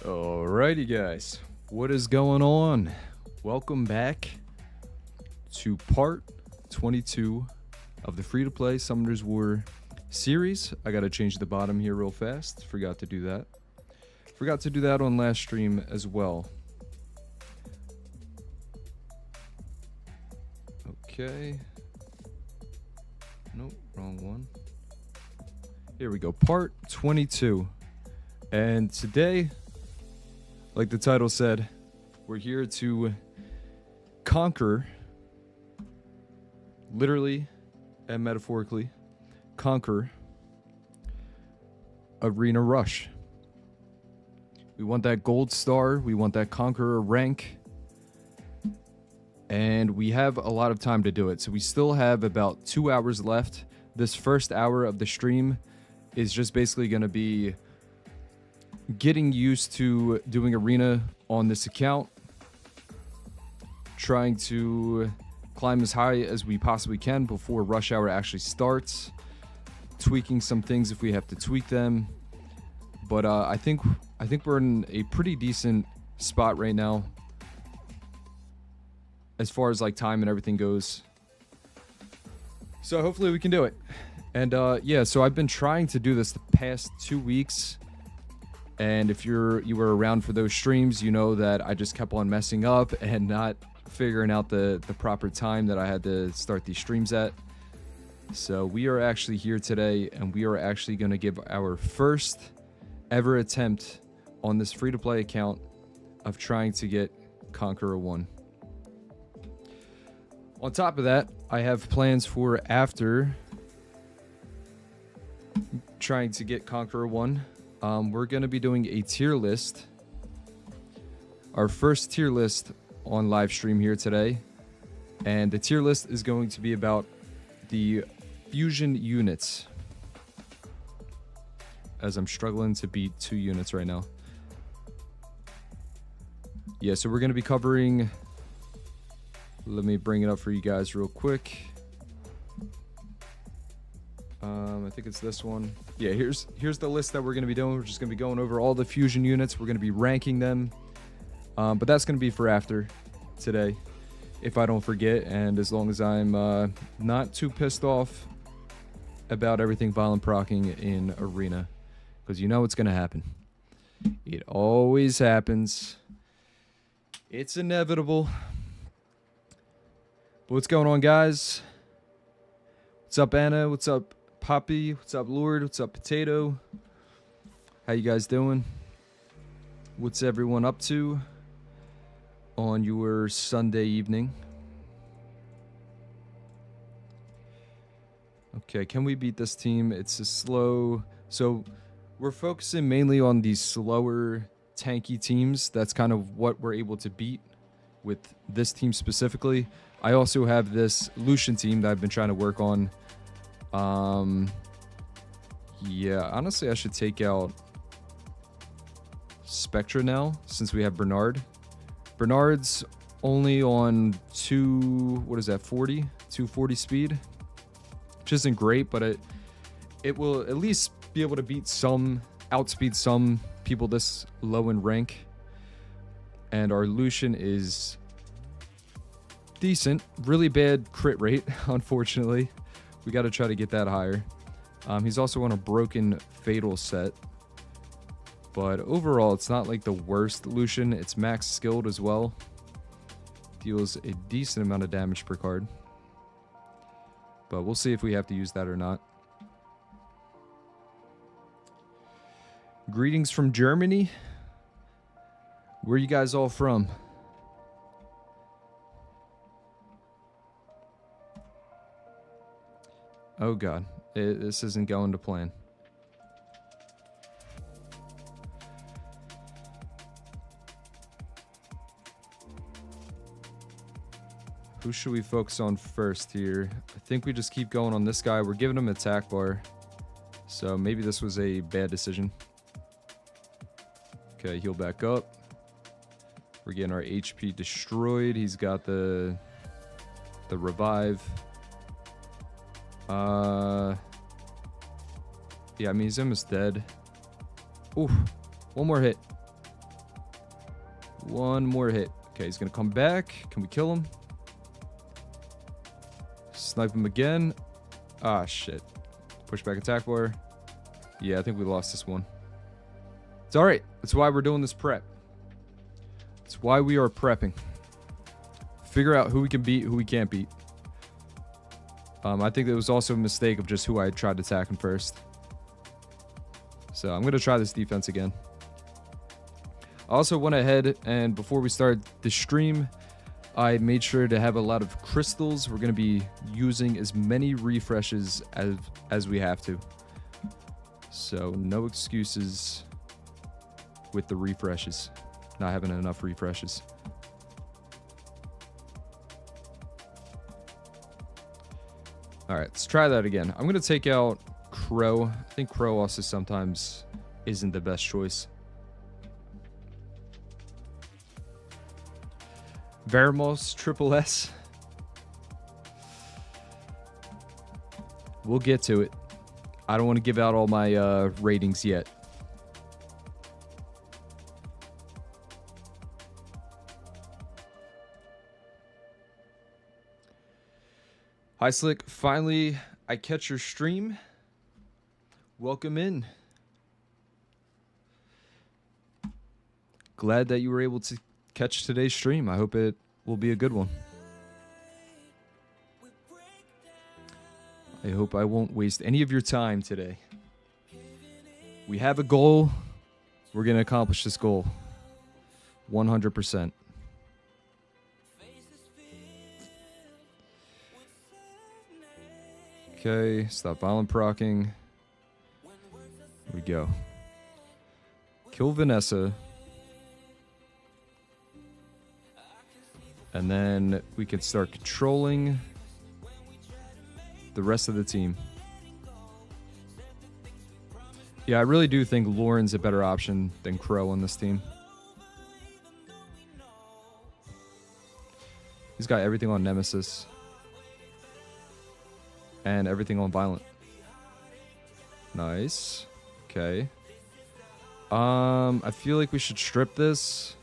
Alrighty guys, what is going on? Welcome back to part 22 of the free-to-play Summoners War series. I gotta change the bottom here real fast. Forgot to do that. Forgot to do that on last stream as well. Okay. Nope, wrong one. Here we go, part 22. And today, like the title said, we're here to conquer, literally and metaphorically, conquer Arena Rush. We want that gold star, we want that conqueror rank, and we have a lot of time to do it. So we still have about 2 hours left. This first hour of the stream is just basically going to be getting used to doing arena on this account, trying to climb as high as we possibly can before rush hour actually starts, tweaking some things if we have to tweak them. But I think we're in a pretty decent spot right now as far as like time and everything goes. So hopefully we can do it. And yeah, so I've been trying to do this the past 2 weeks. And if you were around for those streams, you know that I just kept on messing up and not figuring out the proper time that I had to start these streams at. So we are actually here today, and we are actually going to give our first ever attempt on this free-to-play account of trying to get Conqueror 1. On top of that, I have plans for after trying to get Conqueror 1. We're going to be doing a tier list. Our first tier list on live stream here today. And the tier list is going to be about the fusion units. As I'm struggling to beat 2 units right now. Yeah, so we're going to be covering... Let me bring it up for you guys real quick. I think it's this one. Yeah, here's the list that we're going to be doing. We're just going to be going over all the fusion units. We're going to be ranking them. But that's going to be for after today, if I don't forget. And as long as I'm not too pissed off about everything violent procking in Arena. Because you know it's going to happen. It always happens. It's inevitable. But what's going on, guys? What's up, Anna? What's up, Poppy? What's up, Lord? What's up, Potato? How you guys doing? What's everyone up to on your Sunday evening? Okay, can we beat this team? It's a slow... So, we're focusing mainly on these slower, tanky teams. That's kind of what we're able to beat with this team specifically. I also have this Lucian team that I've been trying to work on. Yeah, honestly, I should take out Spectra now, since we have Bernard. Bernard's only on 240 speed, which isn't great, but it will at least be able to outspeed some people this low in rank. And our Lucian is decent. Really bad crit rate, unfortunately. We got to try to get that higher. He's also on a broken fatal set. But overall, it's not like the worst Lucian. It's max skilled as well. Deals a decent amount of damage per card. But we'll see if we have to use that or not. Greetings from Germany. Where are you guys all from? Oh god, this isn't going to plan. Who should we focus on first here? I think we just keep going on this guy. We're giving him an attack bar. So maybe this was a bad decision. Okay, heal back up. We're getting our HP destroyed. He's got the revive. Yeah, I mean, he's almost dead. Oof. One more hit. One more hit. Okay, he's gonna come back. Can we kill him? Snipe him again. Ah, shit. Push back attack bar. Yeah, I think we lost this one. It's alright. That's why we're doing this prep. It's why we are prepping. Figure out who we can beat, who we can't beat. I think it was also a mistake of just who I tried attacking first. So I'm going to try this defense again. I also went ahead and before we started the stream, I made sure to have a lot of crystals. We're going to be using as many refreshes as we have to. So no excuses with the refreshes. Not having enough refreshes. Alright, let's try that again. I'm going to take out Crow. I think Crow also sometimes isn't the best choice. Vermos, Triple S. We'll get to it. I don't want to give out all my ratings yet. Hi Slick, finally I catch your stream. Welcome in. Glad that you were able to catch today's stream. I hope it will be a good one. I hope I won't waste any of your time today. We have a goal. We're going to accomplish this goal. 100%. Okay, stop violent procking. Here we go. Kill Vanessa. And then we can start controlling the rest of the team. Yeah, I really do think Lauren's a better option than Crow on this team. He's got everything on Nemesis. And everything on Violent. Nice. Okay. I feel like we should strip this.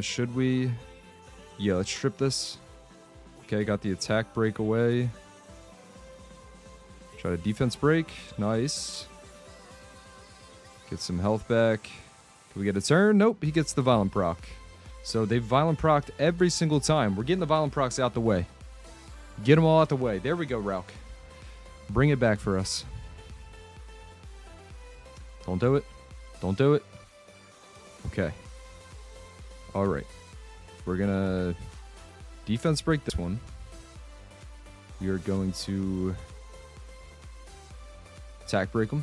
Should we? Yeah, let's strip this. Okay, got the attack break away. Try to defense break. Nice. Get some health back. Can we get a turn? Nope, he gets the violent proc. So they've violent procced every single time. We're getting the violent procs out the way. Get them all out the way. There we go, Rauk. Bring it back for us. Don't do it. Don't do it. Okay. All right. We're going to defense break this one. We are going to attack break him.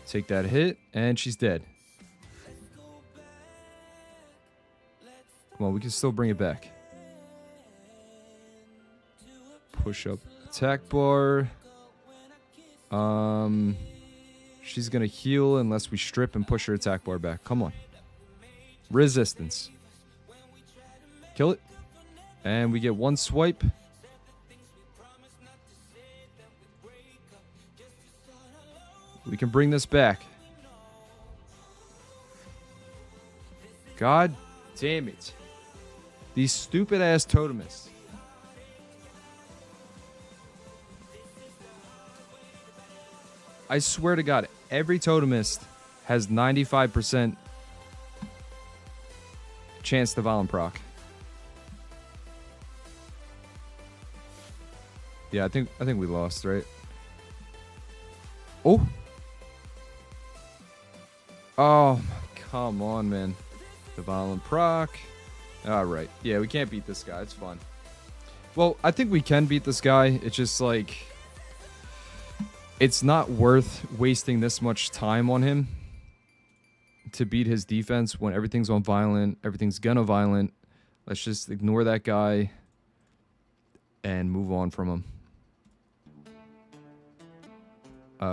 Take that hit, and she's dead. Come on, we can still bring it back. Push up attack bar. She's gonna heal unless we strip and push her attack bar back. Come on. Resistance. Kill it. And we get one swipe. We can bring this back. God damn it. These stupid ass totemists. I swear to God, every totemist has 95% chance to violent proc. Yeah, I think we lost, right? Oh. Oh, come on, man. The violent proc. Alright. Yeah, we can't beat this guy. It's fun. Well, I think we can beat this guy. It's just like... It's not worth wasting this much time on him to beat his defense when everything's on violent. Everything's gonna violent. Let's just ignore that guy and move on from him.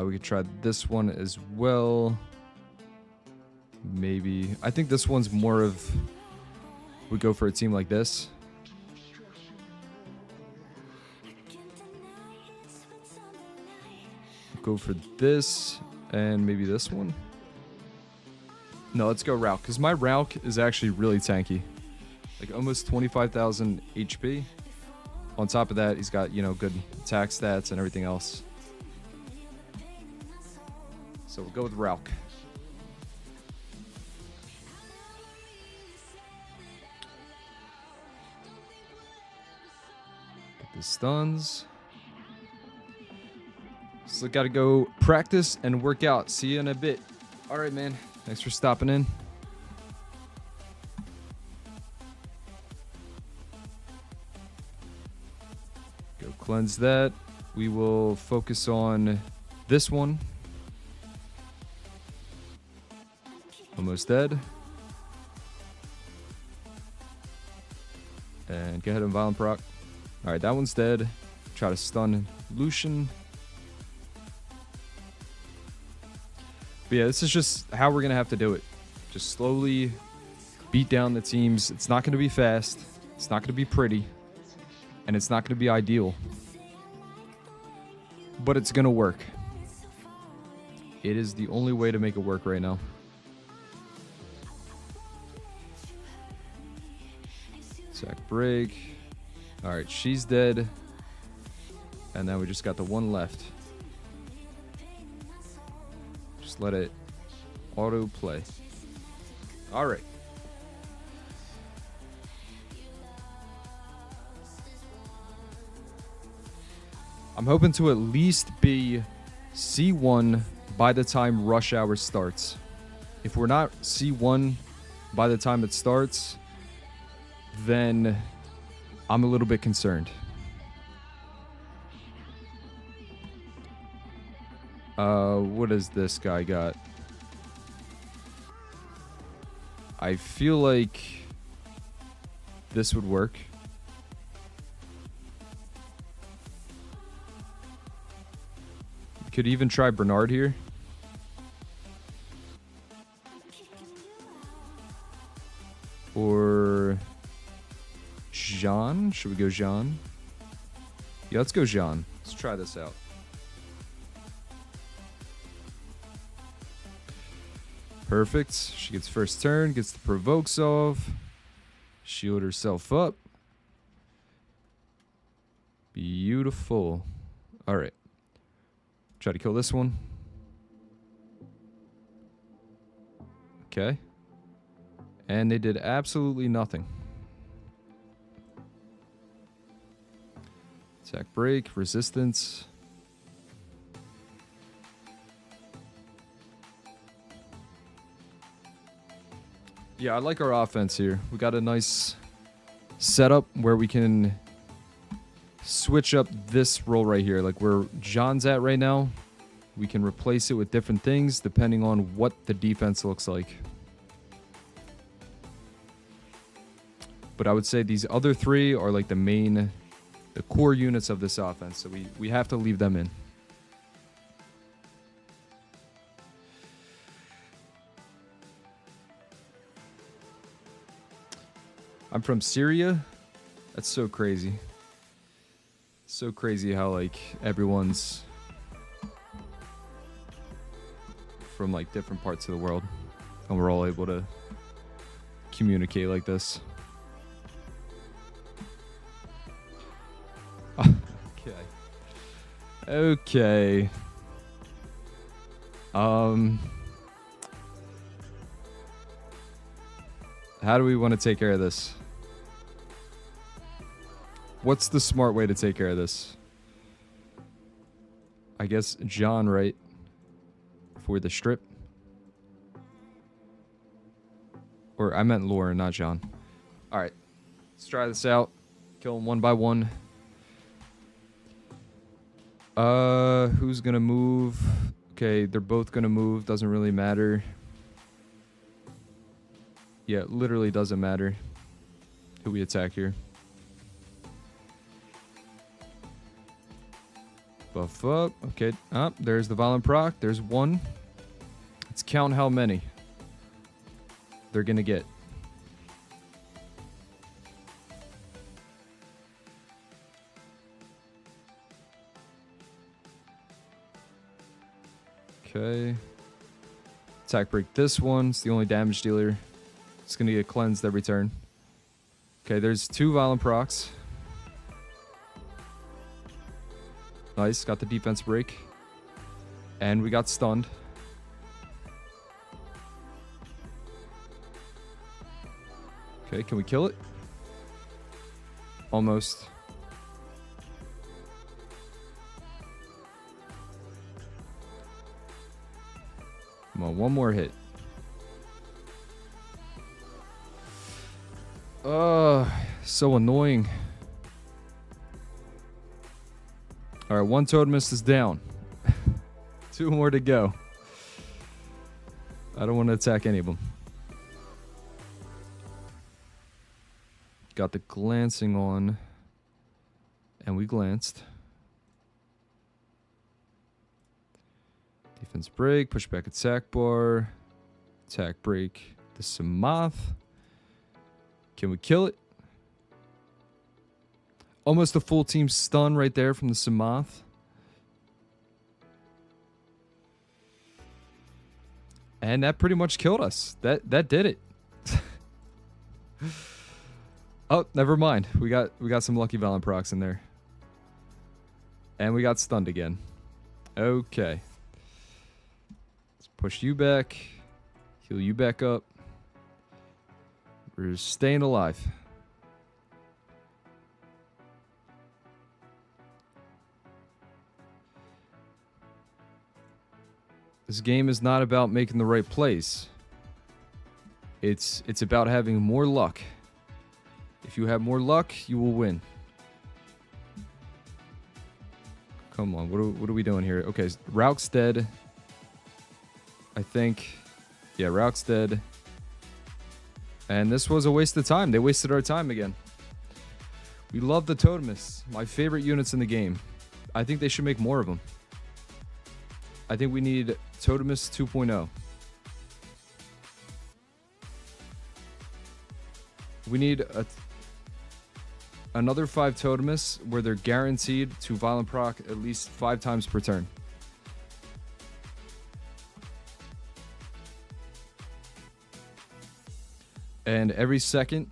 We could try this one as well. Maybe. I think this one's more of... We go for a team like this. Go for this and maybe this one. No, let's go Rauk, because my Rauk is actually really tanky. Like almost 25,000 HP. On top of that, he's got, you know, good attack stats and everything else. So we'll go with Rauk. Get the stuns. So gotta go practice and work out. See you in a bit. All right, man. Thanks for stopping in. Go cleanse that. We will focus on this one. Almost dead. And go ahead and violent proc. All right, that one's dead. Try to stun Lucian. But yeah, this is just how we're going to have to do it. Just slowly beat down the teams. It's not going to be fast. It's not going to be pretty. And it's not going to be ideal. But it's going to work. It is the only way to make it work right now. Attack break. Alright, she's dead. And then we just got the one left. Just let it auto play. Alright. I'm hoping to at least be C1 by the time rush hour starts. If we're not C1 by the time it starts, then I'm a little bit concerned. What has this guy got? I feel like this would work. Could even try Bernard here. Or Jean? Should we go Jean? Yeah, let's go Jean. Let's try this out. Perfect. She gets first turn, gets the provokes off. Shield herself up. Beautiful. All right. Try to kill this one. Okay. And they did absolutely nothing. Attack break, resistance. Yeah, I like our offense here. We got a nice setup where we can switch up this role right here. Like where John's at right now, we can replace it with different things depending on what the defense looks like. But I would say these other three are like the core units of this offense. So we have to leave them in. I'm from Syria. That's so crazy. So crazy how like everyone's from like different parts of the world and we're all able to communicate like this. Okay. How do we want to take care of this? What's the smart way to take care of this? I guess John, right? For the strip. Or I meant Lauren, not John. Alright. Let's try this out. Kill them one by one. Who's gonna move? Okay, they're both gonna move. Doesn't really matter. Yeah, it literally doesn't matter who we attack here. Buff up. Okay. There's the violent proc. There's one. Let's count how many they're going to get. Okay. Attack break this one. It's the only damage dealer. It's going to get cleansed every turn. Okay, there's two violent procs. Nice, got the defense break. And we got stunned. Okay, can we kill it? Almost. Come on, one more hit. So annoying. All right, one totemist is down. Two more to go. I don't want to attack any of them. Got the glancing on. And we glanced. Defense break, push back attack bar. Attack break the Samath. Can we kill it? Almost a full team stun right there from the Samath. And that pretty much killed us. That did it. Oh, never mind. We got some lucky Valiant procs in there. And we got stunned again. Okay. Let's push you back. Heal you back up. We're staying alive. This game is not about making the right plays. It's about having more luck. If you have more luck, you will win. Come on, what are we doing here? Okay, Rouk's dead. I think. Yeah, Rouk's dead. And this was a waste of time. They wasted our time again. We love the Totemists. My favorite units in the game. I think they should make more of them. I think we need Totemist 2.0. We need another 5 Totemists where they're guaranteed to violent proc at least 5 times per turn. And every second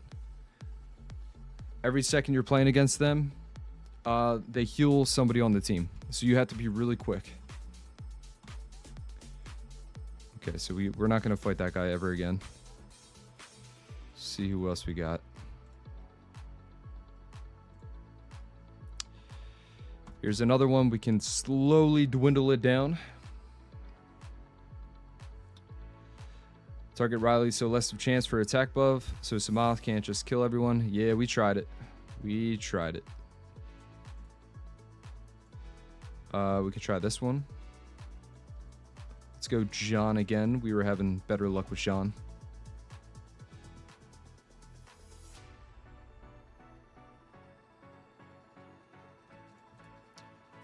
you're playing against them, they heal somebody on the team. So you have to be really quick. Okay, so we're not going to fight that guy ever again. See who else we got. Here's another one. We can slowly dwindle it down. Target Riley, so less of chance for attack buff. So Samath can't just kill everyone. Yeah, we tried it. We tried it. We could try this one. Let's go John again. We were having better luck with John.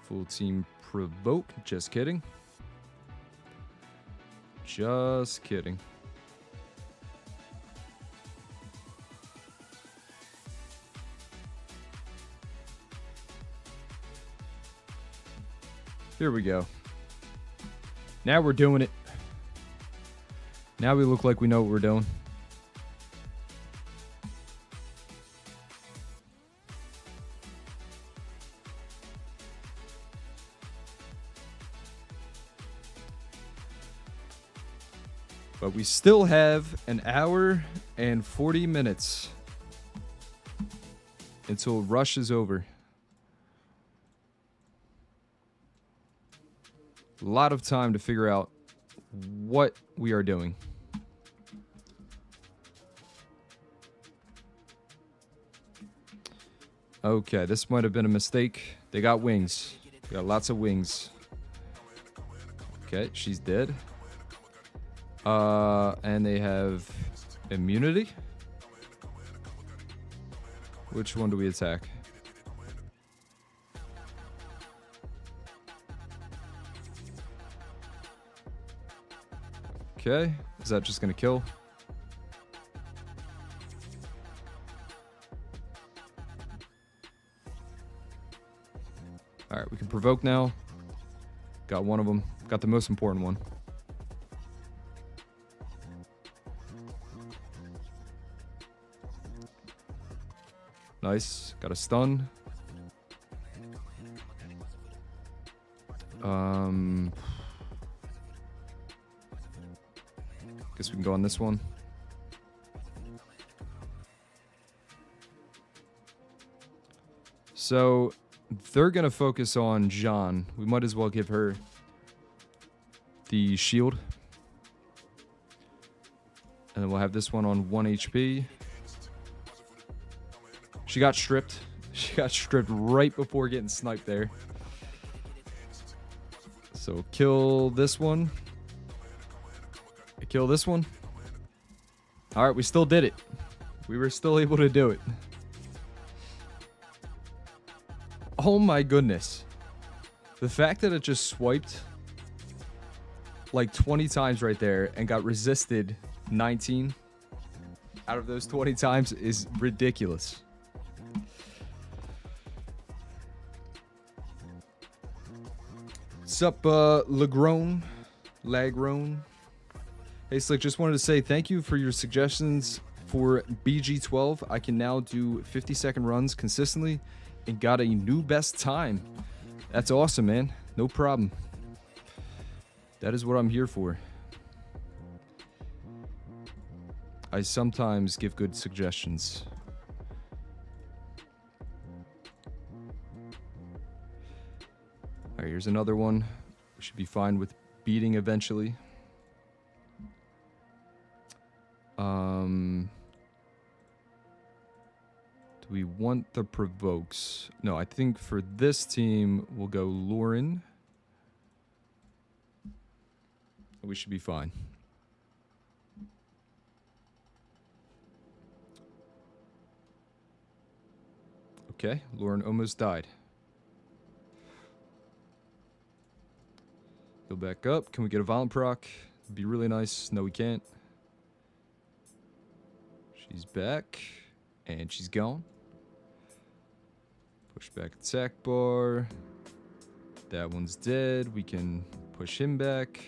Full team provoke. Just kidding. Just kidding. Here we go. Now we're doing it. Now we look like we know what we're doing. But we still have an hour and 40 minutes until Rush is over. A lot of time to figure out what we are doing. Okay, this might have been a mistake. They got wings. They got lots of wings. Okay, she's dead. And they have immunity. Which one do we attack? Okay, is that just gonna kill? Alright, we can provoke now. Got one of them. Got the most important one. Nice. Got a stun. Guess we can go on this one. So they're gonna focus on Jean. We might as well give her the shield. And then we'll have this one on 1 HP. She got stripped. She got stripped right before getting sniped there. So kill this one. Kill this one. Alright, we still did it. We were still able to do it. Oh my goodness. The fact that it just swiped like 20 times right there and got resisted 19 out of those 20 times is ridiculous. What's up, Lagrone? Hey, Slick, just wanted to say thank you for your suggestions for BG12. I can now do 50-second runs consistently and got a new best time. That's awesome, man. No problem. That is what I'm here for. I sometimes give good suggestions. All right, here's another one. We should be fine with beating eventually. Do we want the provokes? No, I think for this team, we'll go Lauren. We should be fine. Okay, Lauren almost died. Go back up. Can we get a violent proc? It'd be really nice. No, we can't. She's back. And she's gone. Push back attack bar. That one's dead. We can push him back.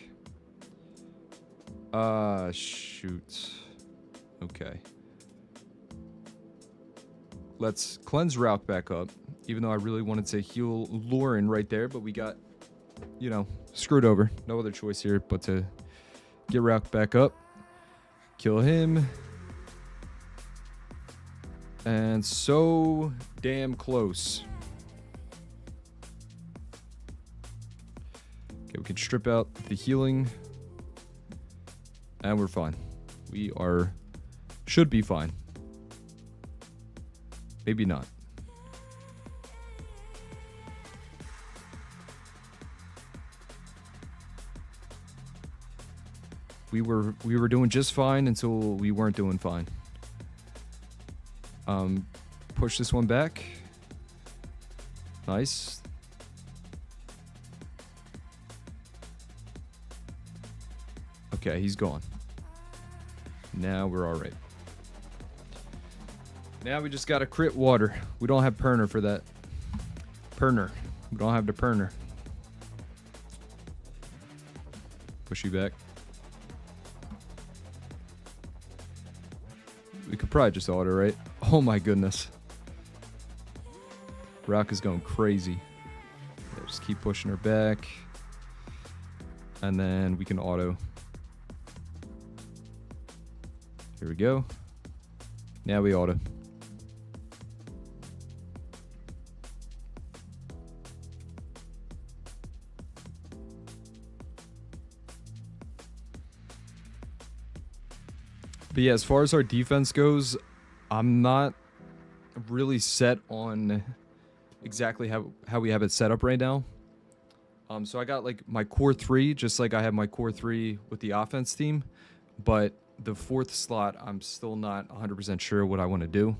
Shoot. Okay. Let's cleanse Rauk back up. Even though I really wanted to heal Lauren right there, but we got, you know, screwed over. No other choice here but to get Rauk back up. Kill him. And so damn close. Okay, we can strip out the healing. And we're fine. We should be fine. Maybe not. We were doing just fine until we weren't doing fine. Push this one back. Nice. Okay, he's gone. Now we're all right. Now we just got to crit water. We don't have Perner for that. Perner. We don't have the Perner. Push you back. We could probably just auto, right? Oh my goodness. Rauk is going crazy. Yeah, just keep pushing her back. And then we can auto. Here we go. Now we auto. But yeah, as far as our defense goes, I'm not really set on exactly how we have it set up right now. So I got like my core 3, just like I have my core 3 with the offense team. But the 4th slot, I'm still not 100% sure what I want to do.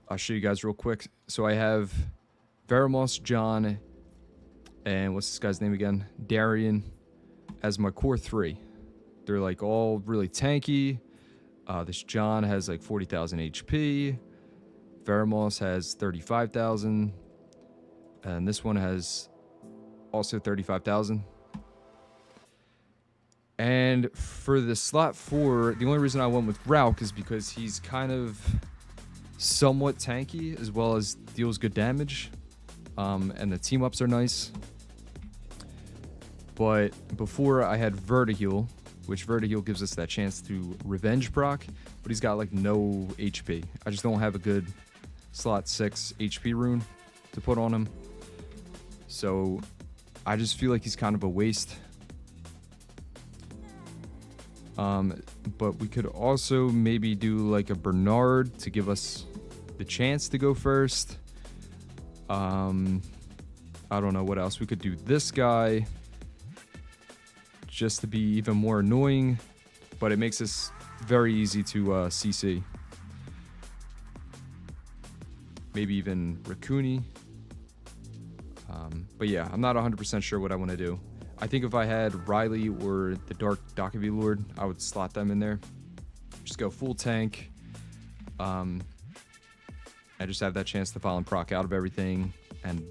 I'll show you guys real quick. So I have Veramos, John, and what's this guy's name again? Darian as my core 3. They're like all really tanky. This John has like 40,000 HP. Veramos has 35,000. And this one has also 35,000. And for the slot 4, the only reason I went with Rauk is because he's kind of somewhat tanky as well as deals good damage. And the team ups are nice. But before I had Vertiheel, which Vertiheel gives us that chance to revenge proc, but he's got like no HP. I just don't have a good slot 6 HP rune to put on him. So I just feel like he's kind of a waste. But we could also maybe do like a Bernard to give us the chance to go first. I don't know what else. We could do this guy just to be even more annoying, but it makes this very easy to CC. Maybe even Raccoony. But yeah, I'm not 100% sure what I want to do. I think if I had Riley or the Dark Dakavi Lord, I would slot them in there. Just go full tank. I just have that chance to file and proc out of everything. And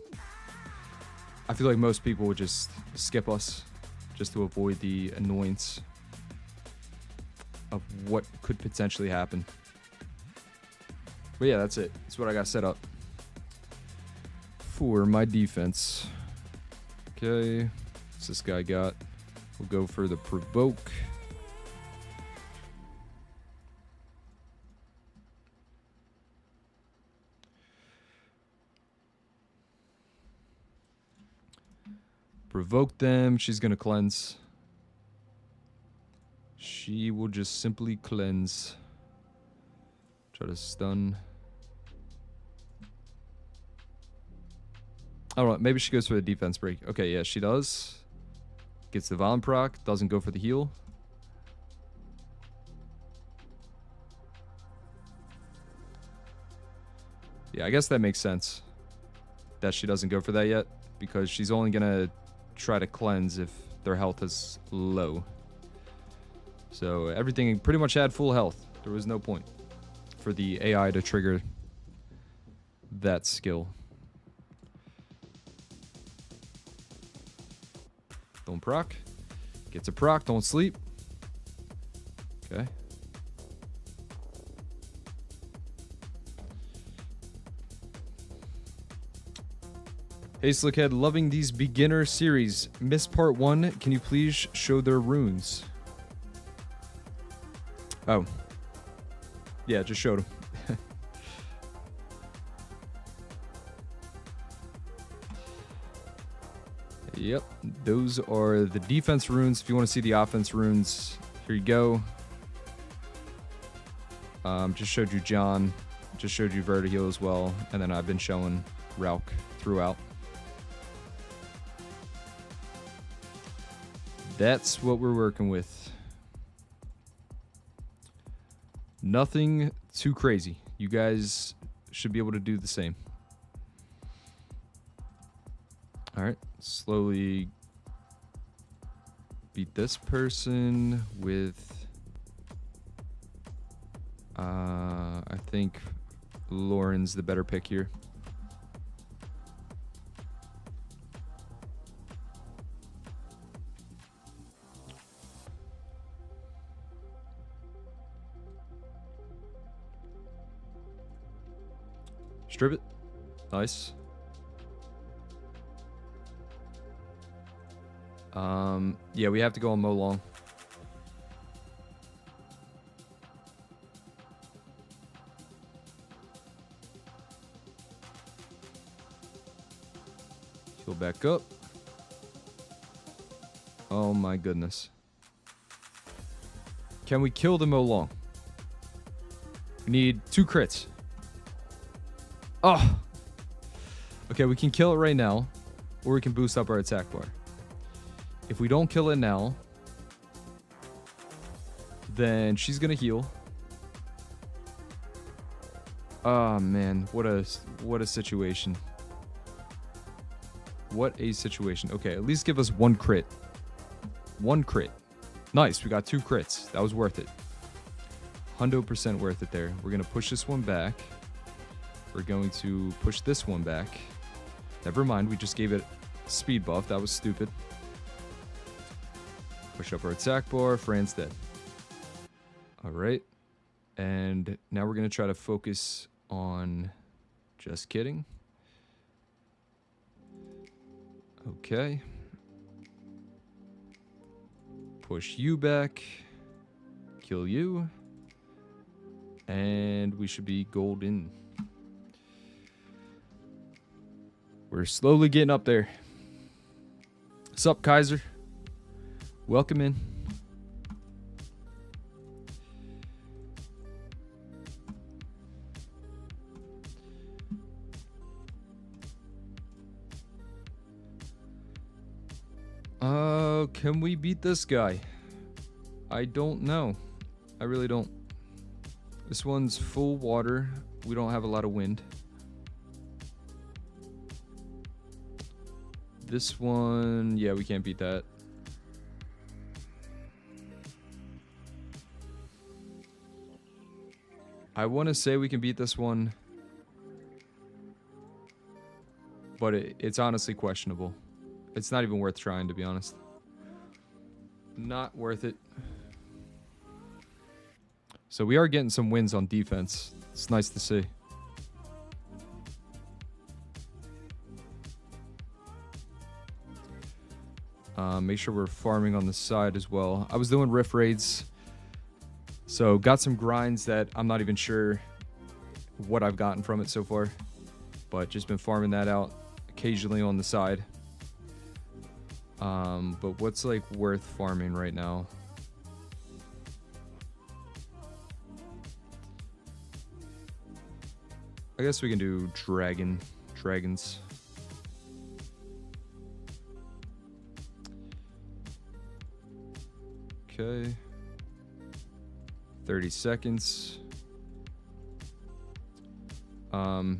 I feel like most people would just skip us just to avoid the annoyance of what could potentially happen. But yeah, that's it. That's what I got set up for my defense. Okay, what's this guy got? We'll go for the provoke. Provoke them. She's gonna cleanse. She will just simply cleanse. Which Try to stun. I don't know. Maybe she goes for the defense break. Okay, yeah, she does. Gets the violent proc. Doesn't go for the heal. Yeah, I guess that makes sense. That she doesn't go for that yet. Because she's only going to try to cleanse if their health is low. So everything pretty much had full health. There was no point for the AI to trigger that skill. Don't proc. Gets a proc, don't sleep. Okay. Hey Slickhead, loving these beginner series. Missed part 1. Can you please show their runes? Oh. Yeah, just showed them. Yep, those are the defense runes. If you want to see the offense runes, here you go. Just showed you John. Just showed you Vertiheal as well. And then I've been showing Rauk throughout. That's what we're working with. Nothing too crazy. You guys should be able to do the same. Alright, slowly beat this person with... I think Lauren's the better pick here. Strip it. Nice. Yeah, we have to go on Mo Long. Heal back up. Oh my goodness. Can we kill the Mo Long? We need 2 crits. Oh! Okay, we can kill it right now, or we can boost up our attack bar. If we don't kill it now, then she's gonna heal. Oh man, what a situation. What a situation. Okay, at least give us 1 crit. 1 crit. Nice, we got 2 crits. That was worth it. 100% worth it there. We're gonna push this one back. We're going to push this one back. Never mind, we just gave it speed buff. That was stupid. Push up our attack bar. Fran's dead. Alright. And now we're going to try to focus on... Just kidding. Okay. Push you back. Kill you. And we should be golden. We're slowly getting up there. Sup, Kaiser? Welcome in. Can we beat this guy? I don't know. I really don't. This one's full water. We don't have a lot of wind. This one, yeah, we can't beat that. I want to say we can beat this one, but it's honestly questionable. It's not even worth trying, to be honest. Not worth it. So we are getting some wins on defense. It's nice to see. Make sure we're farming on the side as well. I was doing riff raids, so got some grinds that I'm not even sure what I've gotten from it so far, but just been farming that out occasionally on the side. But what's like worth farming right now? I guess we can do dragons. Okay. 30 seconds. I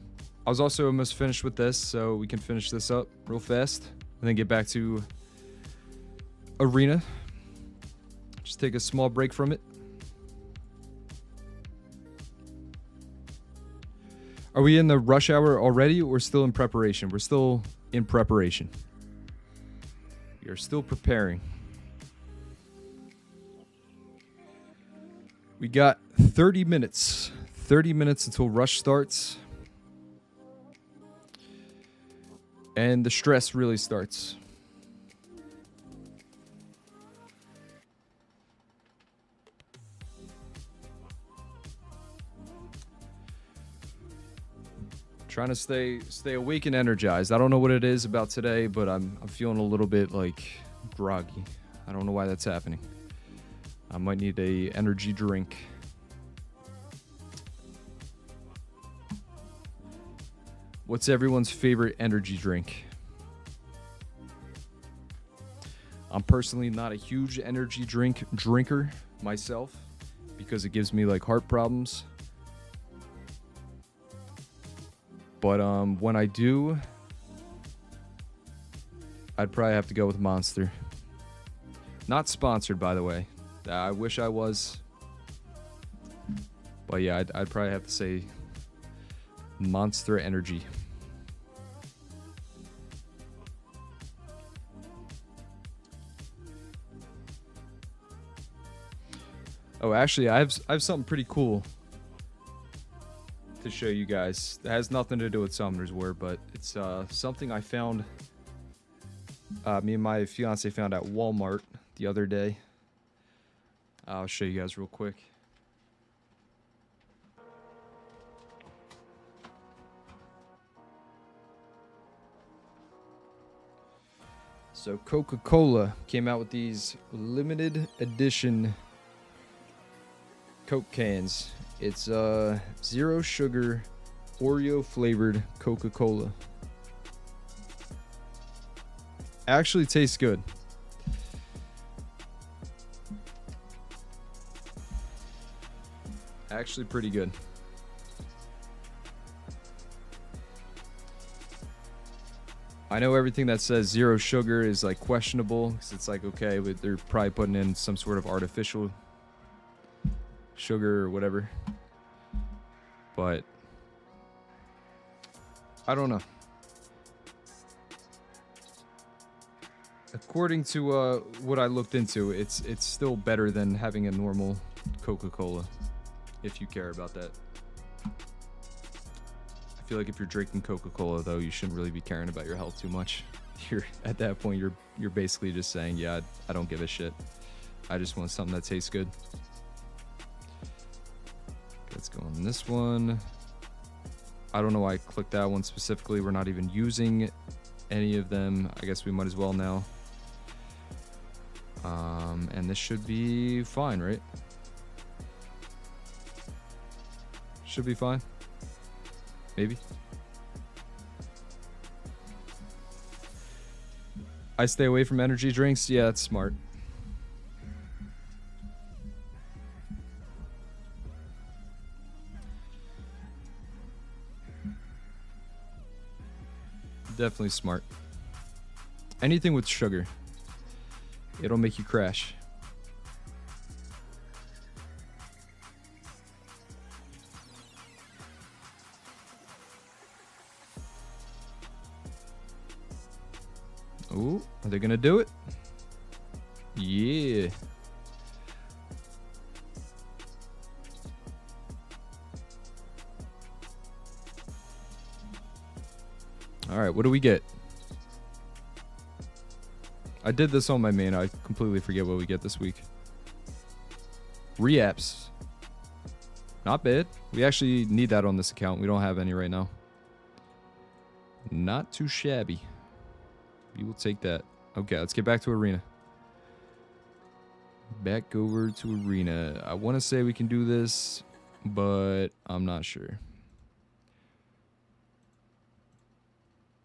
was also almost finished with this, so we can finish this up real fast and then get back to arena. Just take a small break from it. Are we in the rush hour already, or still in preparation? We're still in preparation. We are still preparing. We got 30 minutes. 30 minutes until rush starts. And the stress really starts. Trying to stay awake and energized. I don't know what it is about today, but I'm feeling a little bit like groggy. I don't know why that's happening. I might need a energy drink. What's everyone's favorite energy drink? I'm personally not a huge energy drinker myself because it gives me like heart problems. But when I do, I'd probably have to go with Monster. Not sponsored, by the way. I wish I was. But yeah, I'd probably have to say Monster Energy. Oh, actually, I have something pretty cool to show you guys. It has nothing to do with Summoner's War, but it's something I found. Me and my fiance found at Walmart the other day. I'll show you guys real quick. So Coca-Cola came out with these limited edition Coke cans. It's zero sugar, Oreo flavored Coca-Cola. Actually tastes good. Actually pretty good. I know everything that says zero sugar is like questionable because it's like, okay, but they're probably putting in some sort of artificial sugar or whatever. But I don't know. According to what I looked into, it's still better than having a normal Coca-Cola, if you care about that. I feel like if you're drinking Coca-Cola, though, you shouldn't really be caring about your health too much. You're at that point, you're basically just saying, yeah, I don't give a shit. I just want something that tastes good. Let's go on this one. I don't know why I clicked that one specifically. We're not even using any of them. I guess we might as well now. And this should be fine, right? Should be fine. Maybe. I stay away from energy drinks. Yeah, that's smart. Definitely smart. Anything with sugar, it'll make you crash. Ooh, are they gonna do it? Yeah. All right, what do we get? I did this on my main. I completely forget what we get this week. Reapps. Not bad. We actually need that on this account. We don't have any right now. Not too shabby. We will take that. Okay, let's get back to arena. Back over to arena. I want to say we can do this, but I'm not sure.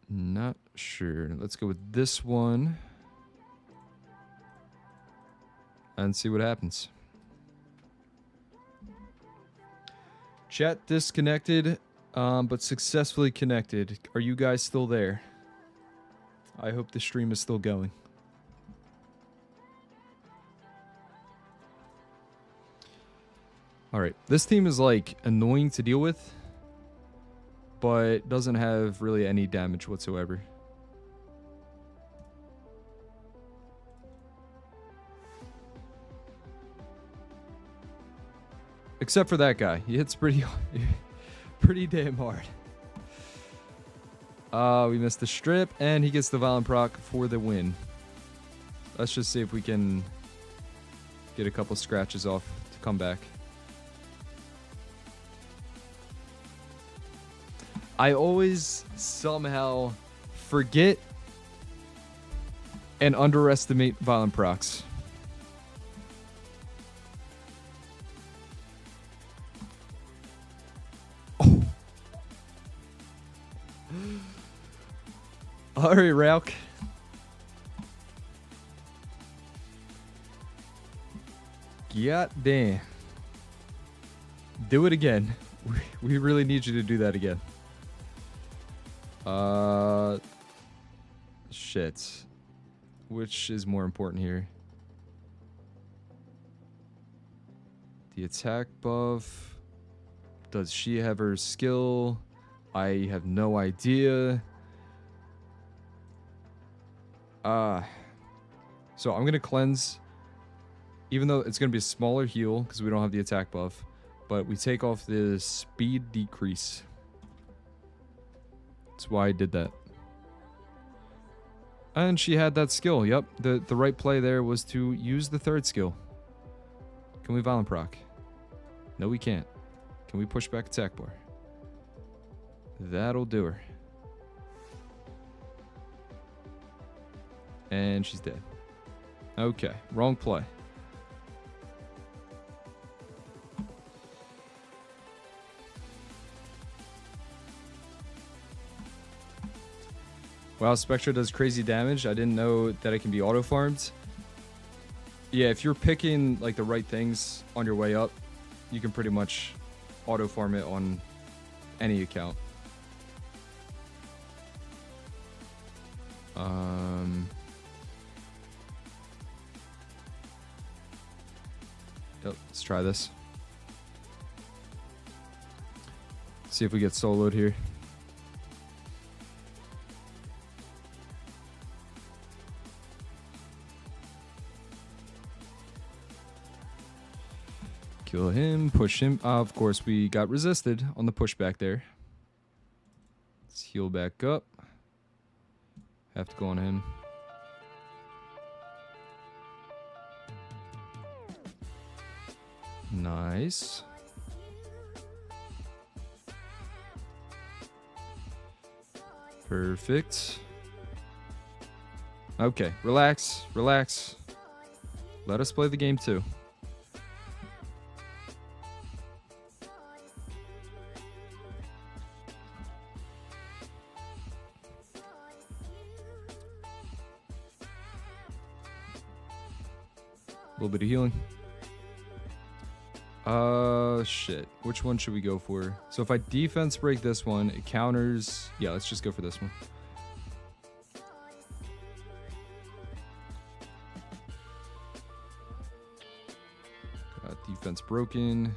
Not sure. Let's go with this one. And see what happens. Chat disconnected, but successfully connected. Are you guys still there? I hope the stream is still going. Alright, this team is like annoying to deal with, but doesn't have really any damage whatsoever. Except for that guy. He hits pretty damn hard. We missed the strip, and he gets the violent proc for the win. Let's just see if we can get a couple scratches off to come back. I always somehow forget and underestimate violent procs. Oh. Alright, Rauk. God damn. Do it again. We really need you to do that again. Shit. Which is more important here? The attack buff. Does she have her skill? I have no idea. So I'm gonna cleanse, even though it's gonna be a smaller heal because we don't have the attack buff, but we take off the speed decrease. That's why I did that. And she had that skill. Yep, the right play there was to use the third skill. Can we violent proc? No, we can't. Can we push back attack bar? That'll do her. And she's dead. Okay, wrong play. Wow, Spectra does crazy damage. I didn't know that it can be auto-farmed. Yeah, if you're picking like the right things on your way up, you can pretty much auto-farm it on any account. Yep, let's try this. See if we get soloed here. Kill him, push him. Of course, we got resisted on the pushback there. Let's heal back up. Have to go on him. Nice. Perfect. Okay, relax, relax. Let us play the game too. A little bit of healing. Shit. Which one should we go for? So if I defense break this one, it counters. Yeah, let's just go for this one. Got defense broken.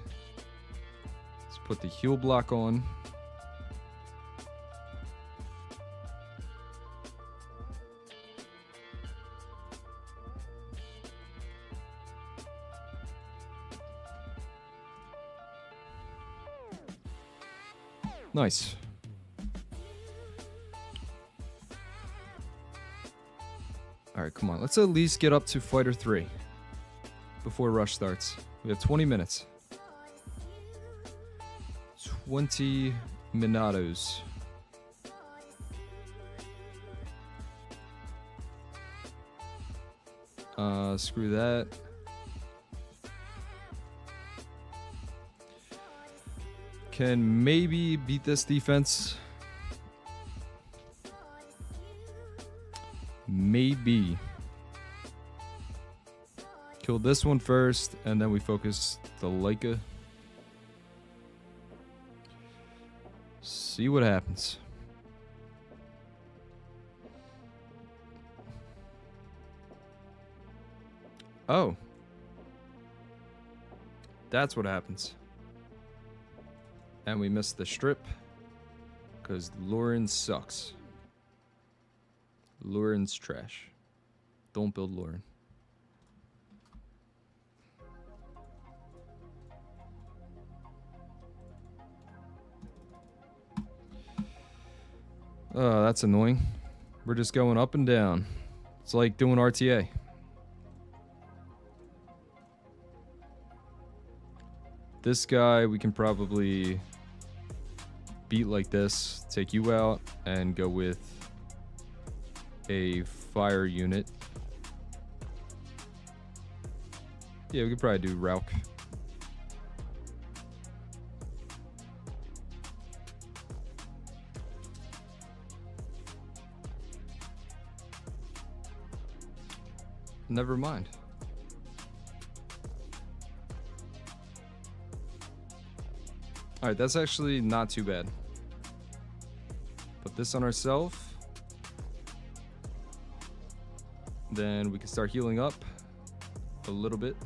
Let's put the heal block on. Nice. Alright, come on. Let's at least get up to Fighter 3 before Rush starts. We have 20 minutes. 20 minutos. Screw that. Can maybe beat this defense. Maybe. Kill this one first, and then we focus the Leica. See what happens. Oh. That's what happens. And we missed the strip. Because Lauren sucks. Lauren's trash. Don't build Lauren. Oh, that's annoying. We're just going up and down. It's like doing RTA. This guy we can probably beat like this, take you out, and go with a fire unit. Yeah, we could probably do Rauk. Never mind. Alright, that's actually not too bad. Put this on ourselves. Then we can start healing up a little bit.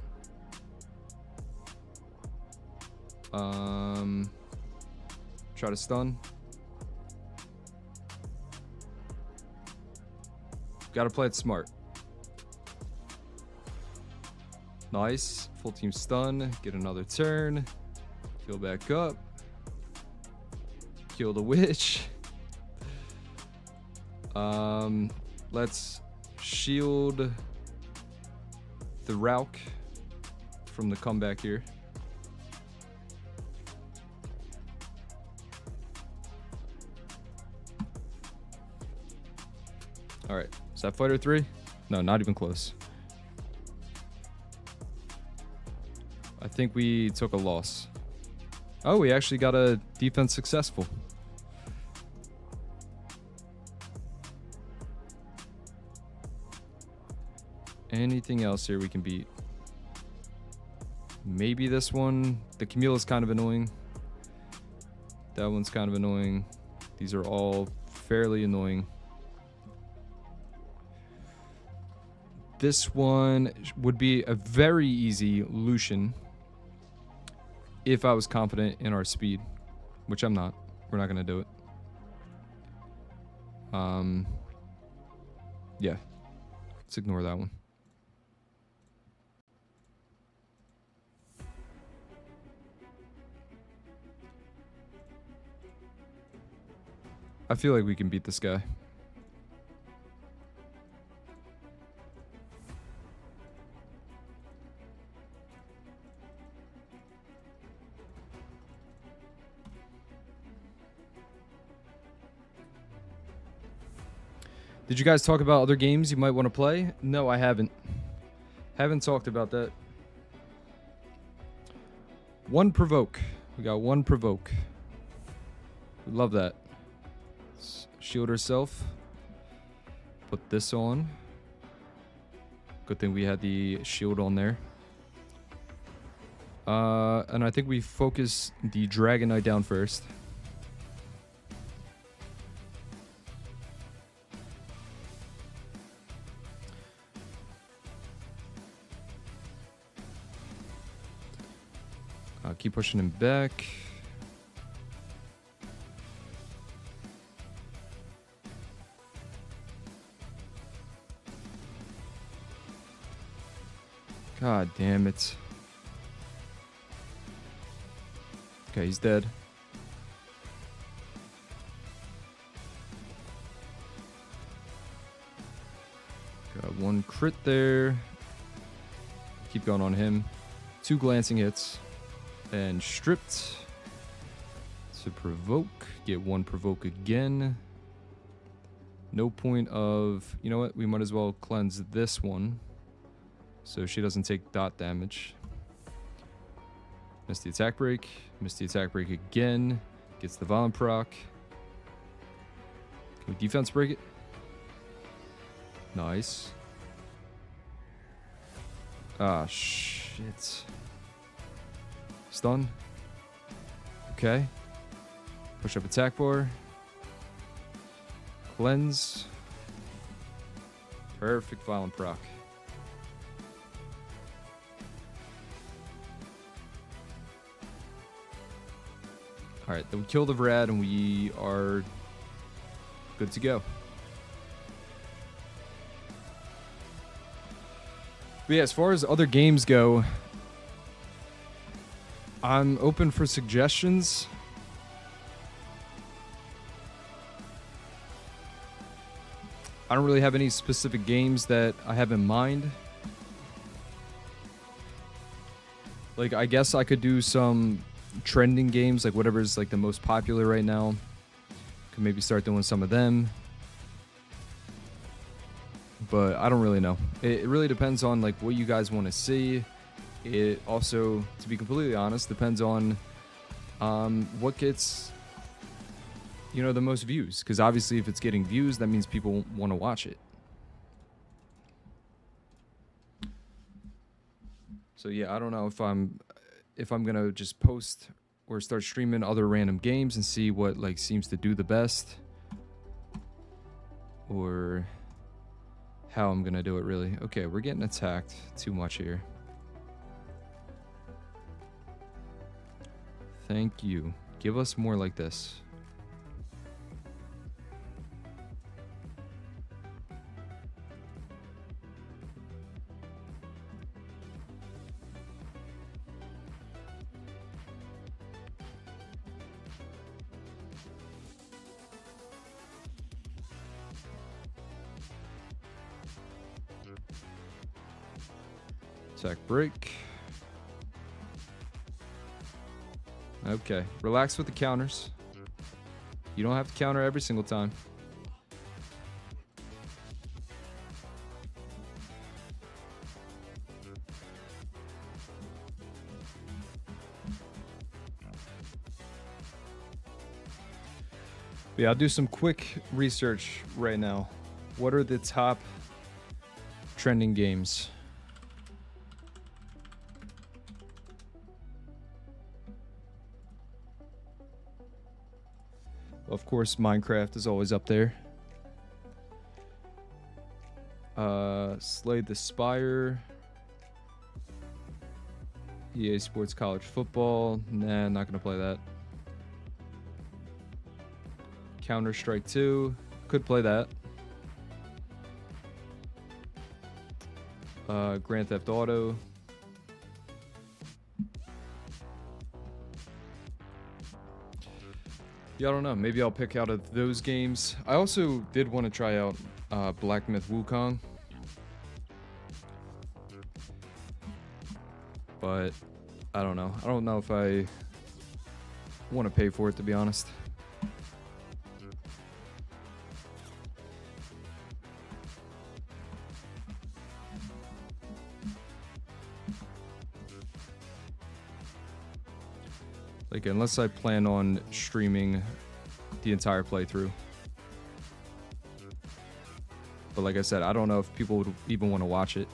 Try to stun. Gotta play it smart. Nice. Full team stun. Get another turn. Heal back up. Kill the witch. Let's shield the Rauk from the comeback here. Alright, is that fighter 3? No, not even close. I think we took a loss. Oh, we actually got a defense successful. Anything else here we can beat? Maybe this one. The Camille is kind of annoying. That one's kind of annoying. These are all fairly annoying. This one would be a very easy Lucian if I was confident in our speed, which I'm not. We're not going to do it. Yeah. Let's ignore that one. I feel like we can beat this guy. Did you guys talk about other games you might want to play? No, I haven't. Haven't talked about that. One provoke. We got one provoke. We love that. Let's shield herself. Put this on. Good thing we had the shield on there. And I think we focus the Dragon Knight down first. Keep pushing him back. God damn it. Okay, he's dead. Got one crit there. Keep going on him. 2 glancing hits. And stripped to provoke. Get 1 provoke again. No point of... You know what? We might as well cleanse this one. So she doesn't take dot damage. Missed the attack break. Missed the attack break again. Gets the violent proc. Can we defense break it? Nice. Ah, shit. Stun. Okay. Push up attack bar. Cleanse. Perfect violent proc. Alright, then we kill the Vrad and we are good to go. But yeah, as far as other games go, I'm open for suggestions. I don't really have any specific games that I have in mind. Like, I guess I could do some trending games, like whatever's like the most popular right now. Could maybe start doing some of them. But I don't really know. It really depends on like what you guys want to see. It also, to be completely honest, depends on what gets, you know, the most views. Because obviously if it's getting views, that means people want to watch it. So yeah, I don't know if I'm gonna just post or start streaming other random games and see what like seems to do the best, or how I'm gonna do it really. Okay, we're getting attacked too much here. Thank you. Give us more like this. Attack break. Okay, relax with the counters. You don't have to counter every single time. But yeah, I'll do some quick research right now. What are the top trending games? Of course, Minecraft is always up there. Slay the Spire. EA Sports College Football. Nah, not gonna play that. Counter-Strike 2. Could play that. Grand Theft Auto. Yeah, I don't know. Maybe I'll pick out of those games. I also did want to try out Black Myth Wukong. But I don't know. I don't know if I want to pay for it, to be honest. Like, unless I plan on streaming the entire playthrough. But like I said, I don't know if people would even want to watch it.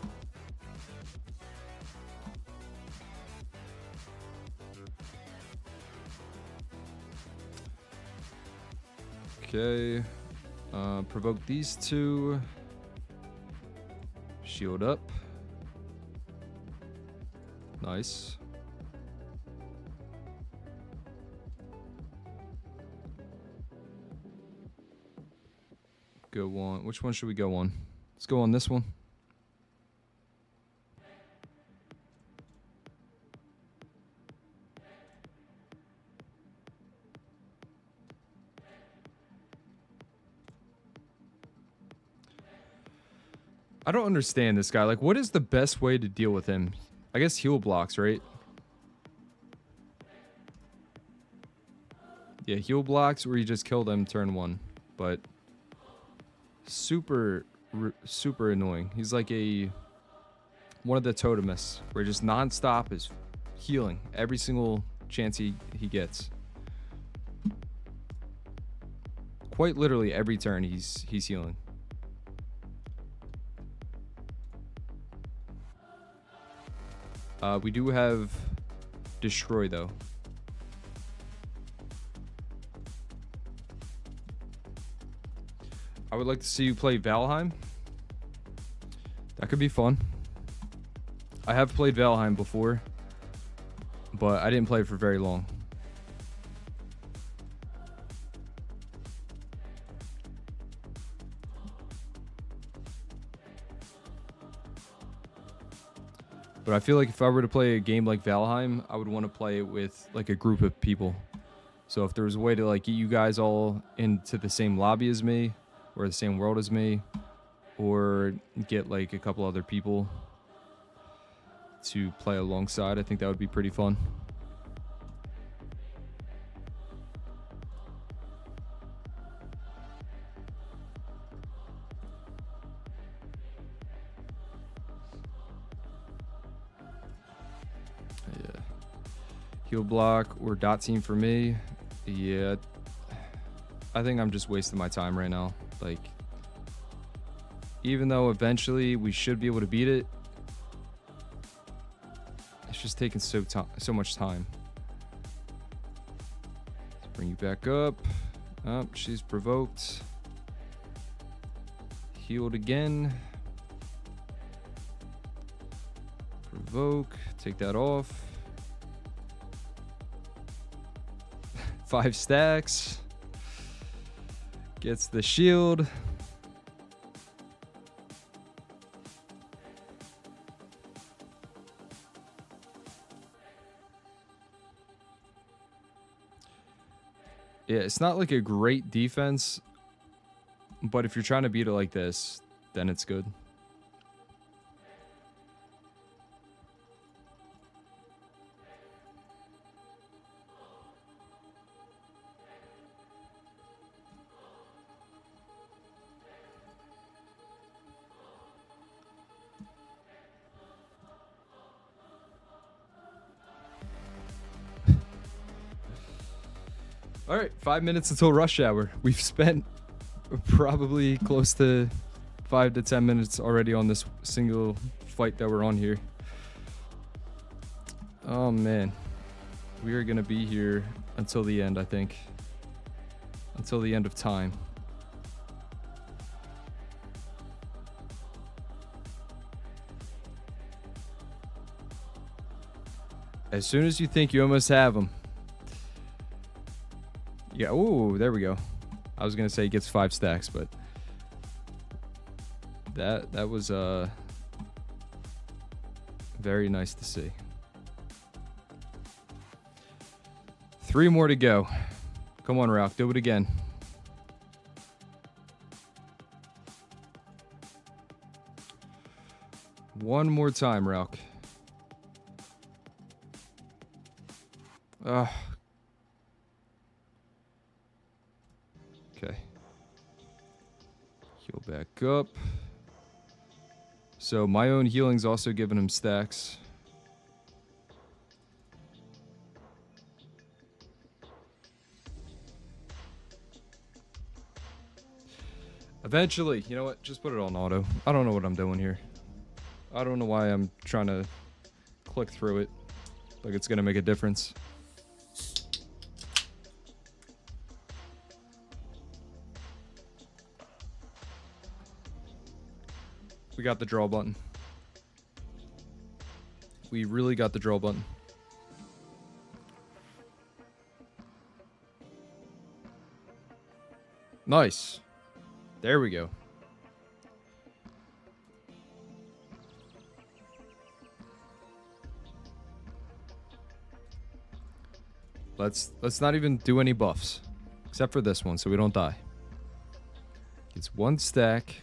Okay. Provoke these two. Shield up. Nice. Go on. Which one should we go on? Let's go on this one. I don't understand this guy. Like, what is the best way to deal with him? I guess heal blocks, right? Yeah, heal blocks, or you just kill them turn one. But super annoying. He's like one of the totemists, where just non-stop is healing every single chance he gets. Quite literally every turn he's healing. We do have Destroy, though. I would like to see you play Valheim. That could be fun. I have played Valheim before, but I didn't play it for very long. But I feel like if I were to play a game like Valheim, I would want to play it with like a group of people. So if there was a way to like get you guys all into the same lobby as me, or the same world as me, or get like a couple other people to play alongside, I think that would be pretty fun. Yeah. Heal block or dot team for me. Yeah. I think I'm just wasting my time right now. Like, even though eventually we should be able to beat it, it's just taking so much time. Let's bring you back up. Oh, she's provoked. Healed again. Provoke. Take that off. 5 stacks. Gets the shield. Yeah, it's not like a great defense, but if you're trying to beat it like this, then it's good. All right, 5 minutes until rush hour. We've spent probably close to 5 to 10 minutes already on this single fight that we're on here. Oh man, we are gonna be here until the end, I think. Until the end of time. As soon as you think you almost have them. Yeah, ooh, there we go. I was gonna say he gets 5 stacks, but that was very nice to see. 3 more to go. Come on, Ralph, do it again. One more time, Ralph. Okay. Heal back up. So my own healing's also giving him stacks. Eventually, you know what? Just put it on auto. I don't know what I'm doing here. I don't know why I'm trying to click through it like it's gonna make a difference. We got the draw button. We really got the draw button. Nice. There we go. Let's not even do any buffs. Except for this one, so we don't die. It's 1 stack.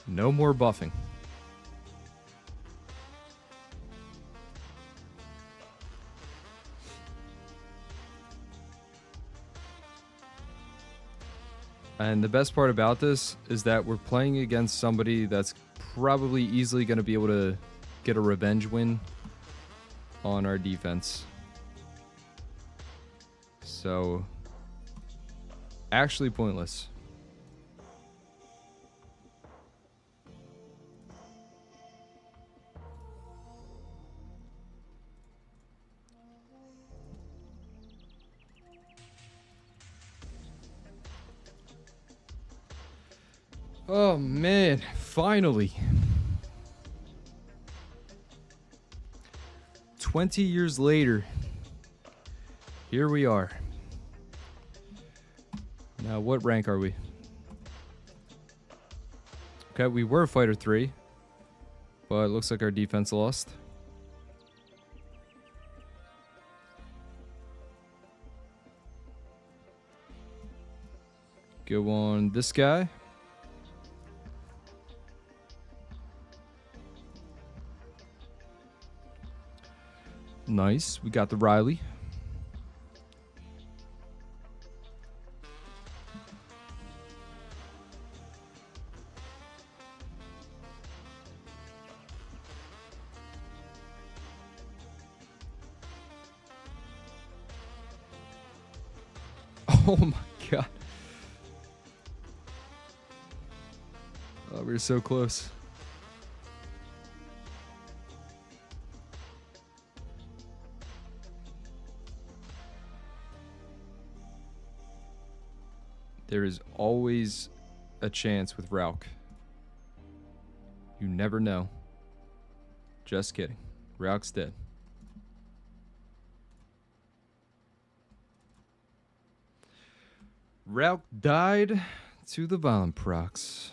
No more buffing. And the best part about this is that we're playing against somebody that's probably easily going to be able to get a revenge win on our defense. So, actually pointless. Oh man, finally. 20 years later, here we are. Now, what rank are we? Okay, we were fighter 3, but it looks like our defense lost. Go on this guy. Nice. We got the Riley. Oh my god. Oh, we were so close. There is always a chance with Rauk. You never know. Just kidding. Rauk's dead. Rauk died to the violent procs.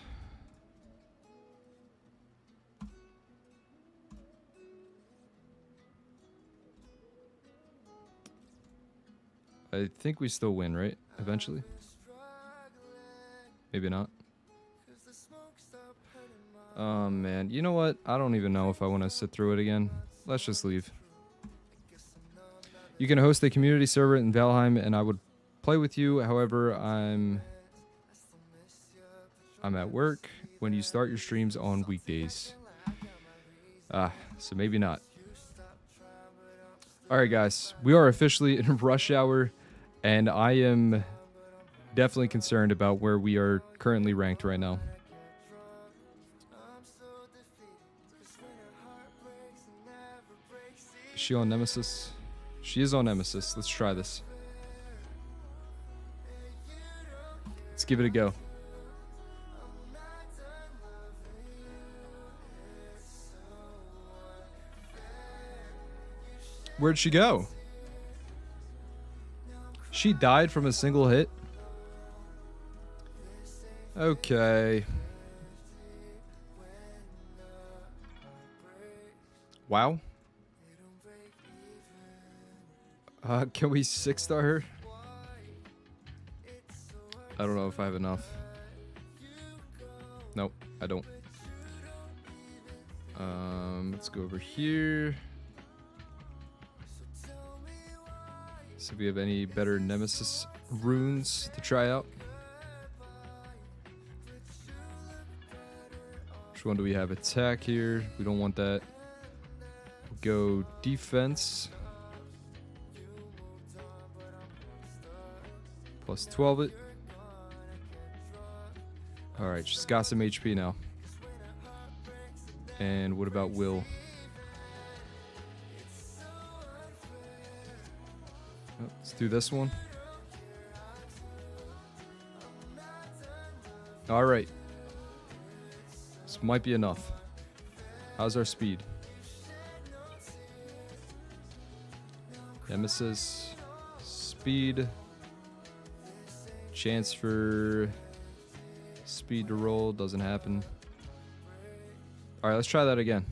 I think we still win, right? Eventually? Maybe not. Oh, man. You know what? I don't even know if I want to sit through it again. Let's just leave. You can host a community server in Valheim, and I would play with you. However, I'm at work when you start your streams on weekdays. So maybe not. Alright, guys. We are officially in rush hour, and I am definitely concerned about where we are currently ranked right now. Is she on Nemesis? She is on Nemesis. Let's try this. Let's give it a go. Where'd she go? She died from a single hit? Okay. Wow. Can we 6-star her? I don't know if I have enough. Nope, I don't. Let's go over here. See if we have any better Nemesis runes to try out. Which one do we have? Attack here. We don't want that. Go defense. Plus 12 it. Alright, she's got some HP now. And what about Will? Oh, let's do this one. Alright. This might be enough. How's our speed? Nemesis. Speed. Chance for speed to roll. Doesn't happen. Alright, let's try that again.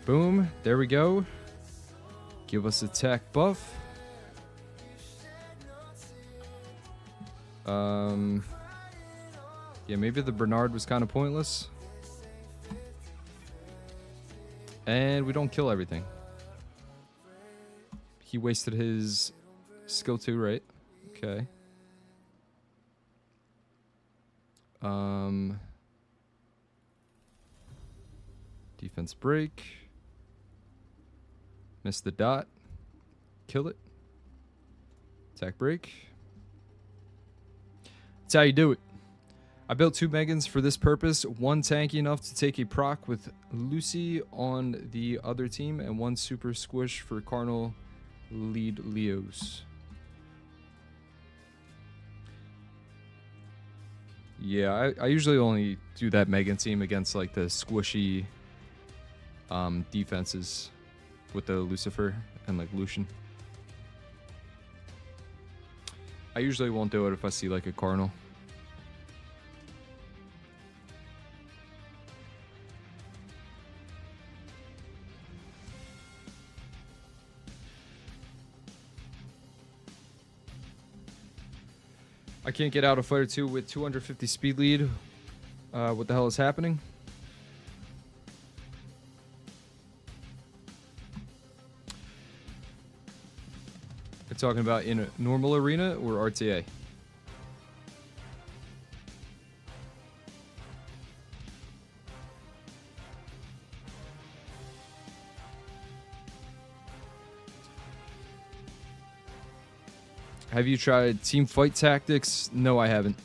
Boom. There we go. Give us attack buff. Yeah, maybe the Bernard was kind of pointless. And we don't kill everything. He wasted his skill 2, right? Okay. Defense break. Miss the dot. Kill it. Attack break. That's how you do it. I built 2 Megans for this purpose, one tanky enough to take a proc with Lucy on the other team, and one super squish for Cardinal lead Leos. Yeah, I usually only do that Megan team against like the squishy defenses with the Lucifer and like Lucian. I usually won't do it if I see like a Cardinal. I can't get out of Fighter 2 with 250 speed lead. What the hell is happening? We're talking about in a normal arena or RTA? Have you tried team fight tactics? No, I haven't.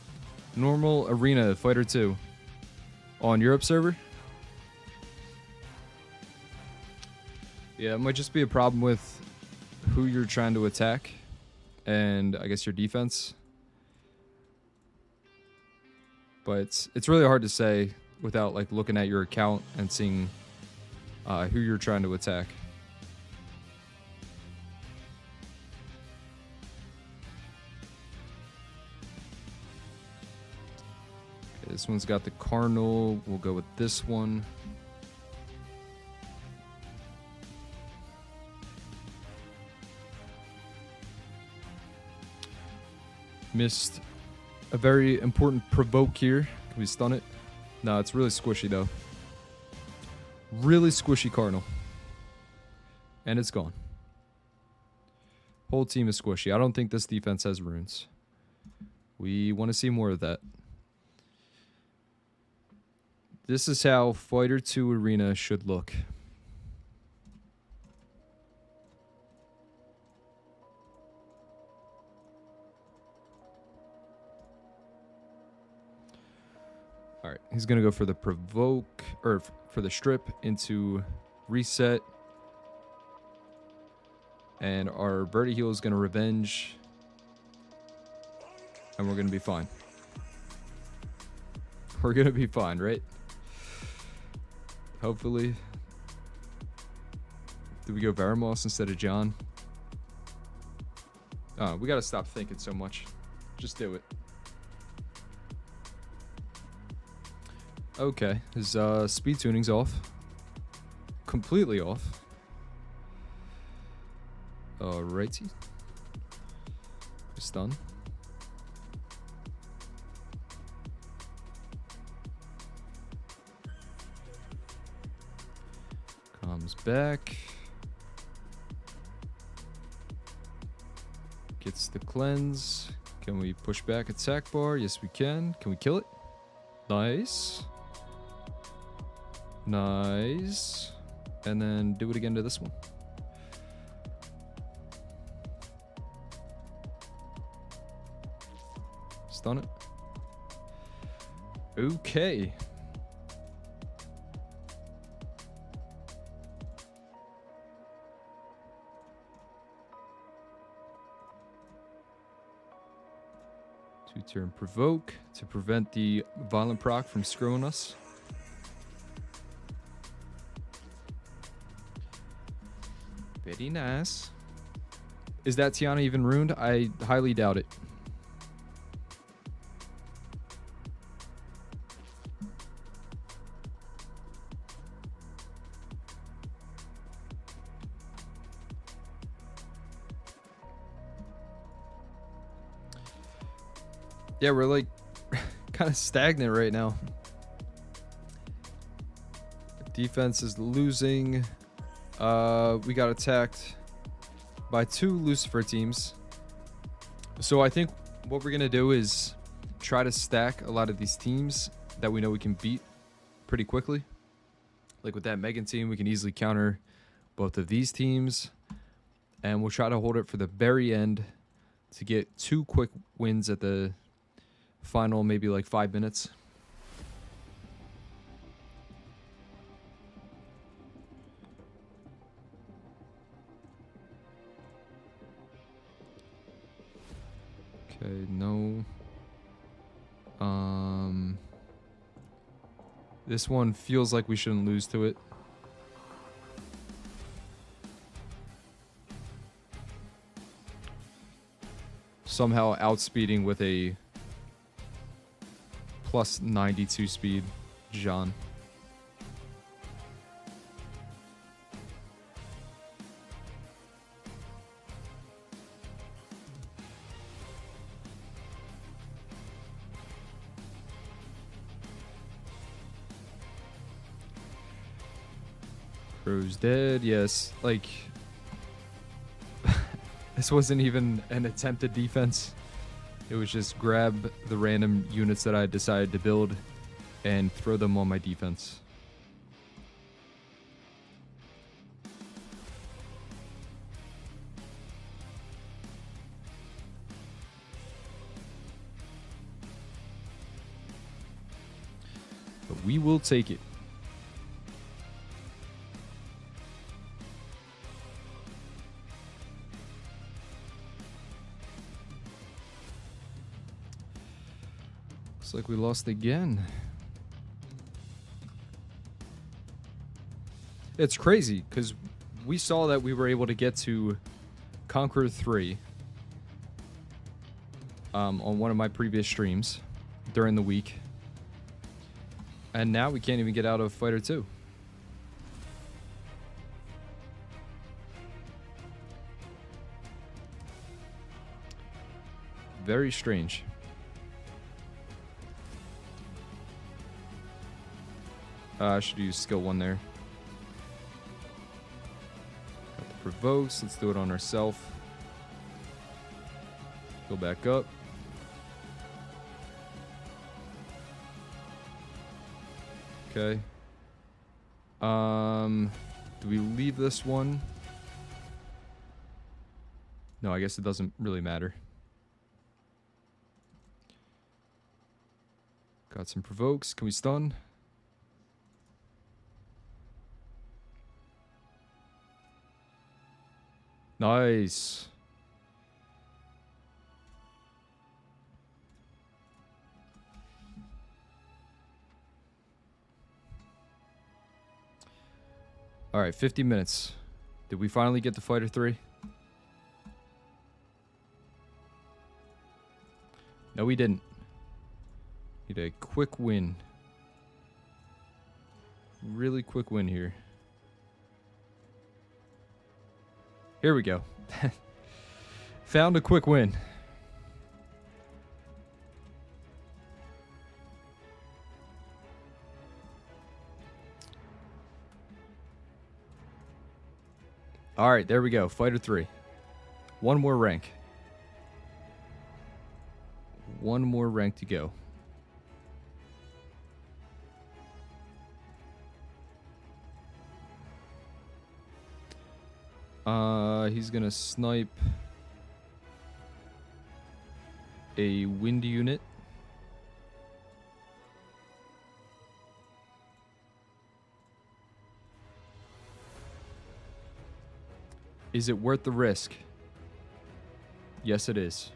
Normal arena Fighter 2 on Europe server. Yeah, it might just be a problem with who you're trying to attack and I guess your defense. But it's really hard to say without like looking at your account and seeing who you're trying to attack. This one's got the Cardinal. We'll go with this one. Missed a very important provoke here. Can we stun it? No, it's really squishy though. Really squishy Cardinal. And it's gone. Whole team is squishy. I don't think this defense has runes. We want to see more of that. This is how Fighter 2 Arena should look. Alright, he's going to go for the provoke, or for the strip into reset. And our birdie heal is going to revenge. And we're going to be fine. We're going to be fine, right? Hopefully. Did we go Varamos instead of John? Oh, we got to stop thinking so much. Just do it. Okay, his speed tuning's off. Completely off. Alrighty. Stun. Comes back. Gets the cleanse. Can we push back attack bar? Yes, we can. Can we kill it? Nice. Nice. And then do it again to this one. Stun it. Okay. Two-turn provoke to prevent the violent proc from screwing us. Very nice. Is that Tiana even ruined? I highly doubt it. Yeah, we're like kind of stagnant right now. Defense is losing. We got attacked by 2 Lucifer teams. So I think what we're going to do is try to stack a lot of these teams that we know we can beat pretty quickly. Like with that Megan team, we can easily counter both of these teams. And we'll try to hold it for the very end to get 2 quick wins at the final maybe like 5 minutes. Okay, no. This one feels like we shouldn't lose to it. Somehow outspeeding with a plus 92 speed, Jean. Crow's dead, yes. Like, this wasn't even an attempted defense. It was just grab the random units that I decided to build and throw them on my defense. But we will take it. Looks like we lost again. It's crazy, because we saw that we were able to get to Conqueror 3 on one of my previous streams during the week. And now we can't even get out of Fighter 2. Very strange. I should use skill 1 there. Got the provokes. Let's do it on ourselves. Go back up. Okay. Do we leave this one? No, I guess it doesn't really matter. Got some provokes. Can we stun? Nice. All right, 50 minutes. Did we finally get to Fighter 3? No, we didn't. Need a quick win. Really quick win here. Here we go. Found a quick win. All right, there we go. Fighter 3. One more rank. One more rank to go. He's gonna snipe a wind unit. Is it worth the risk? Yes, it is.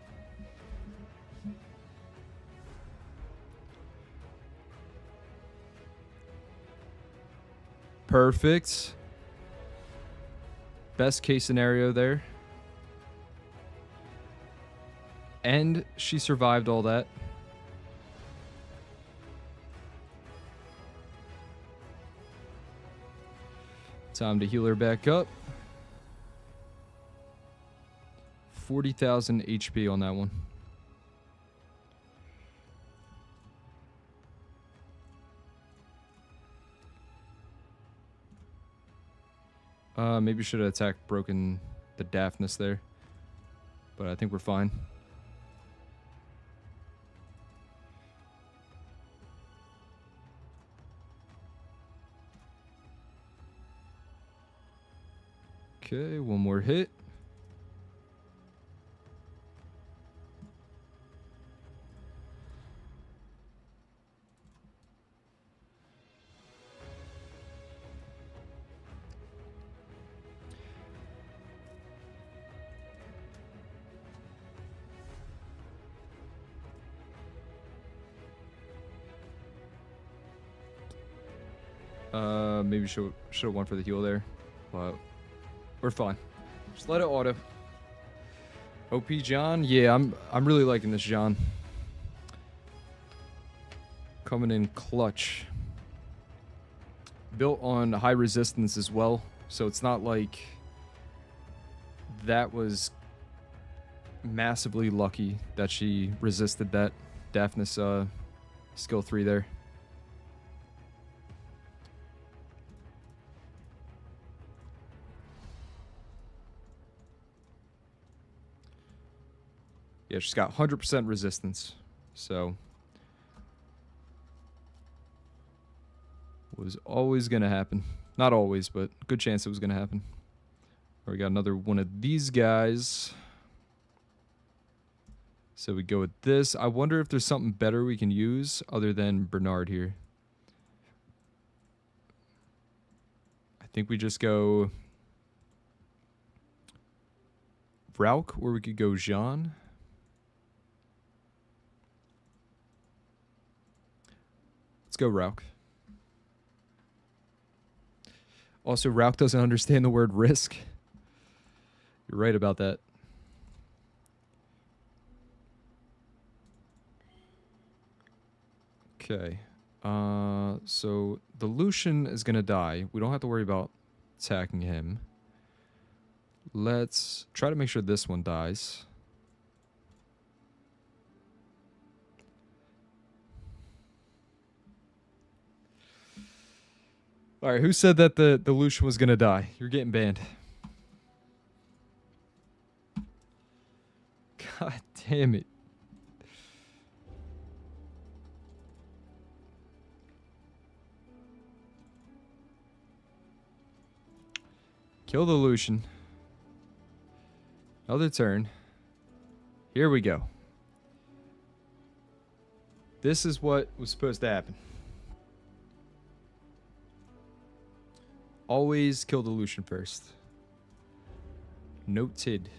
Perfect. Best case scenario there. And she survived all that. Time to heal her back up. 40,000 HP on that one. Maybe should have attacked broken the daftness there. But I think we're fine. Okay, one more hit. Maybe should have went for the heal there, but we're fine. Just let it auto. OP John, yeah, I'm really liking this John. Coming in clutch. Built on high resistance as well, so it's not like that was massively lucky that she resisted that Daphnis skill 3 there. Yeah, she's got 100% resistance, so was always gonna happen. Not always, but good chance it was gonna happen. All right, we got another one of these guys. So we go with this. I wonder if there's something better we can use other than Bernard here. I think we just go Rauk, or we could go Jean. Let's go Rauk. Also, Rauk doesn't understand the word risk. You're right about that. Okay. So the Lucian is going to die. We don't have to worry about attacking him. Let's try to make sure this one dies. Alright, who said that the Lucian was going to die? You're getting banned. God damn it. Kill the Lucian. Another turn. Here we go. This is what was supposed to happen. Always kill the Lucian first. Noted.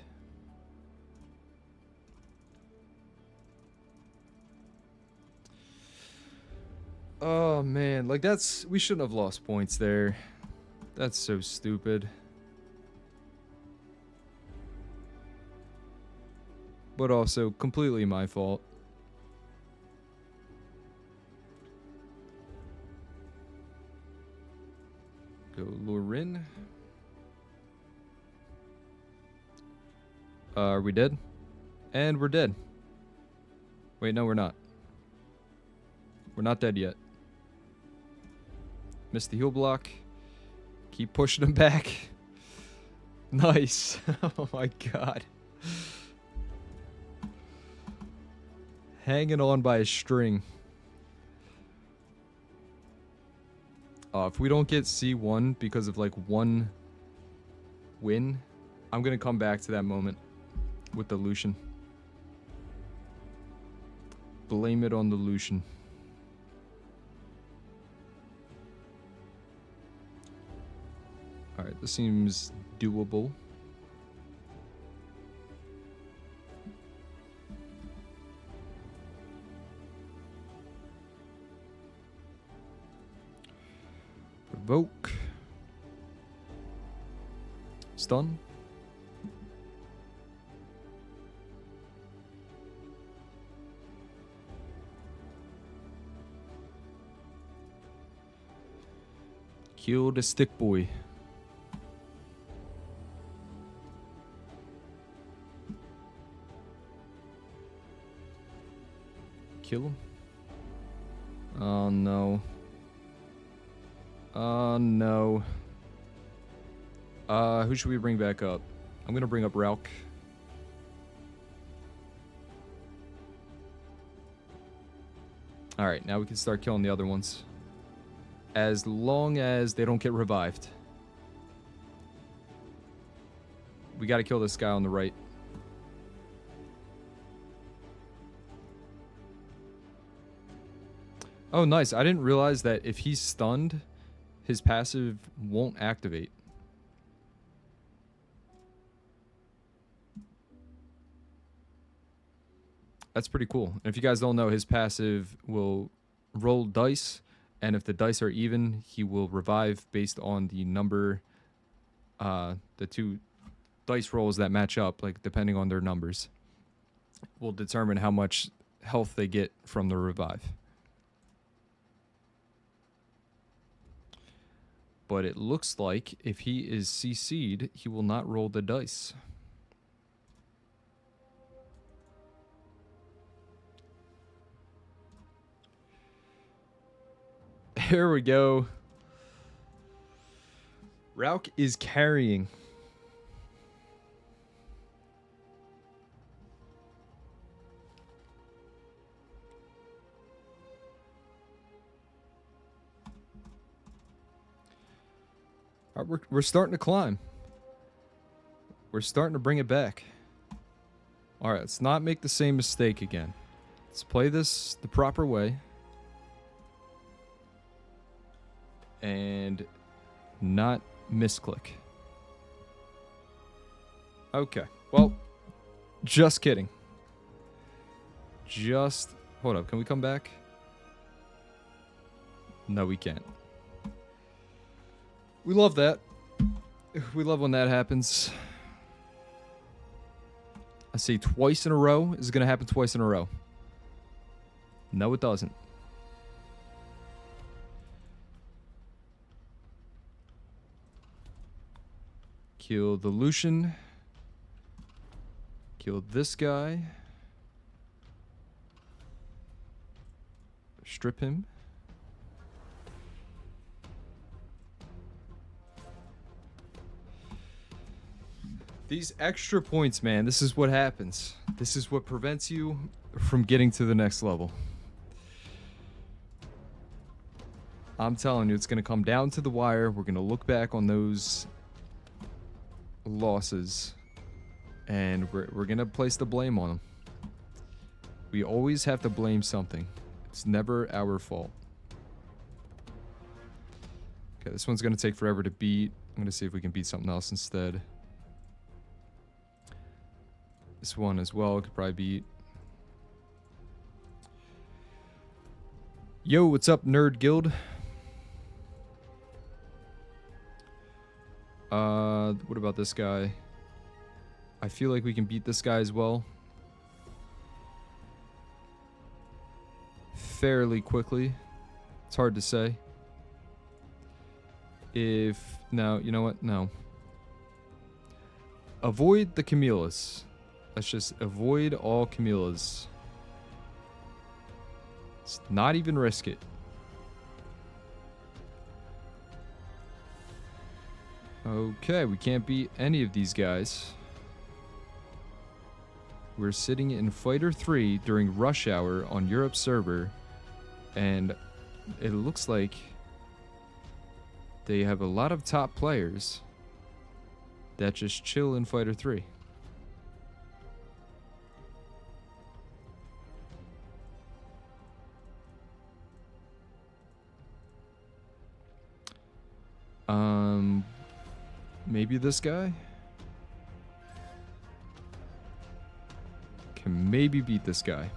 Oh man, like that's, we shouldn't have lost points there. That's so stupid. But also completely my fault. Go Lorin. Are we dead? And we're dead. Wait, no, we're not. We're not dead yet. Missed the heal block. Keep pushing him back. Nice. Oh my god. Hanging on by a string. If we don't get C1 because of like one win, I'm gonna come back to that moment with the Lucian. Blame it on the Lucian. Alright, this seems doable. Provoke. Stun. Kill the stick boy. Kill him. Oh no. Oh no. Who should we bring back up? I'm gonna bring up Rauk. Alright, now we can start killing the other ones. As long as they don't get revived. We gotta kill this guy on the right. Oh, nice. I didn't realize that if he's stunned, his passive won't activate. That's pretty cool. And if you guys don't know, his passive will roll dice And if the dice are even, he will revive based on the number, the two dice rolls that match up, like depending on their numbers, will determine how much health they get from the revive. But it looks like if he is CC'd, he will not roll the dice. There we go. Rauk is carrying. All right, we're starting to climb. We're starting to bring it back. All right, let's not make the same mistake again. Let's play this the proper way. And not misclick. Okay, well, just kidding. Hold up, can we come back? No, we can't. We love that. We love when that happens. I say twice in a row. Is it going to happen twice in a row? No, it doesn't. Kill the Lucian. Kill this guy. Strip him. These extra points, man, this is what happens. This is what prevents you from getting to the next level. I'm telling you, it's going to come down to the wire. We're going to look back on those losses, and we're going to place the blame on them. We always have to blame something. It's never our fault. Okay, this one's going to take forever to beat. I'm going to see if we can beat something else instead. This one as well could probably beat. Yo, what's up, Nerd Guild? What about this guy? I feel like we can beat this guy as well. Fairly quickly. It's hard to say. No, you know what? No. Avoid the Camillus. Let's just avoid all Camillus. Let's not even risk it. Okay, we can't beat any of these guys. We're sitting in Fighter 3 during rush hour on Europe's server, and it looks like they have a lot of top players that just chill in Fighter 3. Maybe this guy can maybe beat this guy.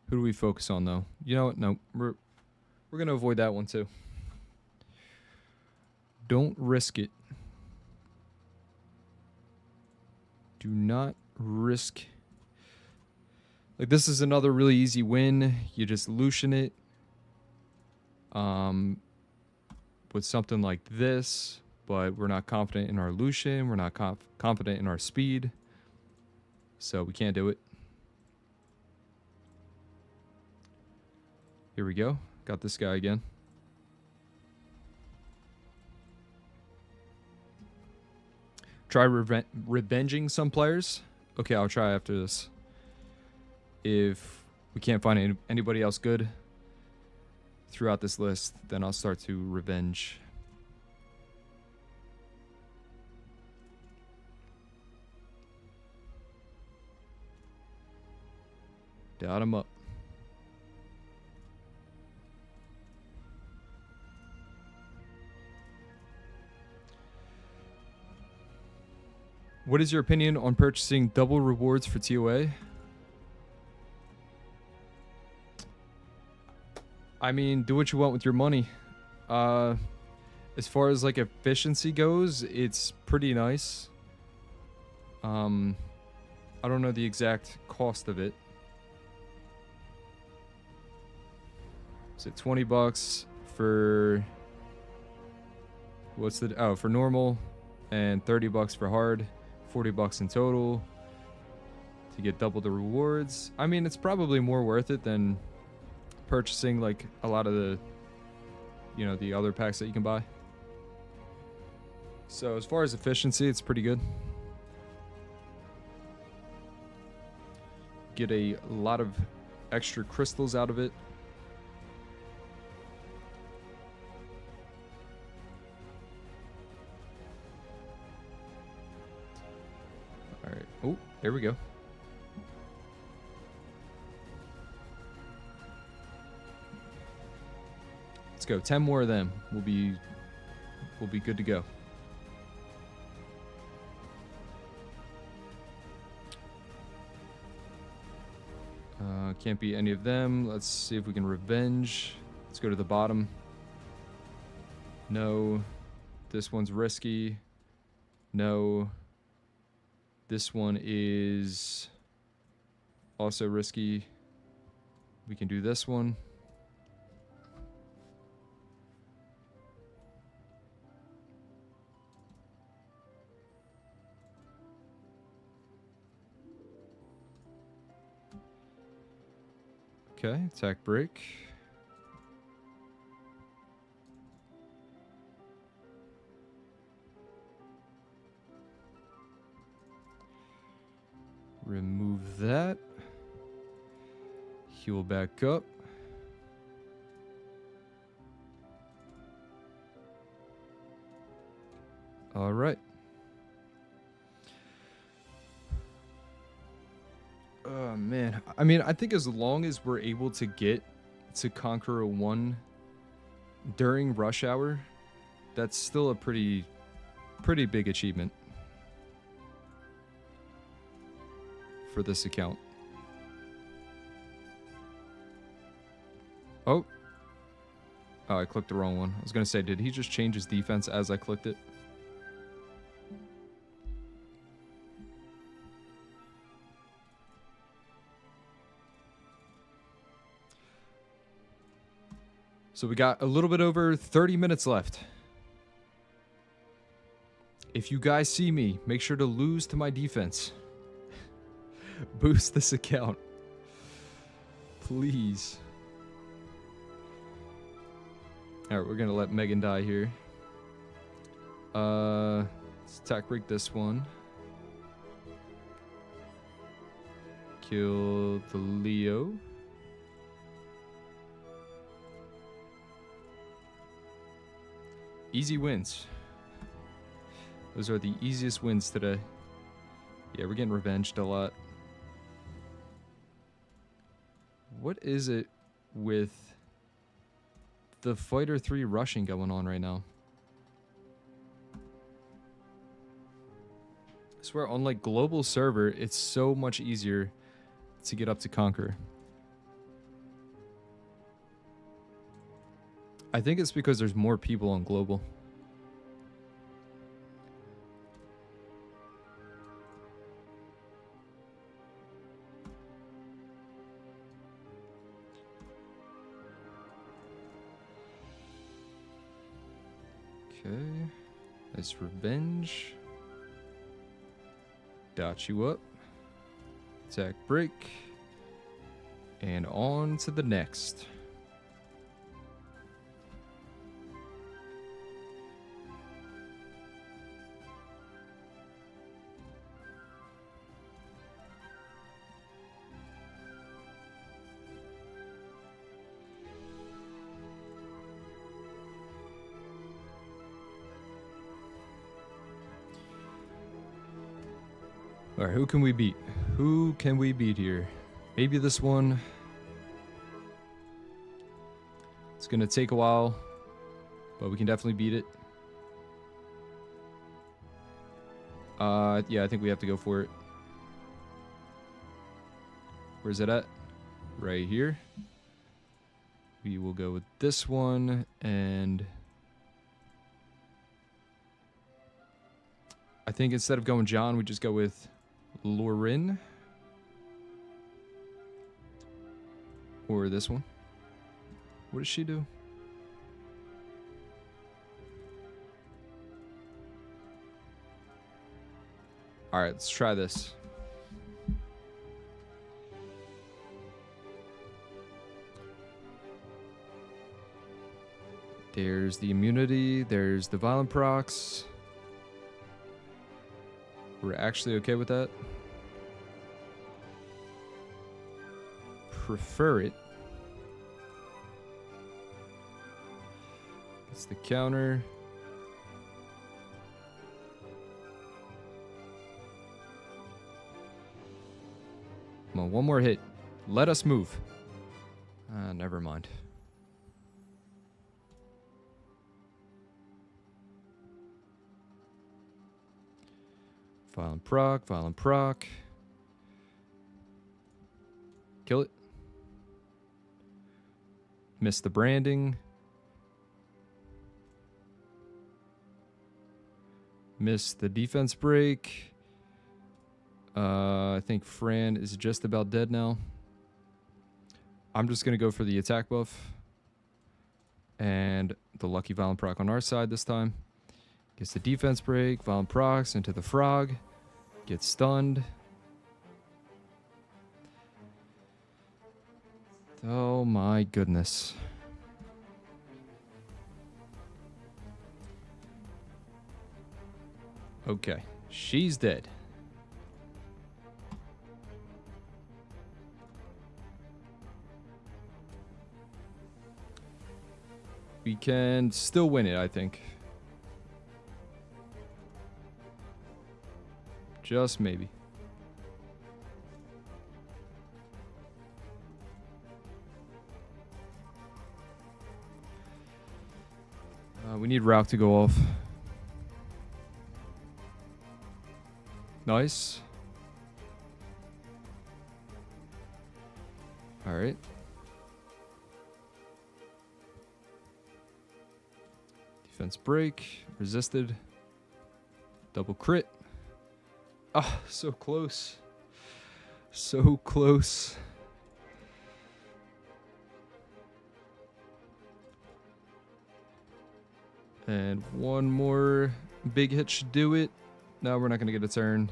Who do we focus on though? You know what? No, we're gonna avoid that one too. Don't risk it. Do not risk. Like, this is another really easy win. You just Lucian it. With something like this, but we're not confident in our Lucian. We're not confident in our speed. So we can't do it. Here we go. Got this guy again. Try revenging some players. Okay, I'll try after this. If we can't find anybody else good throughout this list, then I'll start to revenge. Dot him up. What is your opinion on purchasing double rewards for TOA? I mean, do what you want with your money. As far as like efficiency goes, it's pretty nice. I don't know the exact cost of it. Is it 20 bucks for what's the for normal, and 30 bucks for hard, 40 bucks in total to get double the rewards. I mean, it's probably more worth it than purchasing like a lot of the, you know, the other packs that you can buy. So as far as efficiency, it's pretty good. Get a lot of extra crystals out of it. All right. Oh, there we go. Let's go. 10 more of them. We'll be good to go. Can't be any of them. Let's see if we can revenge. Let's go to the bottom. No. This one's risky. No. This one is also risky. We can do this one. Okay, attack break. Remove that. Heal back up. All right. Oh, man. I mean, I think as long as we're able to get to Conqueror 1 during rush hour, that's still a pretty big achievement for this account. Oh, I clicked the wrong one. I was going to say, did he just change his defense as I clicked it? So we got a little bit over 30 minutes left. If you guys see me, make sure to lose to my defense. Boost this account. Please. Alright, we're gonna let Megan die here. Let's attack break this one. Kill the Leo. Easy wins. Those are the easiest wins today. Yeah, we're getting revenged a lot. What is it with the Fighter 3 rushing going on right now? I swear, on like global server, it's so much easier to get up to Conquer. I think it's because there's more people on global. Okay. Nice revenge. Dot you up. Attack break. And on to the next. Alright, who can we beat? Who can we beat here? Maybe this one. It's gonna take a while, but we can definitely beat it. Yeah, I think we have to go for it. Where's it at? Right here. We will go with this one, and I think instead of going John, we just go with Lauren. Or this one. What does she do? Alright, let's try this. There's the immunity. There's the violent procs. We're actually okay with that. Prefer it. It's the counter. Come on, one more hit. Let us move. Never mind. Violent proc, violent proc. Kill it. Miss the branding. Miss the defense break. I think Fran is just about dead now. I'm just going to go for the attack buff. And the lucky violent proc on our side this time. Gets the defense break. Violent procs into the frog. Gets stunned. Oh my goodness. Okay, she's dead. We can still win it, I think. Just maybe. We need Ralph to go off. Nice. All right. Defense break. Resisted. Double crit. Ah, so close. So close. And one more big hit should do it. No, we're not going to get a turn.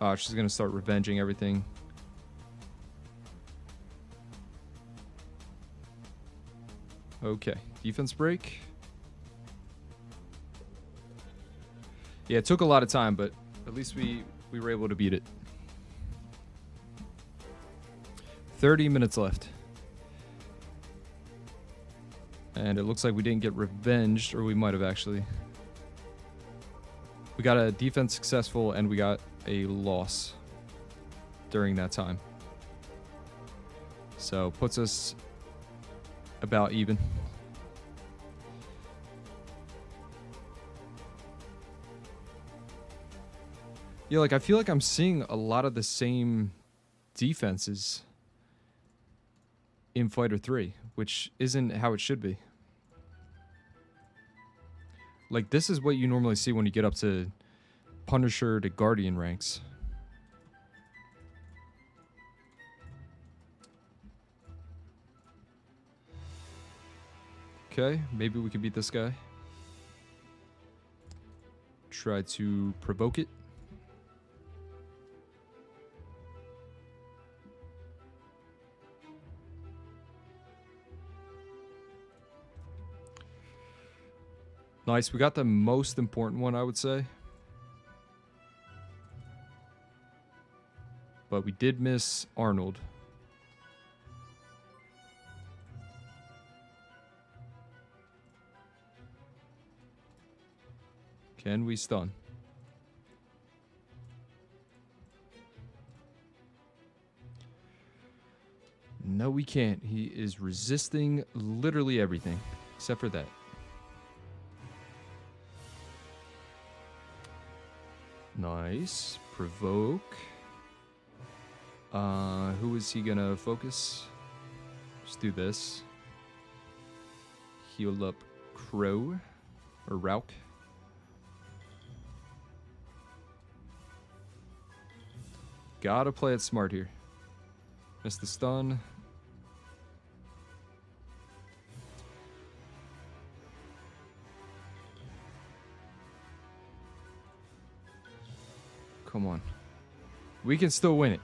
Oh, she's going to start revenging everything. Okay, defense break. Yeah, it took a lot of time, but at least we were able to beat it. 30 minutes left. And it looks like we didn't get revenged, or we might have actually. We got a defense successful, and we got a loss during that time. So, puts us about even. Yeah, like, I feel like I'm seeing a lot of the same defenses in Fighter 3, which isn't how it should be. Like, this is what you normally see when you get up to Punisher to Guardian ranks. Okay, maybe we can beat this guy. Try to provoke it. Nice, we got the most important one, I would say. But we did miss Arnold. Can we stun? No, we can't. He is resisting literally everything, except for that. Nice. Provoke. Who is he gonna focus? Just do this. Heal up Crow. Or Rauk. Gotta play it smart here. Miss the stun. Come on. We can still win it.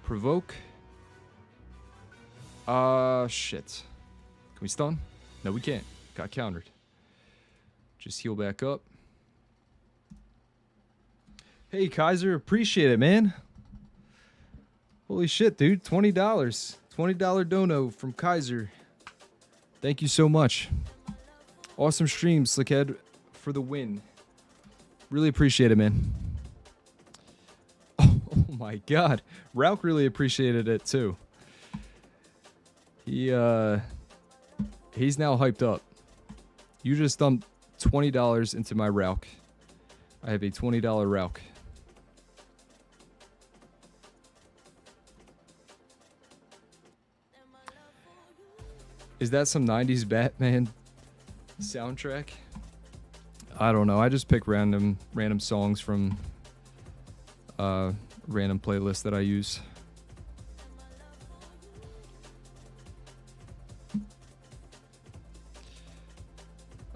Provoke. Shit. Can we stun? No, we can't. Got countered. Just heal back up. Hey, Kaiser. Appreciate it, man. Holy shit, dude. $20. $20 dono from Kaiser. Thank you so much. Awesome stream, Slickhead, for the win. Really appreciate it, man. Oh my god. Rauk really appreciated it too. He's now hyped up. You just dumped $20 into my Rauk. I have a $20 Rauk. Is that some 90s Batman soundtrack? I don't know. I just pick random songs from random playlists that I use.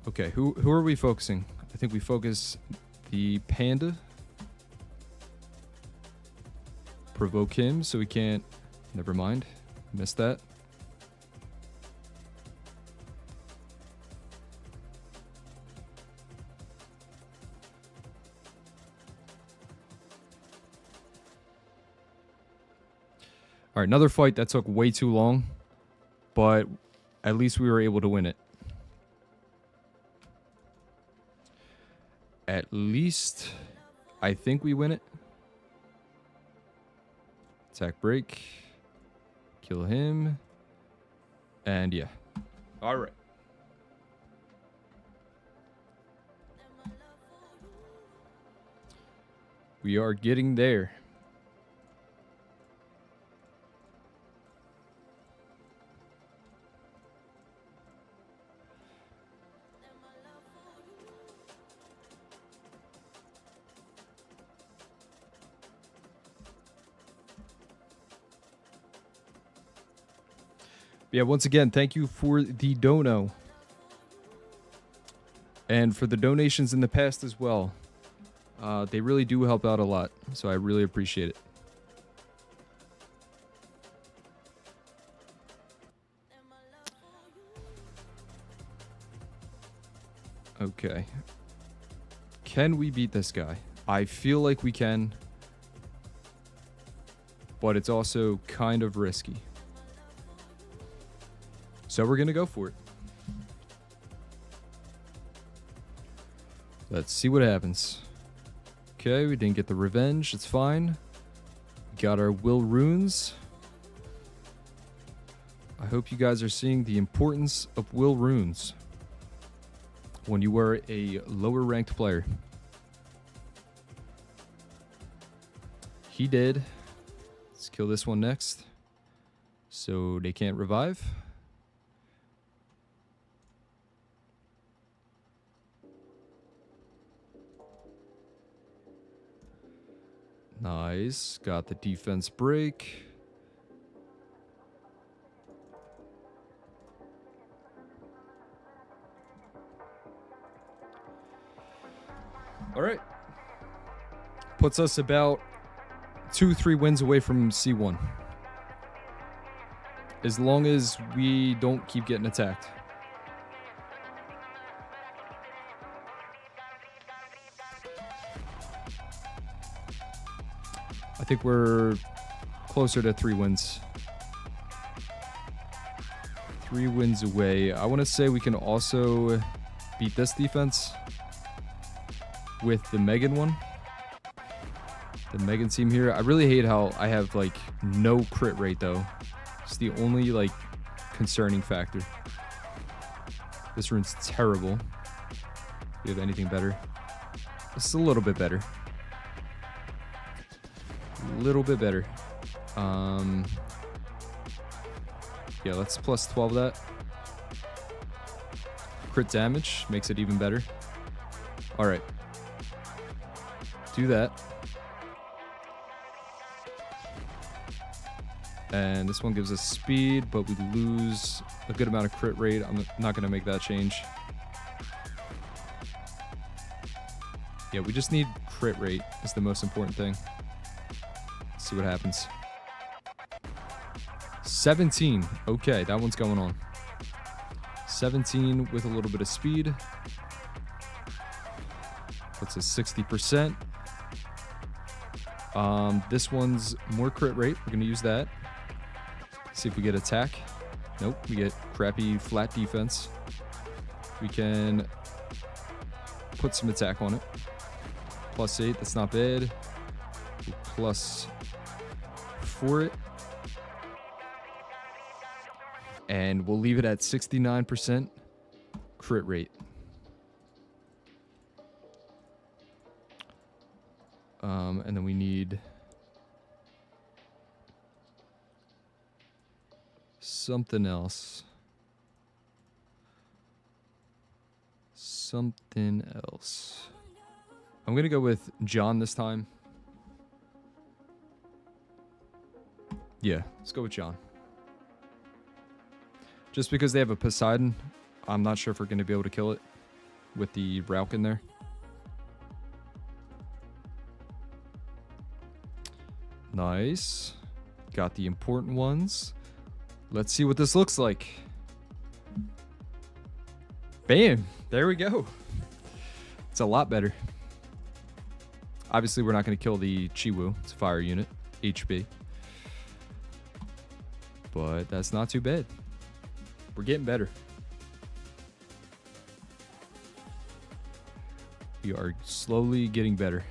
Okay, who are we focusing? I think we focus the panda. Provoke him so we can't. Never mind. Missed that. All right, another fight that took way too long, but at least we were able to win it. At least I think we win it. Attack break. Kill him. And yeah. All right. We are getting there. Yeah, once again, thank you for the dono. And for the donations in the past as well. They really do help out a lot, so I really appreciate it. Okay. Can we beat this guy? I feel like we can. But it's also kind of risky. So we're going to go for it. Let's see what happens. Okay, we didn't get the revenge. It's fine. We got our will runes. I hope you guys are seeing the importance of will runes when you were a lower ranked player. He did. Let's kill this one next so they can't revive. Nice. Got the defense break. All right. Puts us about 2-3 wins away from C1. As long as we don't keep getting attacked. I think we're closer to 3 wins. 3 wins away. I want to say we can also beat this defense with the Megan one. The Megan team here. I really hate how I have like no crit rate though. It's the only, like, concerning factor. This rune's terrible. Do we have anything better? This is a little bit better. A little bit better. Yeah, let's plus 12 that. Crit damage makes it even better. Alright. Do that. And this one gives us speed, but we lose a good amount of crit rate. I'm not going to make that change. Yeah, we just need crit rate is the most important thing. Let's see what happens. 17. Okay, that one's going on. 17 with a little bit of speed. Puts us 60%. This one's more crit rate. We're going to use that. See if we get attack. Nope, we get crappy flat defense. We can put some attack on it. Plus 8, that's not bad. Plus 4 it. And we'll leave it at 69% crit rate. And then we need something else. Something else. I'm going to go with John this time. Yeah, let's go with John. Just because they have a Poseidon, I'm not sure if we're going to be able to kill it with the Rauk in there. Nice. Got the important ones. Let's see what this looks like. Bam! There we go. It's a lot better. Obviously, we're not going to kill the Chiwu. It's a fire unit. HB. But that's not too bad. We're getting better. We are slowly getting better.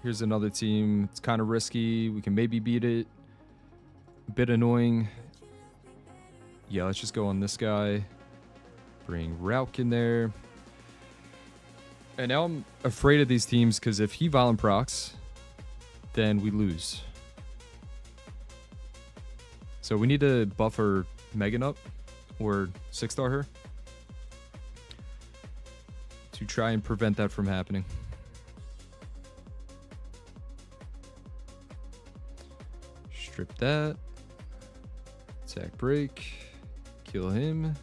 Here's another team. It's kind of risky. We can maybe beat it. A bit annoying. Yeah, let's just go on this guy. Bring Rauk in there. And now I'm afraid of these teams because if he Violent procs, then we lose. So we need to buff her Megan up or 6-star her to try and prevent that from happening. Strip that. Attack break. Kill him.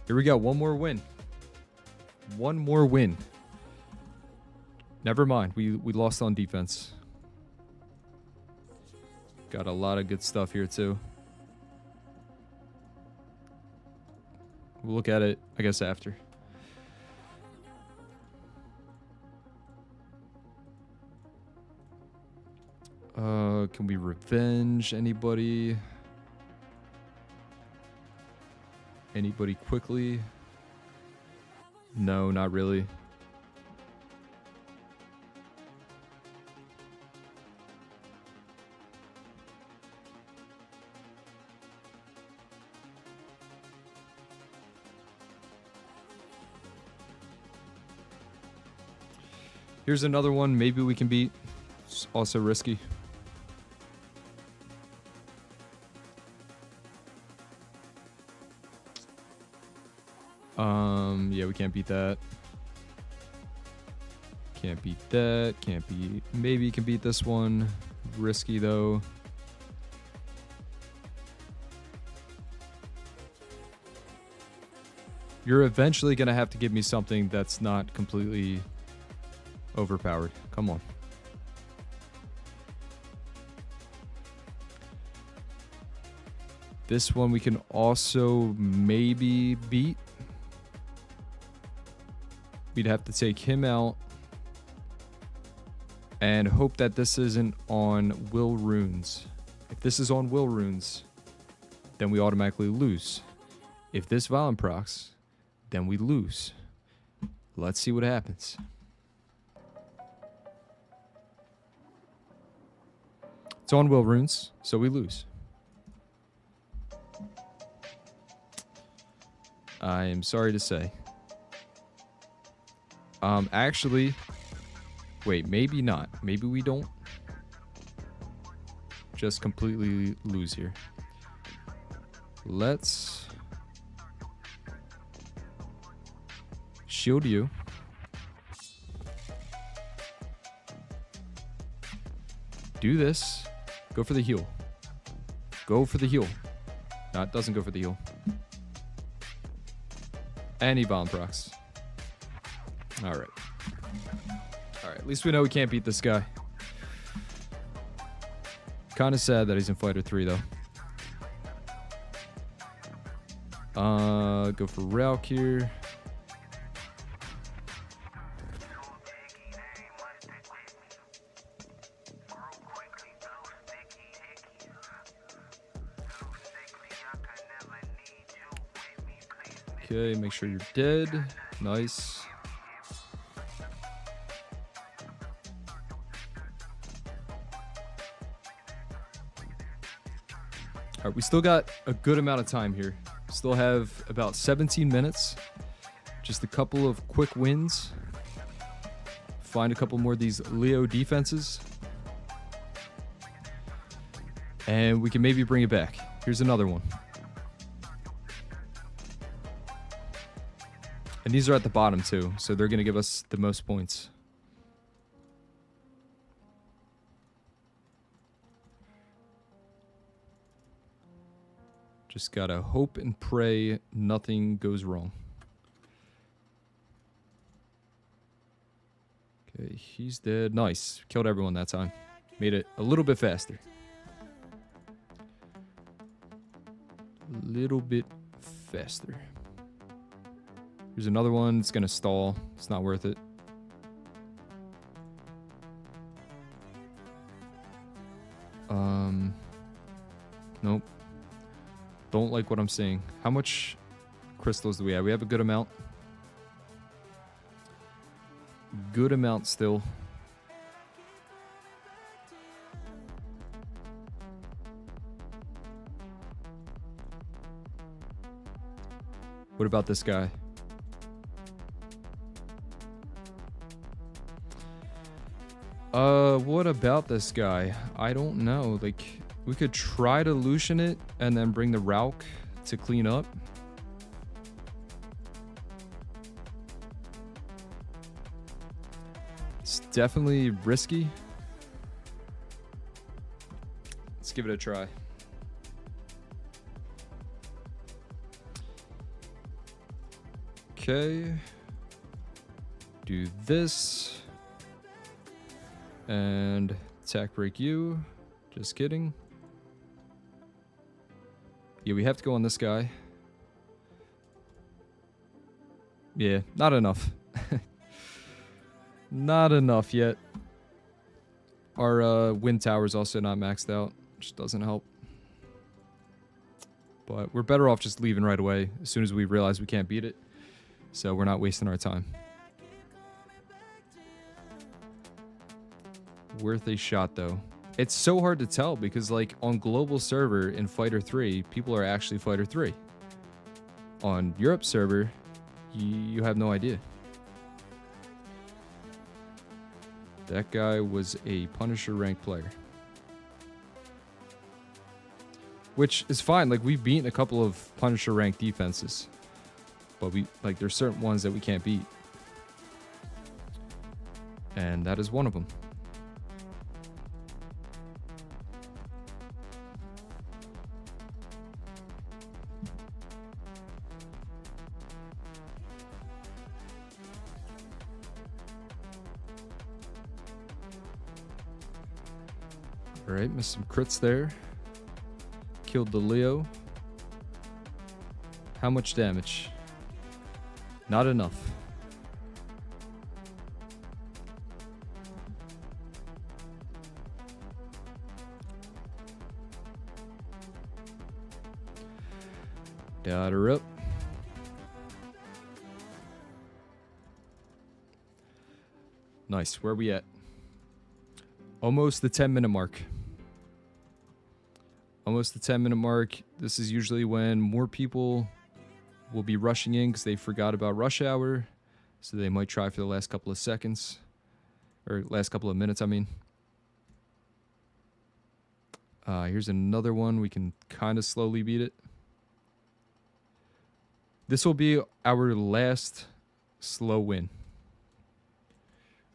Here we go. One more win. One more win. Never mind. We lost on defense. Got a lot of good stuff here too. We'll look at it, I guess, after. Can we revenge anybody? Anybody quickly? No, not really. Here's another one maybe we can beat. It's also risky. Yeah, we can't beat that. Can't beat that. Can't beat... Maybe you can beat this one. Risky, though. You're eventually going to have to give me something that's not completely overpowered. Come on. This one we can also maybe beat. We'd have to take him out and hope that this isn't on Will Runes. If this is on Will Runes, then we automatically lose. If this Violent procs, then we lose. Let's see what happens. It's on will runes, so we lose. I am sorry to say. Actually, wait, maybe not. Maybe we don't just completely lose here. Let's shield you. Do this. Go for the heal. Go for the heal. No, it doesn't go for the heal. And he bomb procs. Alright. Alright, at least we know we can't beat this guy. Kind of sad that he's in Fighter 3, though. Go for Rauk here. Okay, make sure you're dead. Nice. All right, we still got a good amount of time here. Still have about 17 minutes. Just a couple of quick wins. Find a couple more of these Leo defenses. And we can maybe bring it back. Here's another one. And these are at the bottom too, so they're going to give us the most points. Just gotta hope and pray nothing goes wrong. Okay, he's dead. Nice. Killed everyone that time. Made it a little bit faster. A little bit faster. Here's another one. It's gonna stall. It's not worth it. Nope. Don't like what I'm seeing. How much crystals do we have? We have a good amount. Good amount still. What about this guy? What about this guy? I don't know. Like, we could try to Lucian it and then bring the Rauk to clean up. It's definitely risky. Let's give it a try. Okay. Do this. And attack break you. Just kidding. Yeah, we have to go on this guy. Yeah, not enough. Not enough yet. Our wind tower's also not maxed out, which doesn't help. But we're better off just leaving right away as soon as we realize we can't beat it. So we're not wasting our time. Worth a shot, though. It's so hard to tell because, like, on global server in Fighter 3, people are actually Fighter 3. On Europe server, you have no idea. That guy was a Punisher ranked player. Which is fine. Like, we've beaten a couple of Punisher ranked defenses. But there's certain ones that we can't beat. And that is one of them. Alright, missed some crits there. Killed the Leo. How much damage? Not enough. Got her up. Nice. Where are we at? Almost the 10-minute mark. Almost the 10-minute mark. This is usually when more people will be rushing in because they forgot about rush hour. So they might try for the last couple of seconds. Or last couple of minutes, I mean. Here's another one. We can kind of slowly beat it. This will be our last slow win.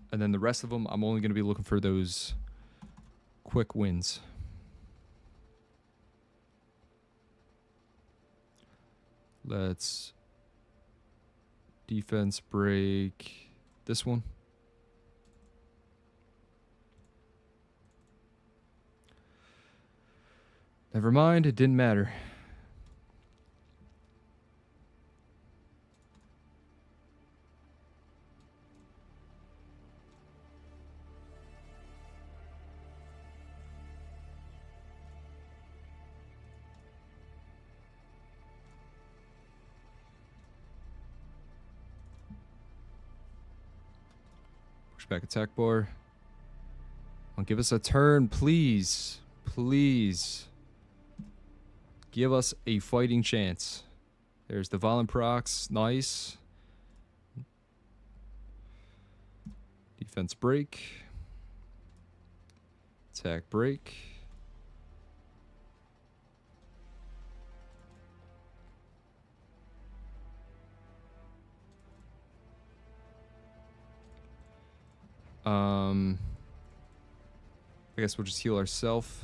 And then the rest of them, I'm only going to be looking for those quick wins. Let's defense break this one. Never mind, it didn't matter. Back attack bar. Give us a turn, please. Please. Give us a fighting chance. There's the violent procs. Nice. Defense break. Attack break. I guess we'll just heal ourselves.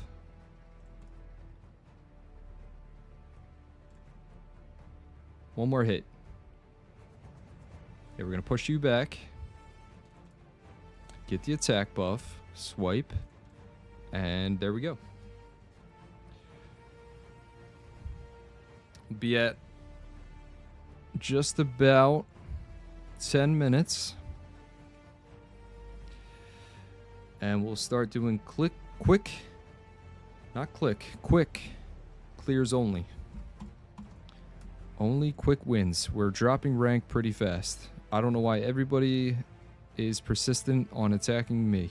One more hit. Okay, we're gonna push you back. Get the attack buff. Swipe. And there we go. We'll be at just about 10 minutes. And we'll start doing quick clears only. Only quick wins. We're dropping rank pretty fast. I don't know why everybody is persistent on attacking me.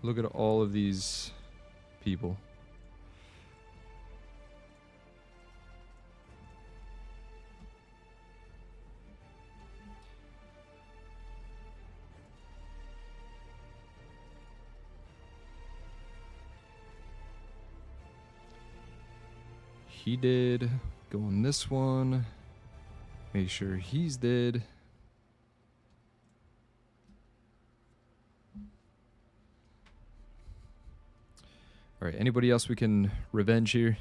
Look at all of these people. He did. Go on this one. Make sure he's dead. All right, anybody else we can revenge here?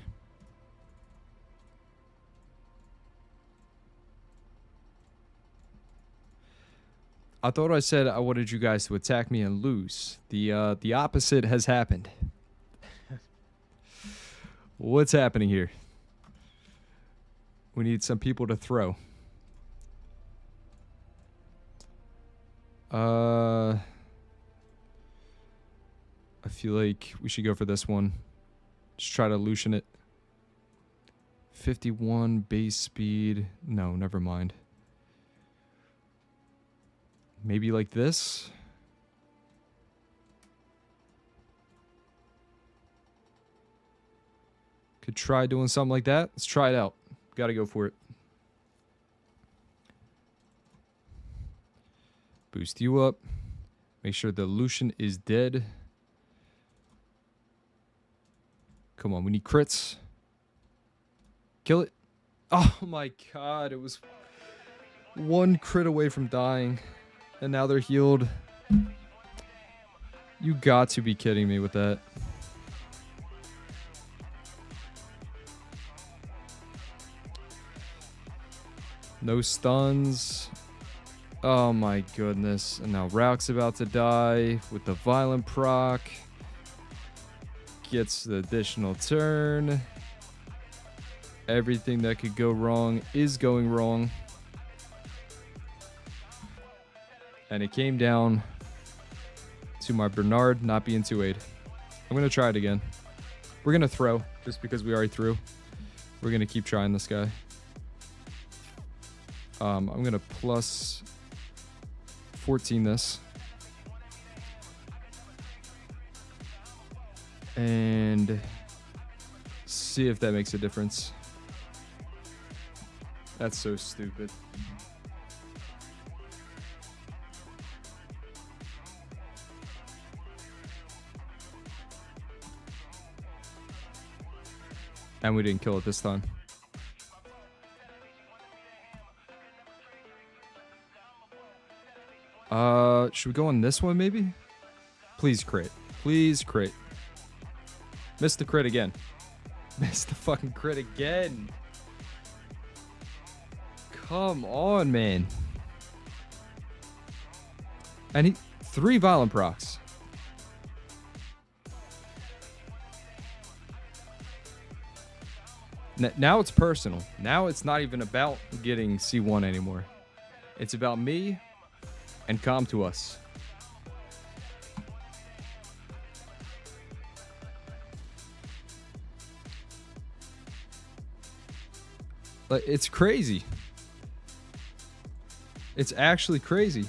I thought I said I wanted you guys to attack me and lose. The opposite has happened. What's happening here? We need some people to throw. I feel like we should go for this one. Just try to Lucian it. 51 base speed. No, never mind. Maybe like this. Could try doing something like that. Let's try it out. Gotta go for it. Boost you up. Make sure the Lucian is dead. Come on, we need crits. Kill it. Oh my god, it was one crit away from dying. And now they're healed. You got to be kidding me with that. No stuns. Oh my goodness. And now Rauk's about to die with the violent proc. Gets the additional turn. Everything that could go wrong is going wrong. And it came down to my Bernard not being 2-8. I'm going to try it again. We're going to throw, just because we already threw. We're going to keep trying this guy. I'm going to plus 14 this. And see if that makes a difference. That's so stupid. And we didn't kill it this time. Should we go on this one maybe? Please crit. Please crit. Missed the crit again. Missed the fucking crit again. Come on, man. And he 3 violent procs. Now it's personal. Now it's not even about getting C1 anymore. It's about me and come to us. Like, it's crazy. It's actually crazy.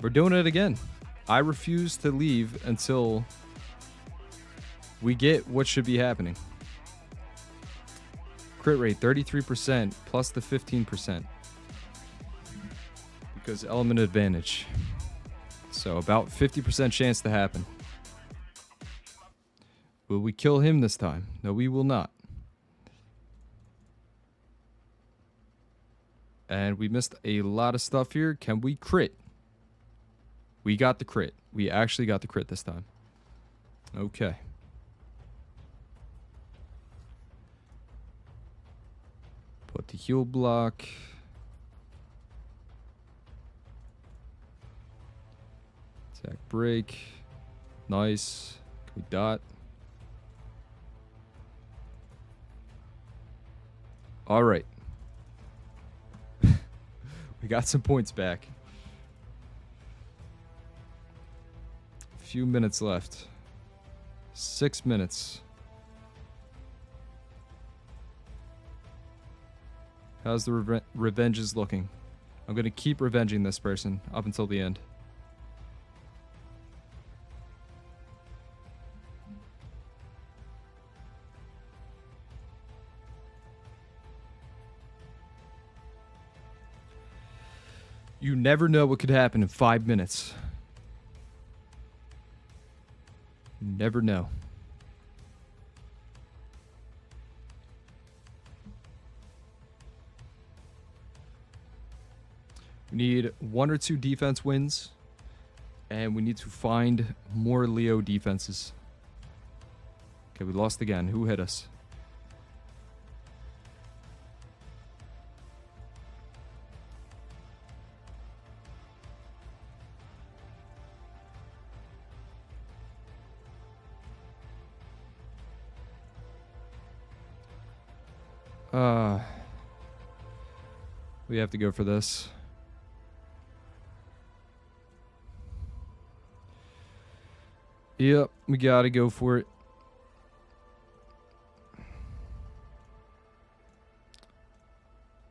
We're doing it again. I refuse to leave until we get what should be happening. Crit rate 33% plus the 15%. Because element advantage. So about 50% chance to happen. Will we kill him this time? No, we will not. And we missed a lot of stuff here. Can we crit? We got the crit. We actually got the crit this time. Okay. Put the heal block. Attack break. Nice. Can we dot? All right. We got some points back. A few minutes left. 6 minutes. How's the revenges looking? I'm going to keep revenging this person up until the end. You never know what could happen in 5 minutes. You never know. We need 1 or 2 defense wins, and we need to find more Leo defenses. Okay, we lost again. Who hit us? We have to go for this. Yep, we gotta go for it.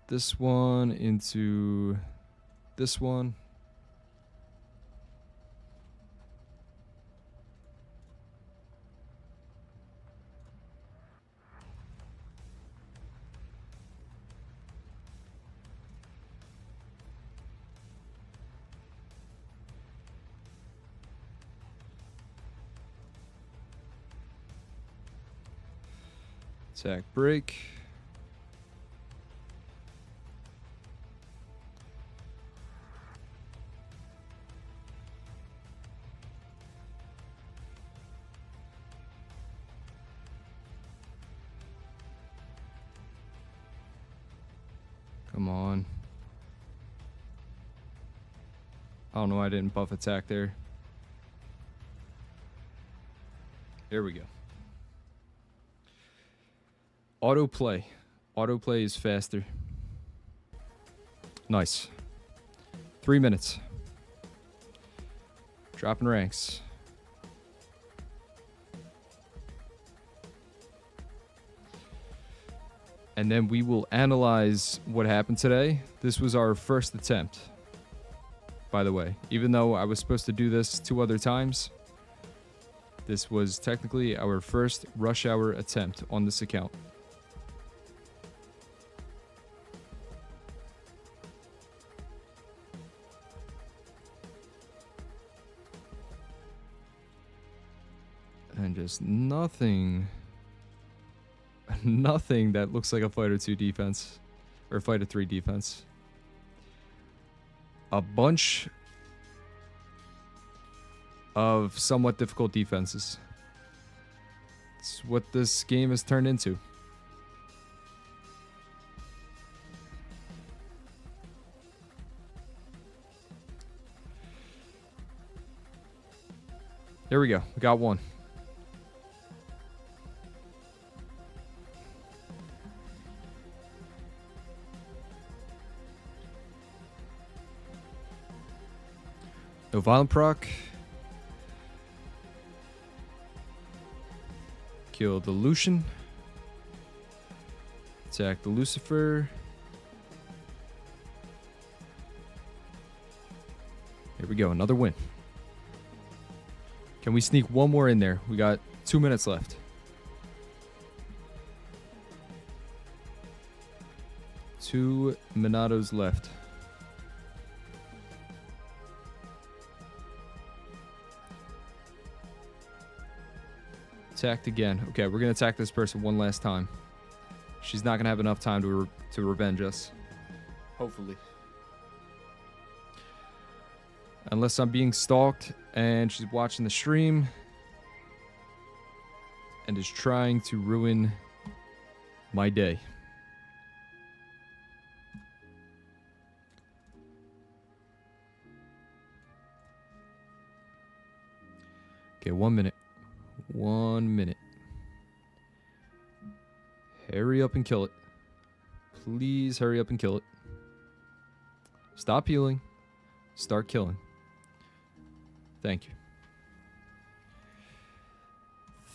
This one into this one. Attack break. Come on. I don't know why I didn't buff attack there. There we go. Autoplay. Autoplay is faster. Nice. 3 minutes. Dropping ranks. And then we will analyze what happened today. This was our first attempt, by the way. Even though I was supposed to do this 2 other times, this was technically our first rush hour attempt on this account. And just nothing that looks like a Fighter 2 defense or Fighter 3 defense. A bunch of somewhat difficult defenses. It's what this game has turned into. There we go. We got one. No violent proc. Kill the Lucian. Attack the Lucifer. Here we go, another win. Can we sneak one more in there? We got 2 minutes left. 2 Minatos left. Attacked again. Okay, we're gonna attack this person one last time. She's not gonna have enough time to revenge us. Hopefully. Unless I'm being stalked and she's watching the stream and is trying to ruin my day. Okay, 1 minute. 1 minute. Hurry up and kill it. Please hurry up and kill it. Stop healing. Start killing. Thank you.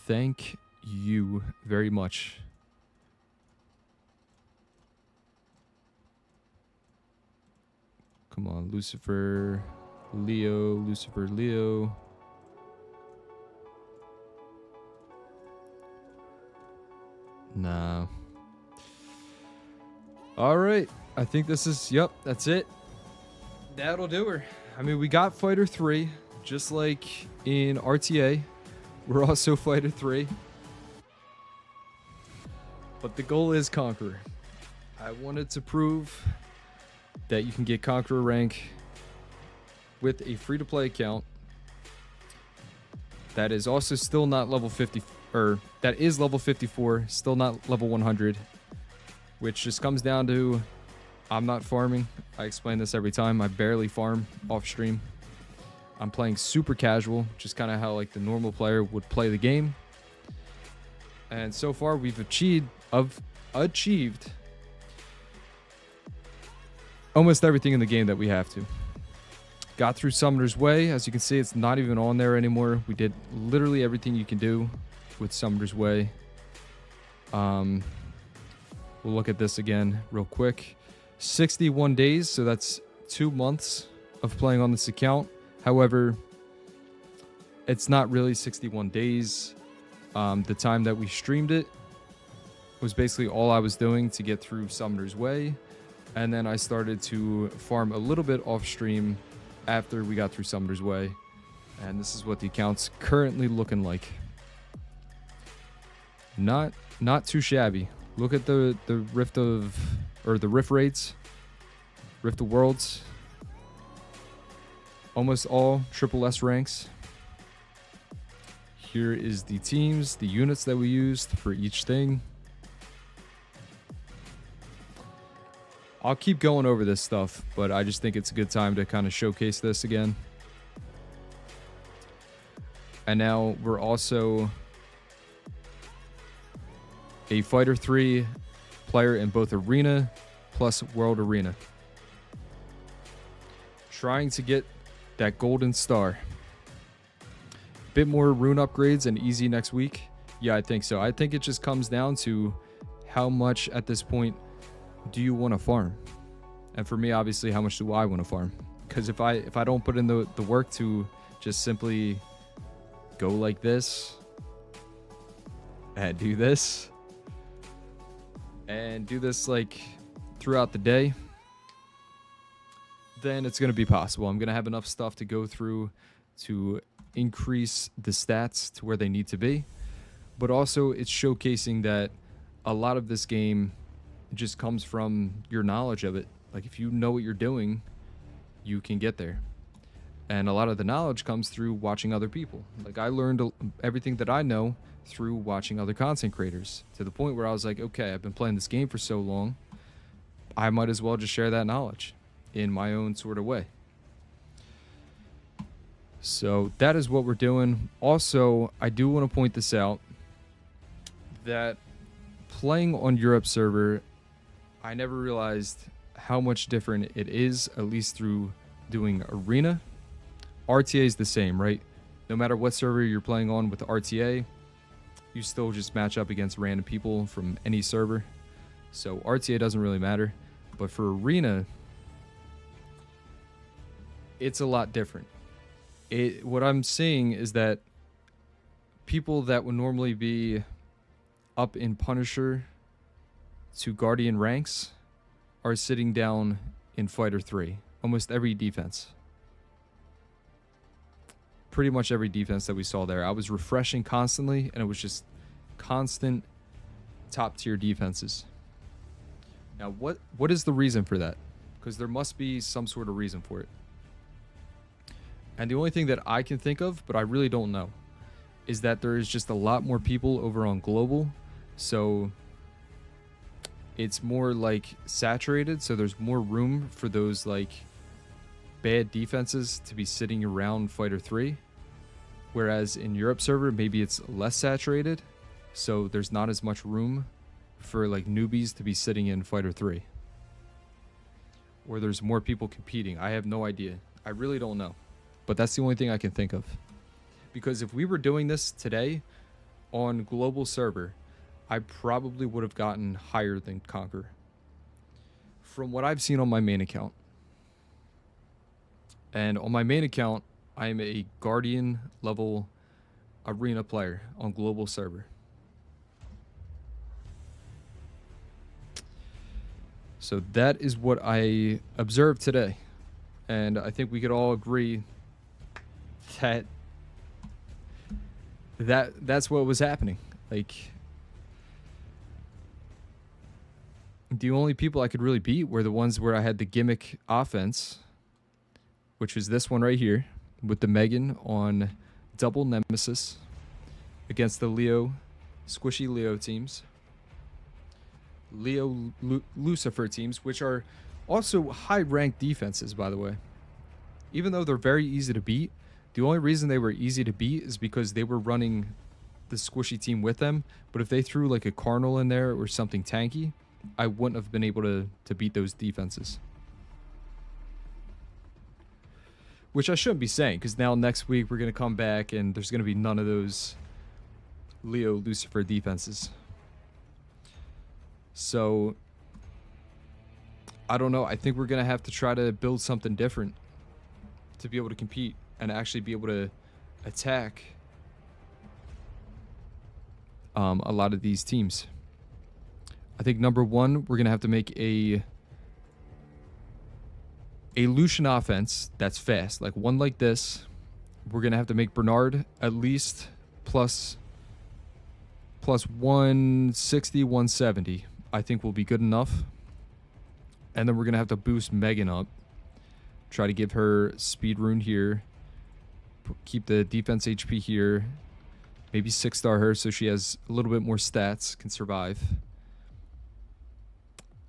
Thank you very much. Come on, Lucifer, Leo, Lucifer, Leo. Nah. All right. I think this is, yep, that's it. That'll do her. I mean, we got Fighter 3, just like in RTA. We're also Fighter 3. But the goal is Conqueror. I wanted to prove that you can get Conqueror rank with a free-to-play account that is also still not level 50, or that is level 54, still not level 100, which just comes down to I'm not farming. I explain this every time. I barely farm off stream. I'm playing super casual, just kind of how like the normal player would play the game. And so far we've achieved almost everything in the game that we have to. Got through Summoner's Way. As you can see, it's not even on there anymore. We did literally everything you can do with Summoner's Way. We'll look at this again real quick. 61 days, so that's 2 months of playing on this account. However, it's not really 61 days. The time that we streamed it was basically all I was doing to get through Summoner's Way. And then I started to farm a little bit off stream after we got through Summoner's Way. And this is what the account's currently looking like. Not too shabby. Look at the Rift of, or the Rift rates. Rift of Worlds. Almost all triple S ranks. Here is the teams, the units that we used for each thing. I'll keep going over this stuff, but I just think it's a good time to kind of showcase this again. And now we're also a Fighter 3 player in both Arena plus World Arena. Trying to get that golden star. bit more rune upgrades and easy next week? Yeah, I think so. I think it just comes down to how much at this point do you want to farm? And for me, obviously, how much do I want to farm? Because if I don't put in the work to just simply go like this and do this like throughout the day, then it's going to be possible. I'm going to have enough stuff to go through to increase the stats to where they need to be. But also it's showcasing that a lot of this game just comes from your knowledge of it. Like if you know what you're doing, you can get there. And a lot of the knowledge comes through watching other people. Like I learned everything that I know through watching other content creators, to the point where I was like, okay, I've been playing this game for so long, I might as well just share that knowledge in my own sort of way. So that is what we're doing. Also, I do want to point this out, that playing on Europe server, I never realized how much different it is, at least through doing arena. RTA is the same, right? No matter what server you're playing on with RTA, you still just match up against random people from any server. So RTA doesn't really matter. But for arena, it's a lot different. What I'm seeing is that people that would normally be up in Punisher to Guardian ranks are sitting down in Fighter 3. Almost every defense. Pretty much every defense that we saw there. I was refreshing constantly, and it was just constant top tier defenses. Now, what is the reason for that? Because there must be some sort of reason for it. And the only thing that I can think of, but I really don't know, is that there is just a lot more people over on global. So it's more like saturated. So there's more room for those like bad defenses to be sitting around Fighter 3. Whereas in Europe server, maybe it's less saturated. So there's not as much room for like newbies to be sitting in Fighter 3. Or there's more people competing. I have no idea. I really don't know. But that's the only thing I can think of. Because if we were doing this today on global server, I probably would have gotten higher than Conquer. From what I've seen on my main account. And on my main account, I am a Guardian level arena player on global server. So that is what I observed today. And I think we could all agree that's what was happening. Like, the only people I could really beat were the ones where I had the gimmick offense, which was this one right here with the Megan on double Nemesis against the Leo, squishy Leo teams. Lucifer teams, which are also high-ranked defenses, by the way. Even though they're very easy to beat, the only reason they were easy to beat is because they were running the squishy team with them. But if they threw like a Cardinal in there or something tanky, I wouldn't have been able to beat those defenses. Which I shouldn't be saying, because now next week we're going to come back and there's going to be none of those Leo Lucifer defenses. So, I don't know. I think we're going to have to try to build something different to be able to compete and actually be able to attack a lot of these teams. I think number one, we're going to have to make a Lucian offense that's fast. Like one like this. We're going to have to make Bernard at least plus 160, 170. I think will be good enough. And then we're going to have to boost Megan up. Try to give her speed rune here. Keep the defense HP here. Maybe 6-star her so she has a little bit more stats, can survive.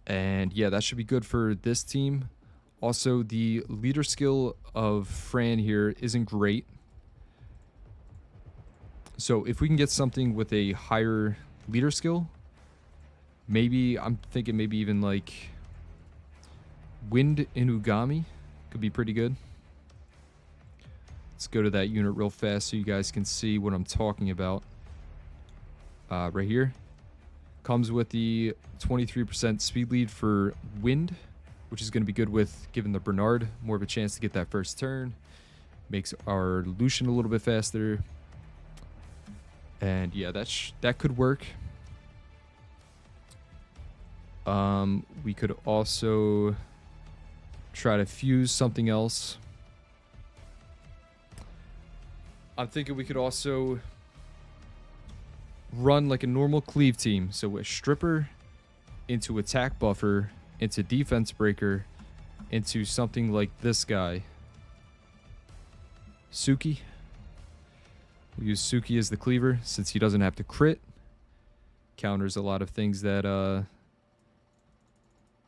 And yeah, that should be good for this team. Also, the leader skill of Fran here isn't great. So if we can get something with a higher leader skill, maybe, I'm thinking maybe even like Wind Inugami could be pretty good. Let's go to that unit real fast so you guys can see what I'm talking about. Right here. Comes with the 23% speed lead for wind, which is going to be good with giving the Bernard more of a chance to get that first turn. Makes our Lucian a little bit faster. And yeah, that could work. We could also try to fuse something else. I'm thinking we could also run like a normal cleave team. So a stripper into attack buffer, into defense breaker, into something like this guy. Suki. We'll use Suki as the cleaver since he doesn't have to crit. Counters a lot of things that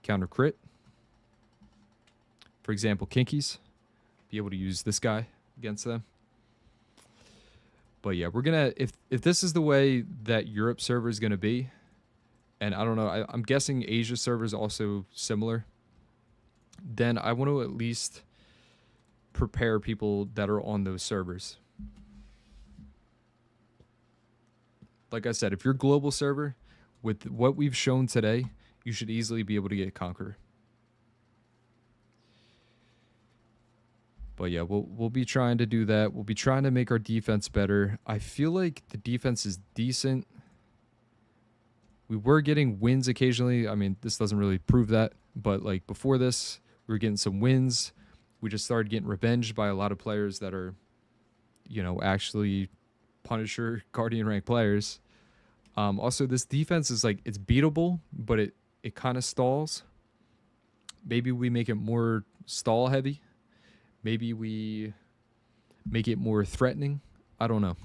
counter crit. For example, Kinkies. Be able to use this guy against them. But yeah, we're gonna, if this is the way that Europe server is gonna be, and I don't know, I'm guessing Asia server is also similar, then I want to at least prepare people that are on those servers. Like I said, if you're global server, with what we've shown today, you should easily be able to get Conqueror. But yeah, we'll be trying to do that. We'll be trying to make our defense better. I feel like the defense is decent. We were getting wins occasionally. I mean, this doesn't really prove that. But like before this, we were getting some wins. We just started getting revenged by a lot of players that are, you know, actually Punisher, Guardian rank players. Also, this defense is like, it's beatable, but it kind of stalls. Maybe we make it more stall heavy. Maybe we make it more threatening. I don't know.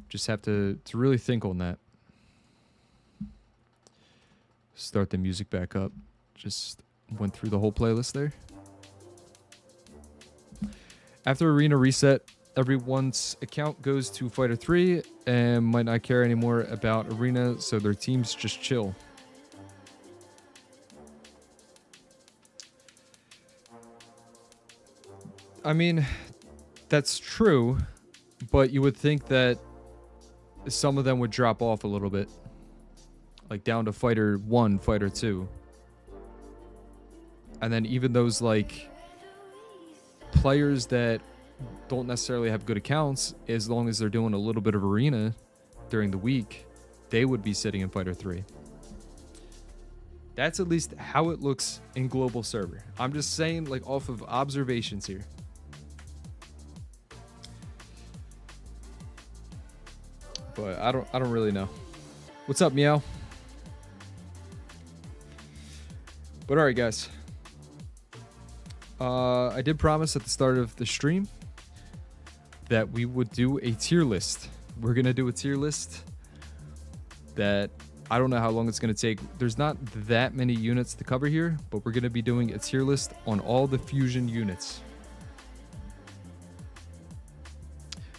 Just have to really think on that. Start the music back up. Just went through the whole playlist there. After arena reset, everyone's account goes to Fighter 3 and might not care anymore about arena, so their teams just chill. I mean, that's true, but you would think that some of them would drop off a little bit. Like down to Fighter 1, Fighter 2. And then even those like players that don't necessarily have good accounts, as long as they're doing a little bit of arena during the week, they would be sitting in Fighter 3. That's at least how it looks in global server. I'm just saying, like, off of observations here. But I don't really know. What's up, Meow? But alright, guys. I did promise at the start of the stream that we would do a tier list. We're gonna do a tier list that I don't know how long it's gonna take. There's not that many units to cover here, but we're gonna be doing a tier list on all the fusion units.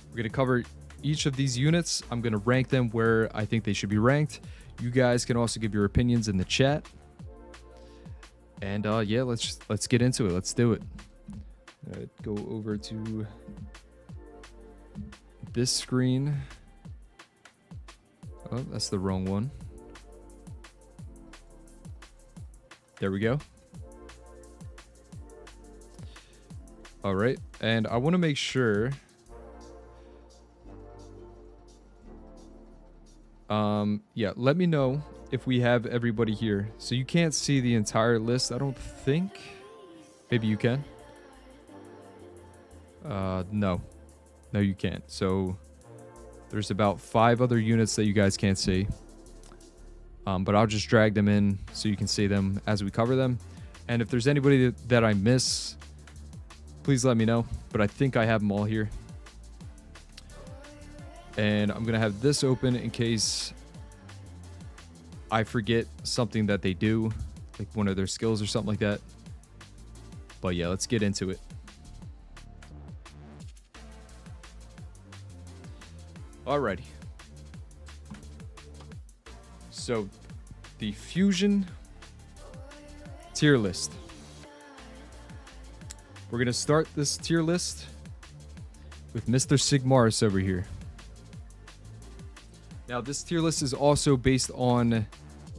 We're gonna cover each of these units. I'm gonna rank them where I think they should be ranked. You guys can also give your opinions in the chat. And yeah, let's get into it. Let's do it. Go over to this screen. Oh, that's the wrong one. There we go. All right, and I want to make sure. Yeah, let me know if we have everybody here. So you can't see the entire list, I don't think. Maybe you can. No, you can't. So there's about 5 other units that you guys can't see. But I'll just drag them in so you can see them as we cover them. And if there's anybody that I miss, please let me know. But I think I have them all here. And I'm going to have this open in case I forget something that they do, like one of their skills or something like that. But yeah, let's get into it. Alrighty. So, the fusion tier list. We're going to start this tier list with Mr. Sigmaris over here. Now, this tier list is also based on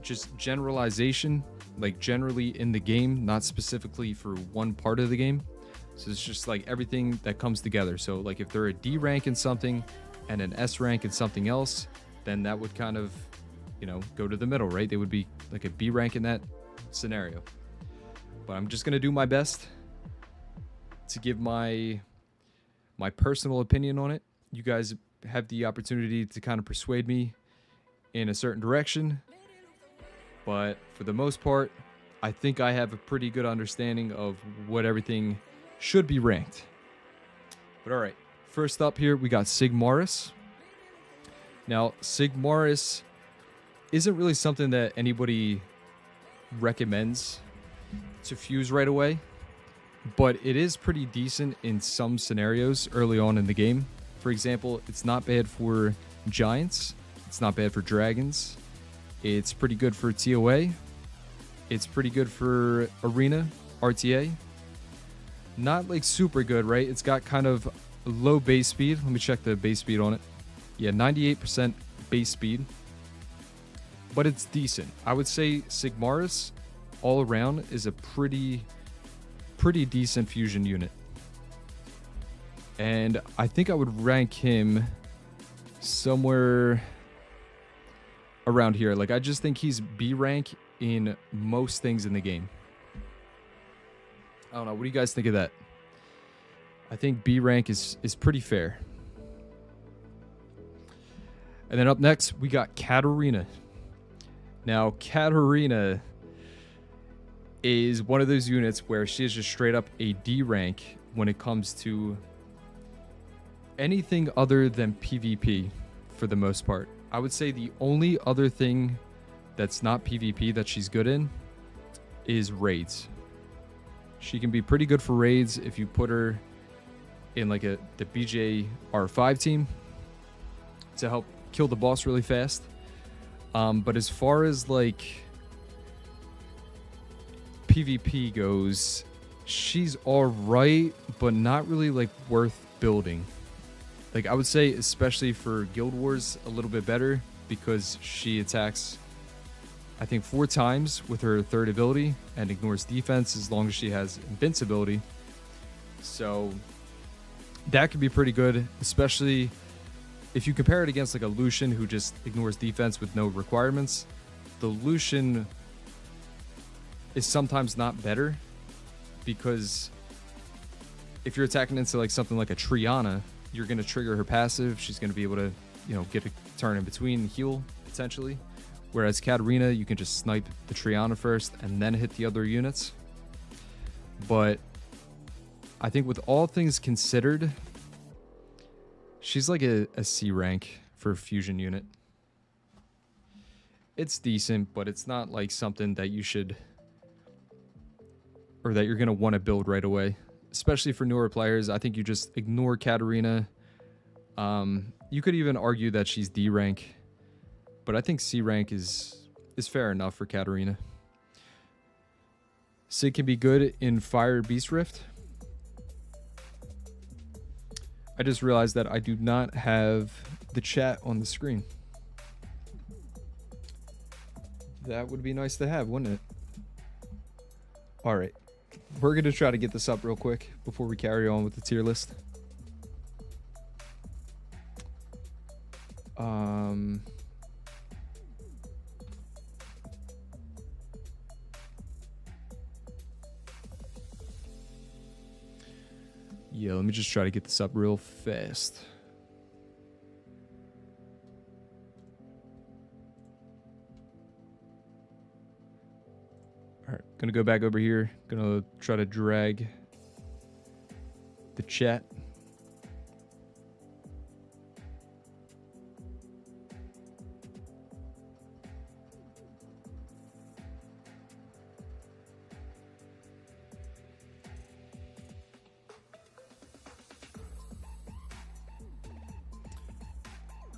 just generalization, like generally in the game, not specifically for one part of the game. So it's just like everything that comes together. So like if they're a D rank in something and an S rank in something else, then that would kind of, you know, go to the middle, right? They would be like a B rank in that scenario. But I'm just going to do my best to give my personal opinion on it. You guys have the opportunity to kind of persuade me in a certain direction. But for the most part, I think I have a pretty good understanding of what everything should be ranked. But all right, first up here, we got Sigmaris. Now, Sigmaris isn't really something that anybody recommends to fuse right away, but it is pretty decent in some scenarios early on in the game. For example, it's not bad for giants, it's not bad for dragons, it's pretty good for TOA, it's pretty good for arena, RTA. Not like super good, right? It's got kind of low base speed. Let me check the base speed on it. Yeah, 98% base speed, but it's decent. I would say Sigmaris all around is a pretty decent fusion unit. And I think I would rank him somewhere around here. Like, I just think he's B rank in most things in the game. I don't know. What do you guys think of that? I think B rank is pretty fair. And then up next, we got Katarina. Now, Katarina is one of those units where she is just straight up a D rank when it comes to anything other than PvP for the most part. I would say the only other thing that's not PvP that she's good in is raids. She can be pretty good for raids if you put her in like the BJ R5 team to help kill the boss really fast. But as far as like PvP goes, she's alright, but not really like worth building. Like, I would say especially for Guild Wars a little bit better, because she attacks I think 4 times with her third ability and ignores defense as long as she has invincibility. So that could be pretty good, especially if you compare it against like a Lucian who just ignores defense with no requirements. The Lucian is sometimes not better, because if you're attacking into like something like a Triana, you're going to trigger her passive. She's going to be able to, you know, get a turn in between and heal potentially. Whereas Katarina, you can just snipe the Triana first and then hit the other units. But I think with all things considered, she's like a C rank for a fusion unit. It's decent, but it's not like something that you should, or that you're going to want to build right away. Especially for newer players, I think you just ignore Katarina. You could even argue that she's D rank, but I think C rank is fair enough for Katarina. Sig can be good in Fire Beast Rift. I just realized that I do not have the chat on the screen. That would be nice to have, wouldn't it? All right. We're going to try to get this up real quick before we carry on with the tier list. Yeah, let me just try to get this up real fast. All right, gonna go back over here. Gonna try to drag the chat.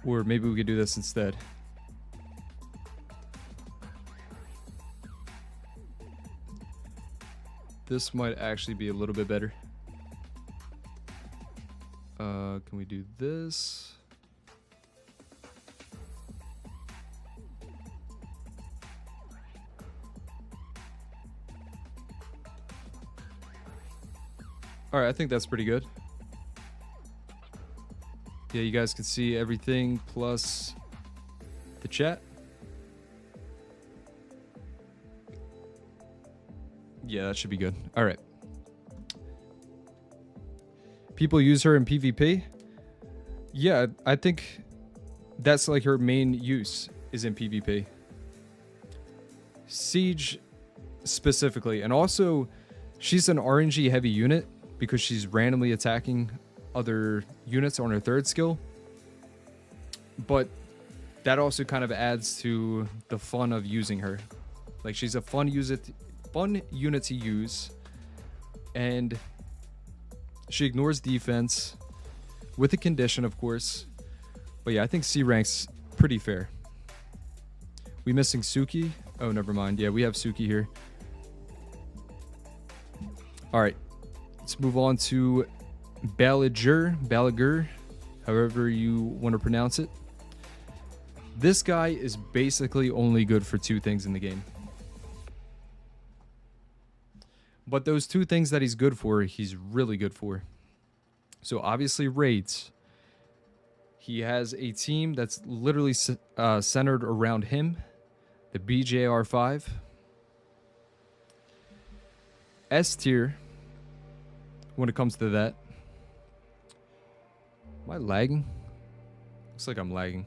Or maybe we could do this instead. This might actually be a little bit better. Can we do this? All right, I think that's pretty good. Yeah, you guys can see everything plus the chat. Yeah, that should be good. All right. People use her in PvP. Yeah, I think that's like her main use is in PvP. Siege specifically. And also, she's an RNG heavy unit because she's randomly attacking other units on her third skill. But that also kind of adds to the fun of using her. Like, she's a fun unit to use. And she ignores defense with a condition, of course. But yeah, I think C rank's pretty fair. We missing Suki? Oh, never mind. Yeah, we have Suki here. All right. Let's move on to Balagur, however you want to pronounce it. This guy is basically only good for two things in the game. But those two things that he's good for, he's really good for. So obviously raids. He has a team that's literally centered around him. The BJR5. S tier. When it comes to that. Am I lagging? Looks like I'm lagging.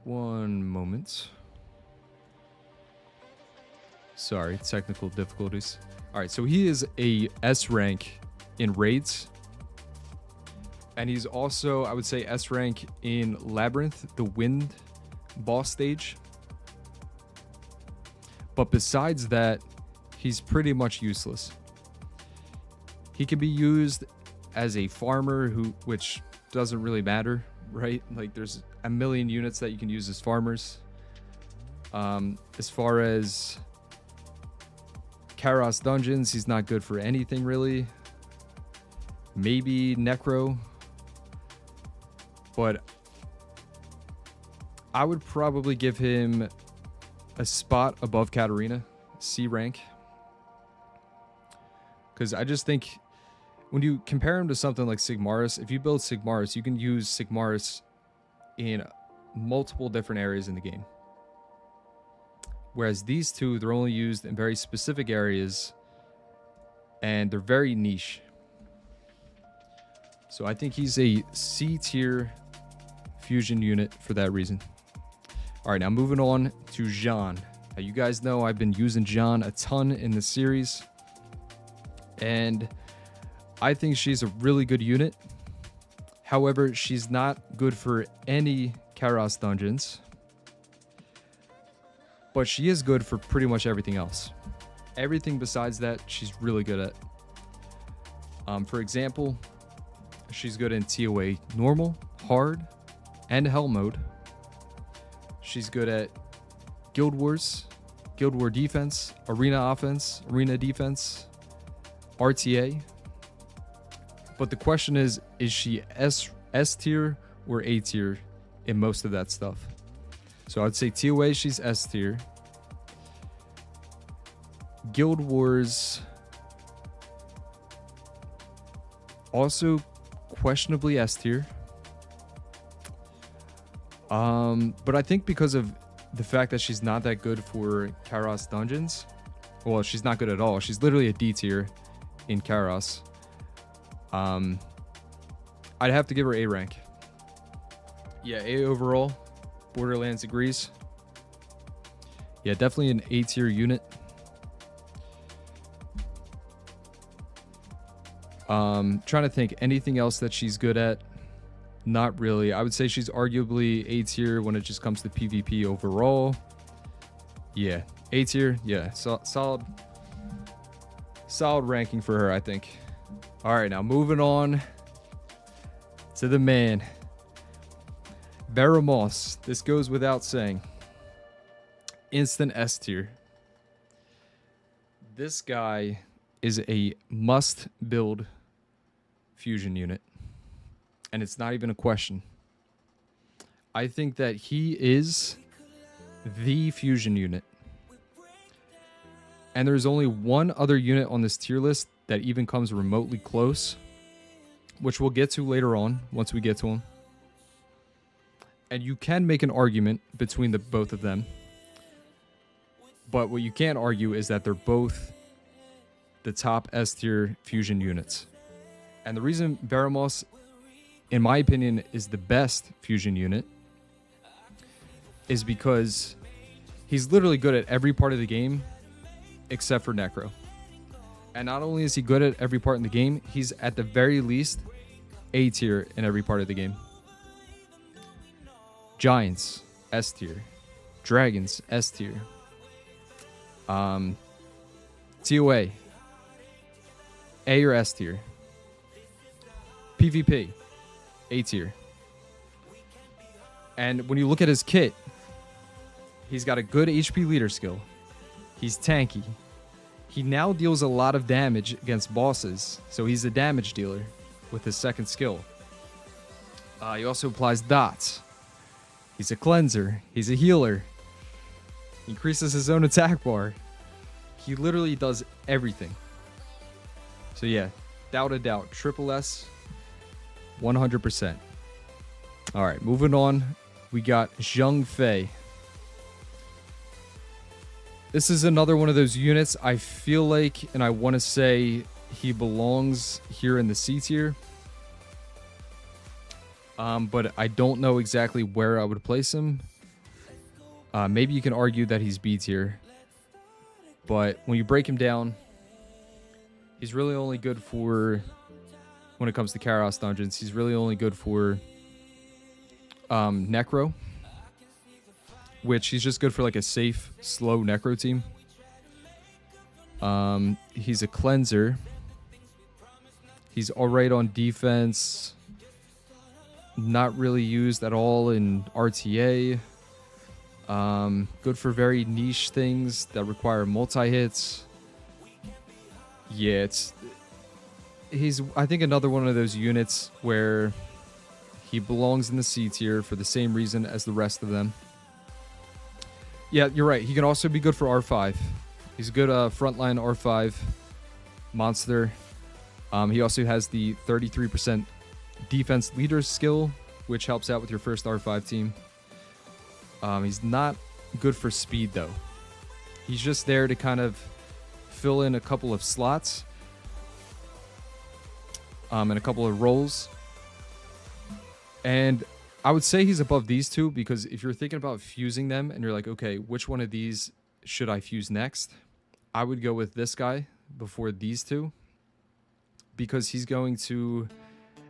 One moment. Sorry, technical difficulties. All right, so he is a S rank in raids. And he's also, I would say, S rank in Labyrinth, the wind boss stage. But besides that, he's pretty much useless. He can be used as a farmer, which doesn't really matter, right? Like, there's a million units that you can use as farmers. As far as Karos dungeons, he's not good for anything really. Maybe Necro. But I would probably give him a spot above Katarina, C rank. Because I just think when you compare him to something like Sigmaris, if you build Sigmaris, you can use Sigmaris in multiple different areas in the game. Whereas these two, they're only used in very specific areas and they're very niche. So I think he's a C tier fusion unit for that reason. All right, now moving on to Jean. Now, you guys know I've been using Jean a ton in the series. And I think she's a really good unit. However, she's not good for any Karos dungeons. But she is good for pretty much everything else. Everything besides that, she's really good at. For example, she's good in TOA normal, hard, and hell mode. She's good at Guild Wars, Guild War defense, arena offense, arena defense, RTA. But the question is she S tier or A tier in most of that stuff? So I'd say TOA, she's S tier. Guild Wars, also questionably S tier. But I think because of the fact that she's not that good for Karos dungeons, well, she's not good at all. She's literally a D tier in Karos. I'd have to give her A rank. Yeah, A overall. Borderlands agrees. Yeah, definitely an A tier unit. Trying to think anything else that she's good at. Not really. I would say she's arguably A tier when it just comes to PvP overall. Yeah, A tier. Yeah, solid ranking for her, I think. All right, now moving on to the man, Baramos. This goes without saying. Instant S tier. This guy is a must build fusion unit. And it's not even a question. I think that he is the fusion unit. And there's only one other unit on this tier list that even comes remotely close, which we'll get to later on once we get to him. And you can make an argument between the both of them. But what you can't argue is that they're both the top S tier fusion units. And the reason Veramos, in my opinion, is the best fusion unit is because he's literally good at every part of the game except for Necro. And not only is he good at every part in the game, he's at the very least A tier in every part of the game. Giants, S tier. Dragons, S tier. TOA, A or S tier. PvP, A tier. And when you look at his kit, he's got a good HP leader skill. He's tanky. He now deals a lot of damage against bosses, so he's a damage dealer with his second skill. He also applies dots. He's a cleanser. He's a healer. He increases his own attack bar. He literally does everything. So yeah, without a doubt, triple S, 100%. All right, moving on. We got Zheng Fei. This is another one of those units I feel like, and I want to say he belongs here in the C tier. But I don't know exactly where I would place him. Maybe you can argue that he's B tier. But when you break him down, he's really only good for, when it comes to Karos dungeons, he's really only good for Necro. Which he's just good for like a safe, slow Necro team. He's a cleanser. He's alright on defense. Not really used at all in RTA. Good for very niche things that require multi-hits. Yeah, he's I think another one of those units where he belongs in the C tier for the same reason as the rest of them. Yeah, you're right. He can also be good for R5. He's a good frontline R5 monster. He also has the 33% defense leader skill, which helps out with your first R5 team. He's not good for speed, though. He's just there to kind of fill in a couple of slots and a couple of roles. And I would say he's above these two because if you're thinking about fusing them and you're like, okay, which one of these should I fuse next? I would go with this guy before these two because he's going to,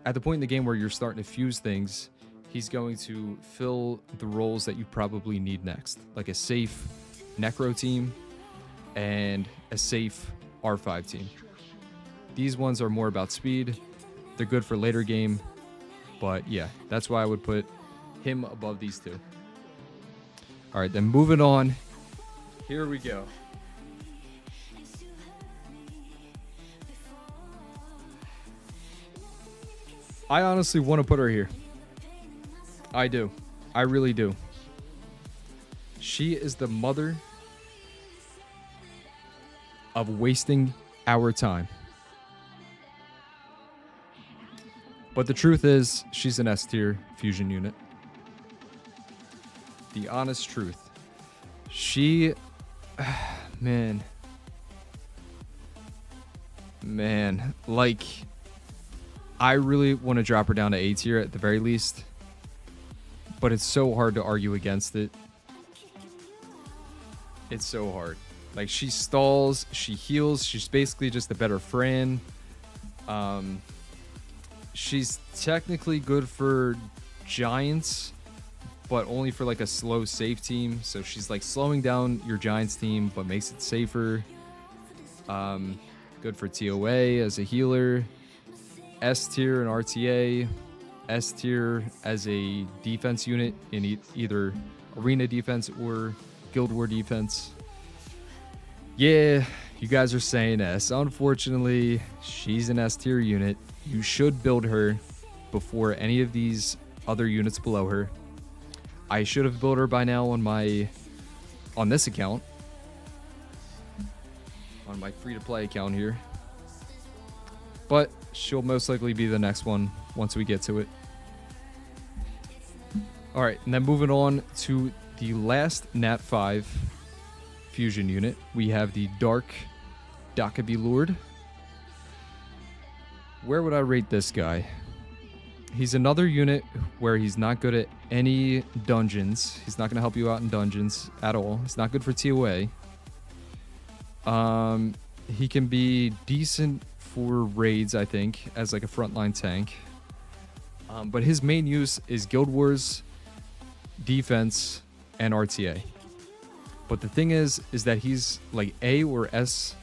at the point in the game where you're starting to fuse things, he's going to fill the roles that you probably need next, like a safe Necro team and a safe R5 team. These ones are more about speed. They're good for later game. But yeah, that's why I would put him above these two. All right, then moving on. Here we go. I honestly want to put her here. I do. I really do. She is the mother of wasting our time. But the truth is, she's an S tier fusion unit. The honest truth. She, man, like, I really want to drop her down to A tier at the very least. But it's so hard to argue against it. It's so hard. Like, she stalls, she heals, she's basically just a better Fran. She's technically good for Giants, but only for like a slow safe team. So she's like slowing down your Giants team, but makes it safer. Good for TOA as a healer. S tier in RTA. S tier as a defense unit in either arena defense or Guild War defense. Yeah, you guys are saying S. Unfortunately, she's an S tier unit. You should build her before any of these other units below her. I should have built her by now on this account. On my free-to-play account here. But she'll most likely be the next one once we get to it. Alright, and then moving on to the last Nat 5 fusion unit. We have the Dark Dakabi Lord. Where would I rate this guy? He's another unit where he's not good at any dungeons. He's not going to help you out in dungeons at all. He's not good for TOA. He can be decent for raids, I think, as like a frontline tank. But his main use is Guild Wars, defense, and RTA. But the thing is that he's like A or S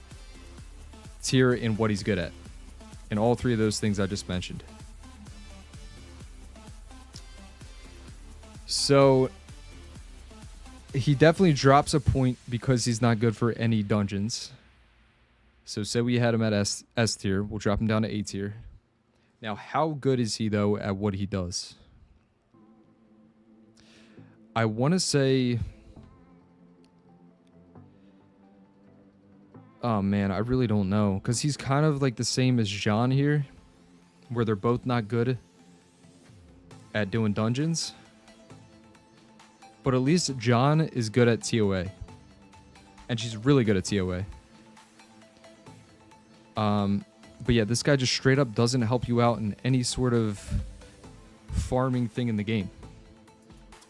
tier in what he's good at. In all three of those things I just mentioned. So he definitely drops a point because he's not good for any dungeons. So say we had him at S tier, we'll drop him down to A tier. Now, how good is he though at what he does? I want to say, oh man, I really don't know, because he's kind of like the same as Jean here, where they're both not good at doing dungeons. But at least Jean is good at TOA. And she's really good at TOA. But yeah, this guy just straight up doesn't help you out in any sort of farming thing in the game.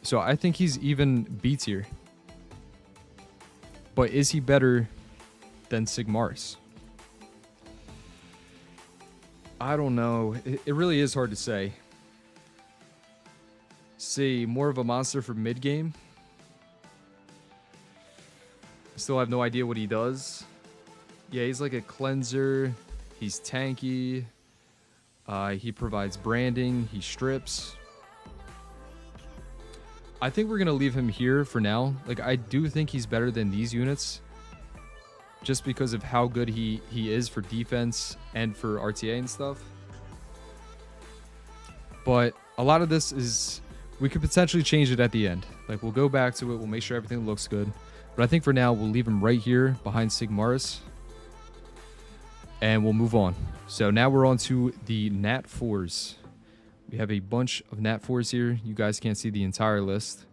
So I think he's even B tier. But is he better than Sigmaris? I don't know. It really is hard to say. See, more of a monster for mid game. Still have no idea what he does. Yeah, he's like a cleanser. He's tanky. He provides branding. He strips. I think we're going to leave him here for now. Like, I do think he's better than these units. Just because of how good he is for defense and for RTA and stuff. But a lot of this is... we could potentially change it at the end. Like, we'll go back to it. We'll make sure everything looks good. But I think for now, we'll leave him right here behind Sigmaris. And we'll move on. So now we're on to the Nat 4s. We have a bunch of Nat 4s here. You guys can't see the entire list.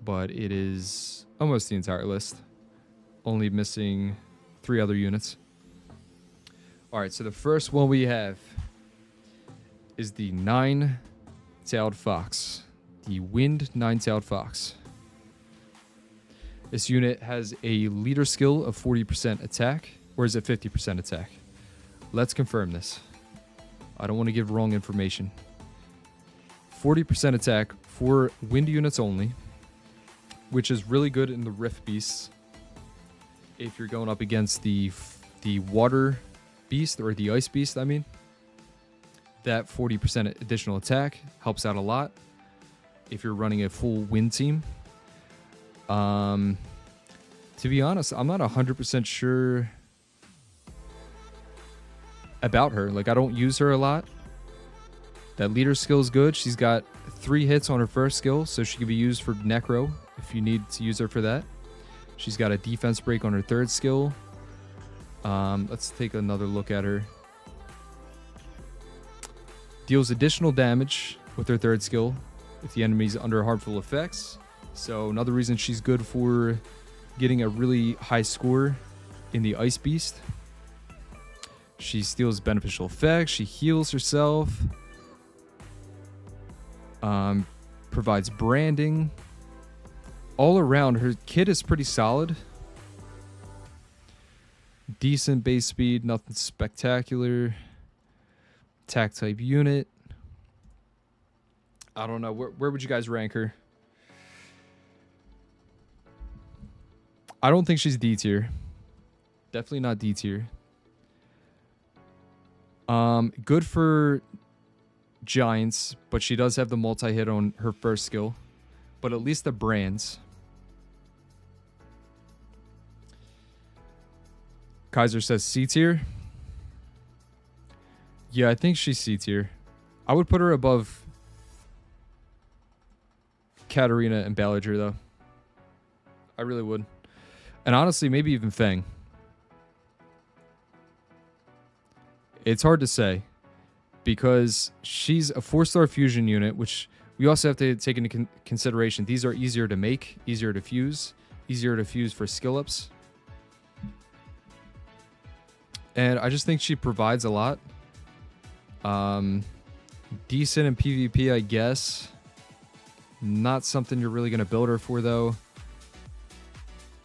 But it is almost the entire list. Only missing 3 other units. Alright, so the first one we have is the 9-tailed fox. The Wind 9-tailed fox. This unit has a leader skill of 40% attack, or is it 50% attack? Let's confirm this. I don't want to give wrong information. 40% attack for wind units only, which is really good in the Rift Beasts. If you're going up against the water beast, or the ice beast, I mean. That 40% additional attack helps out a lot if you're running a full wind team. To be honest, I'm not 100% sure about her. Like, I don't use her a lot. That leader skill is good. She's got 3 hits on her first skill, so she can be used for Necro if you need to use her for that. She's got a defense break on her 3rd skill. Let's take another look at her. Deals additional damage with her 3rd skill if the enemy's under harmful effects. So another reason she's good for getting a really high score in the Ice Beast. She steals beneficial effects. She heals herself. Provides branding. All around, her kit is pretty solid. Decent base speed, nothing spectacular. Attack type unit. I don't know. Where would you guys rank her? I don't think she's D tier. Definitely not D tier. Good for giants, but she does have the multi-hit on her first skill. But at least the brands. Kaiser says C tier. Yeah, I think she's C tier. I would put her above Katarina and Ballinger, though. I really would. And honestly, maybe even Fang. It's hard to say because she's a 4-star fusion unit, which we also have to take into consideration. These are easier to make, easier to fuse for skill ups. And I just think she provides a lot. Decent in PvP, I guess. Not something you're really going to build her for, though.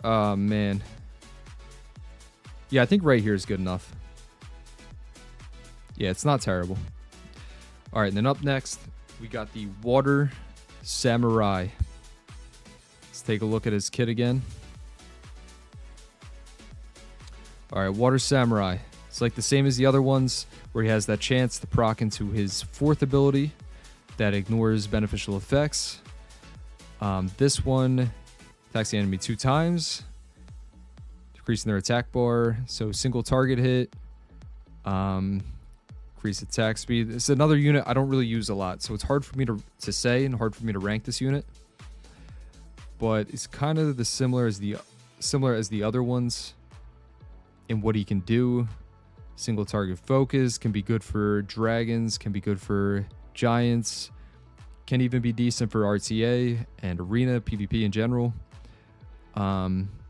Oh, man. Yeah, I think right here is good enough. Yeah, it's not terrible. All right, and then up next, we got the Water Samurai. Let's take a look at his kit again. All right, Water Samurai. It's like the same as the other ones, where he has that chance to proc into his 4th ability that ignores beneficial effects. This one attacks the enemy 2 times, decreasing their attack bar. So single target hit, increase attack speed. It's another unit I don't really use a lot, so it's hard for me to say and hard for me to rank this unit. But it's kind of the similar as the other ones in what he can do. Single target focus can be good for dragons, can be good for giants, can even be decent for RTA and arena PvP in general.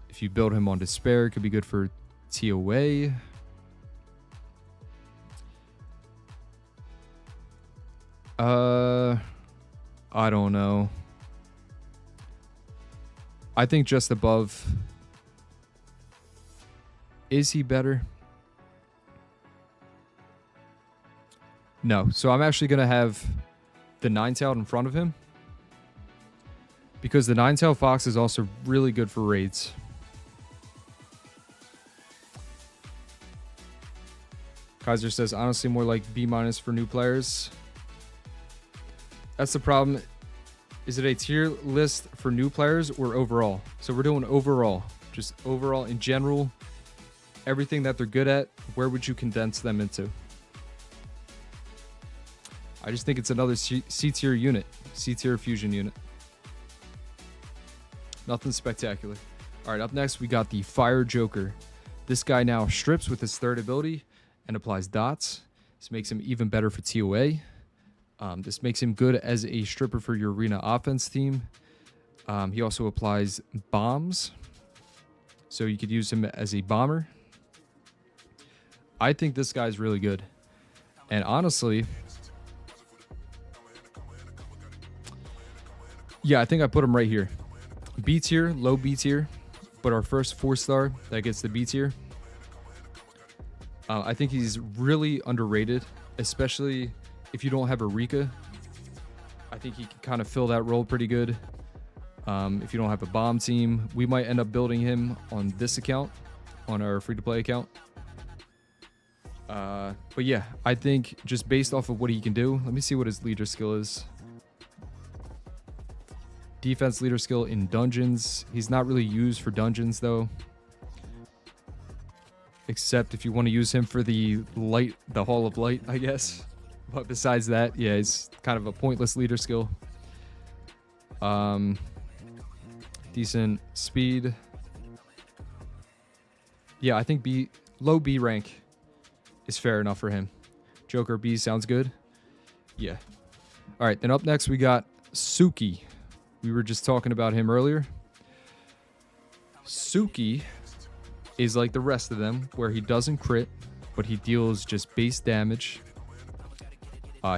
If you build him on despair, it could be good for TOA. I don't know. I think just above. Is he better? No. So I'm actually going to have the 9-tailed in front of him, because the 9-tailed fox is also really good for raids. Kaiser says, honestly, more like B- for new players. That's the problem. Is it a tier list for new players or overall? So we're doing overall. Just overall in general. Everything that they're good at, where would you condense them into? I just think it's another C-tier unit. C-tier fusion unit. Nothing spectacular. All right, up next, we got the Fire Joker. This guy now strips with his 3rd ability and applies dots. This makes him even better for TOA. This makes him good as a stripper for your arena offense team. He also applies bombs, so you could use him as a bomber. I think this guy's really good. And honestly, yeah, I think I put him right here. B tier, low B tier, but our first 4-star that gets the B tier. I think he's really underrated, especially if you don't have a Rika. I think he can kind of fill that role pretty good. If you don't have a bomb team, we might end up building him on this account, on our free-to-play account. But yeah, I think just based off of what he can do, let me see what his leader skill is. Defense leader skill in dungeons. He's not really used for dungeons though, except if you want to use him for the Hall of Light, I guess. But besides that, yeah, he's kind of a pointless leader skill. Decent speed. Yeah, I think low B rank is fair enough for him. Joker B sounds good. Yeah. All right, then up next we got Suki. We were just talking about him earlier. Suki is like the rest of them, where he doesn't crit, but he deals just base damage.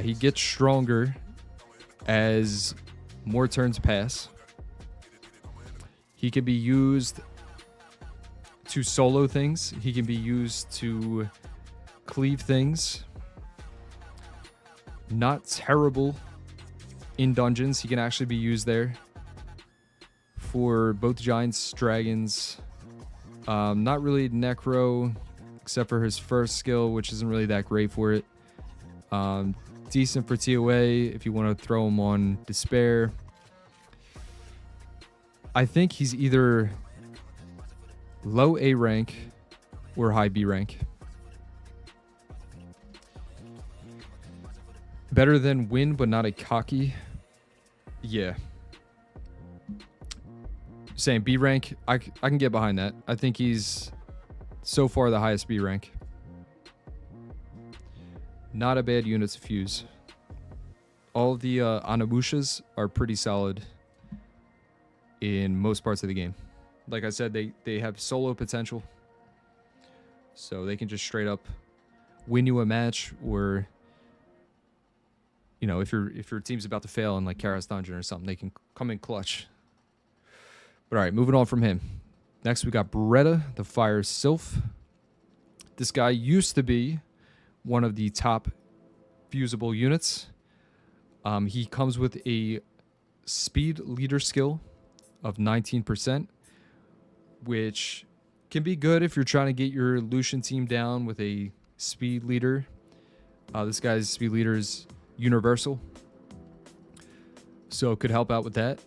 He gets stronger as more turns pass. He can be used to solo things. He can be used to cleave things. Not terrible in dungeons. He can actually be used there for both giants, dragons. Not really necro, except for his first skill, which isn't really that great for it. Decent for TOA if you want to throw him on despair. I think he's either low A rank or high B rank. Better than Win, but not a cocky. Yeah. Saying B rank, I can get behind that. I think he's so far the highest B rank. Not a bad unit to fuse. All of the Anamushas are pretty solid in most parts of the game. Like I said, they have solo potential. So they can just straight up win you a match, or you know, if your team's about to fail in like Kara's Dungeon or something, they can come in clutch. But all right, moving on from him. Next we got Beretta, the Fire Sylph. This guy used to be one of the top fusible units. He comes with a speed leader skill of 19%, which can be good if you're trying to get your Lucian team down with a speed leader. This guy's speed leader is universal, so it could help out with that.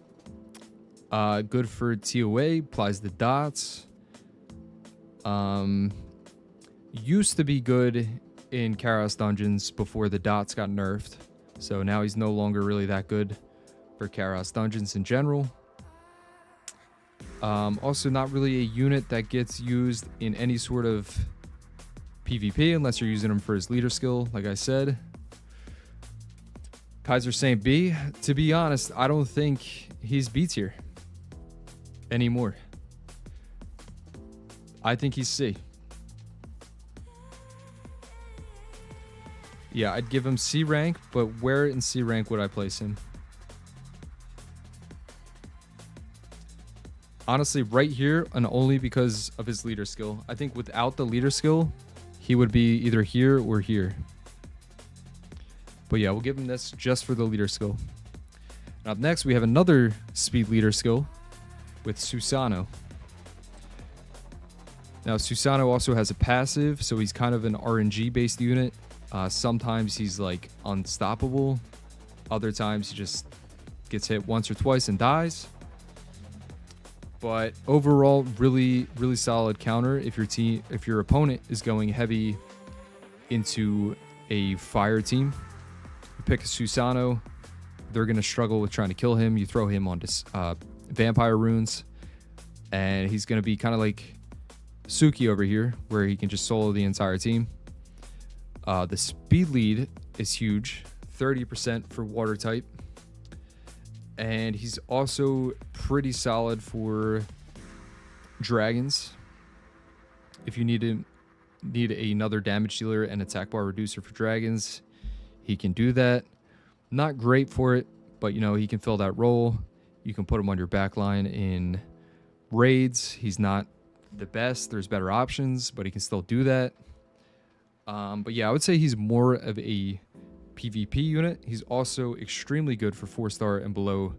Good for TOA, applies the dots. Used to be good in Kara's Dungeons before the dots got nerfed. So now he's no longer really that good for Kara's Dungeons in general. Also not really a unit that gets used in any sort of PvP unless you're using him for his leader skill, like I said. Kaiser Saint B, to be honest, I don't think he's B tier anymore. I think he's C. Yeah, I'd give him C rank, but where in C rank would I place him? Honestly, right here, and only because of his leader skill. I think without the leader skill, he would be either here or here. But yeah, we'll give him this just for the leader skill. And up next, we have another speed leader skill with Susano. Now, Susano also has a passive, so he's kind of an RNG-based unit. Sometimes he's like unstoppable. Other times he just gets hit once or twice and dies. But overall, really solid counter if your opponent is going heavy into a fire team. You pick a Susano, they're gonna struggle with trying to kill him. You throw him onto vampire runes, and he's gonna be kind of like Suki over here, where he can just solo the entire team. The speed lead is huge, 30% for water type. And he's also pretty solid for dragons. If you need another damage dealer and attack bar reducer for dragons, he can do that. Not great for it, but you know, he can fill that role. You can put him on your back line in raids. He's not the best. There's better options, but he can still do that. But yeah, I would say he's more of a PvP unit. He's also extremely good for 4-star and below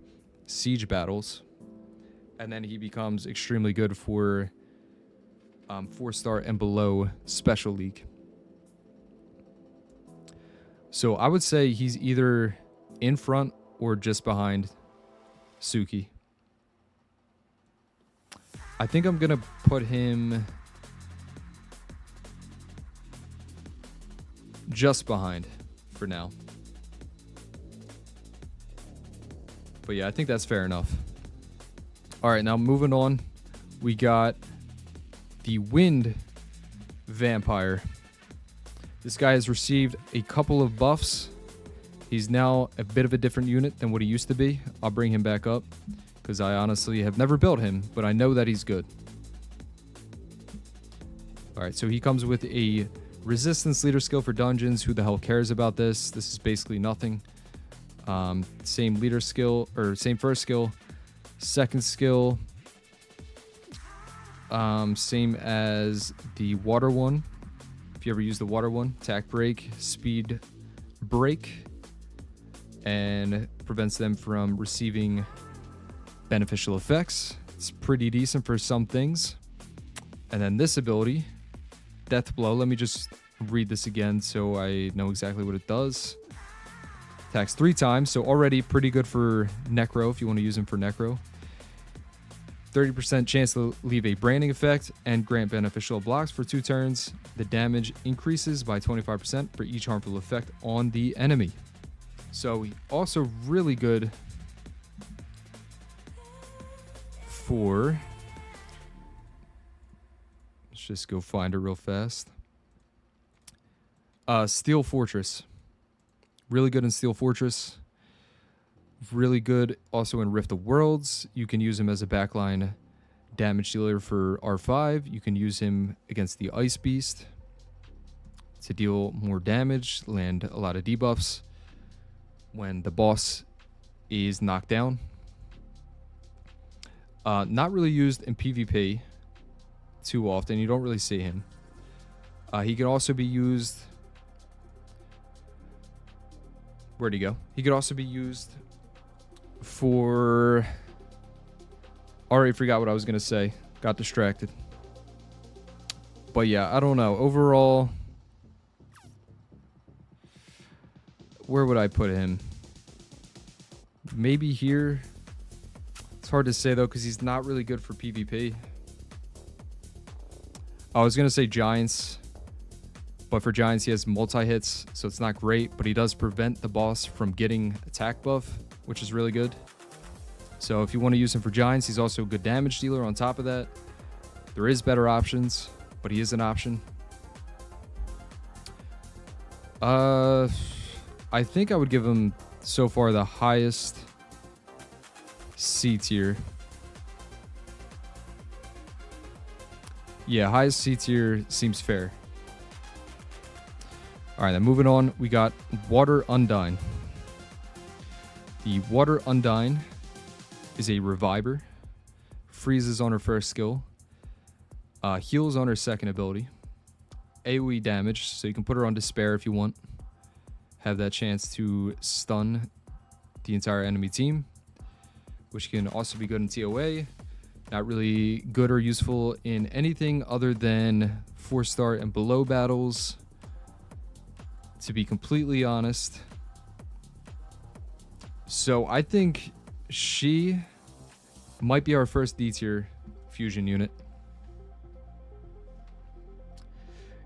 siege battles. And then he becomes extremely good for 4-star and below special league. So I would say he's either in front or just behind Suki. I think I'm going to put him just behind for now. But yeah, I think that's fair enough. All right, now moving on, we got the Wind Vampire. This guy has received a couple of buffs. He's now a bit of a different unit than what he used to be. I'll bring him back up because I honestly have never built him, but I know that he's good. All right, so he comes with a resistance leader skill for dungeons. Who the hell cares about this? This is basically nothing. Same leader skill, or same first skill. Second skill, same as the water one. If you ever use the water one, attack break, speed break, and prevents them from receiving beneficial effects. It's pretty decent for some things. And then this ability, Death Blow. Let me just read this again so I know exactly what it does. Attacks 3 times, so already pretty good for Necro if you want to use him for Necro. 30% chance to leave a branding effect and grant beneficial blocks for 2 turns. The damage increases by 25% for each harmful effect on the enemy. So also really good for... Let's just go find her real fast. Steel Fortress. Really good in Steel Fortress. Really good also in Rift of Worlds. You can use him as a backline damage dealer for R5. You can use him against the Ice Beast to deal more damage, land a lot of debuffs when the boss is knocked down. Not really used in PvP too often. You don't really see him. He can also be used... Where'd he go? He could also be used for... Already forgot what I was going to say. Got distracted. But yeah, I don't know. Overall, where would I put him? Maybe here. It's hard to say, though, because he's not really good for PvP. I was going to say Giants. But for Giants, he has multi-hits, so it's not great. But he does prevent the boss from getting attack buff, which is really good. So if you want to use him for Giants, he's also a good damage dealer on top of that. There is better options, but he is an option. I think I would give him, so far, the highest C tier. Yeah, highest C tier seems fair. All right, then moving on, we got Water Undyne. The Water Undyne is a reviver, freezes on her first skill, heals on her second ability, AoE damage, so you can put her on Despair if you want. Have that chance to stun the entire enemy team, which can also be good in TOA. Not really good or useful in anything other than 4-star and below battles, to be completely honest. So I think she might be our first D tier fusion unit.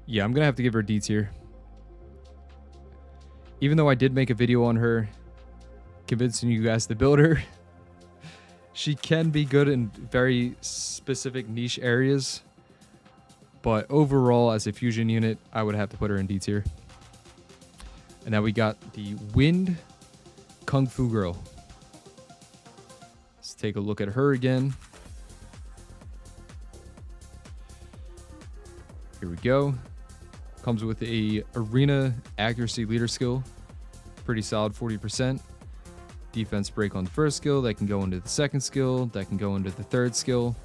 Yeah, I'm gonna have to give her D tier. Even though I did make a video on her convincing you guys to build her, she can be good in very specific niche areas. But overall, as a fusion unit, I would have to put her in D tier. And now we got the Wind Kung Fu Girl. Let's take a look at her again. Here we go. Comes with a Arena Accuracy Leader skill. Pretty solid, 40%. Defense break on the first skill. That can go into the second skill. That can go into the third skill.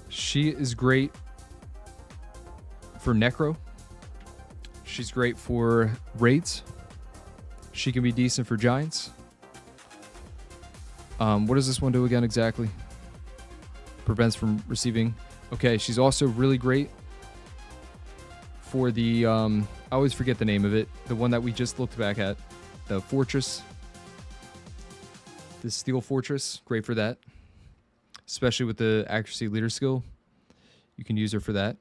She is great for Necro. She's great for Raids. She can be decent for Giants. What does this one do again exactly? Prevents from receiving. Okay, she's also really great for the... I always forget the name of it. The one that we just looked back at. The Fortress. The Steel Fortress. Great for that. Especially with the Accuracy Leader skill. You can use her for that.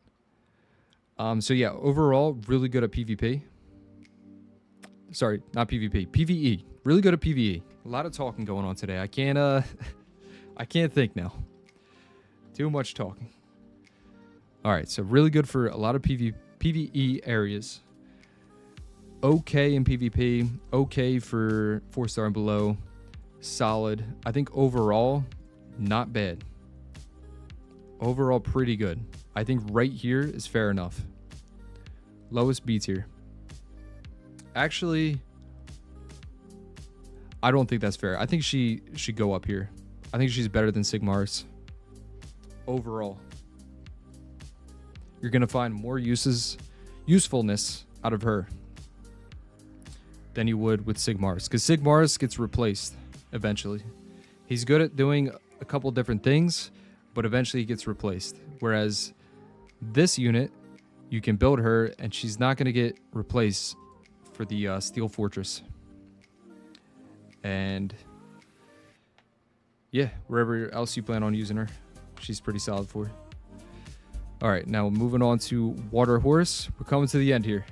So yeah, overall, really good at PvP. Sorry, not PvP. PvE. Really good at PvE. A lot of talking going on today. I can't I can't think now. Too much talking. All right, so really good for a lot of PvE areas. Okay in PvP. Okay for 4-star and below. Solid. I think overall, not bad. Overall, pretty good. I think right here is fair enough. Lowest B tier. Actually, I don't think that's fair. I think she should go up here. I think she's better than Sigmar's. Overall. You're going to find more usefulness out of her than you would with Sigmar's. Because Sigmar's gets replaced eventually. He's good at doing a couple different things, but eventually he gets replaced. Whereas this unit, you can build her, and she's not going to get replaced for the Steel Fortress. And yeah, wherever else you plan on using her, she's pretty solid for. All right, now moving on to Water Horse. We're coming to the end here.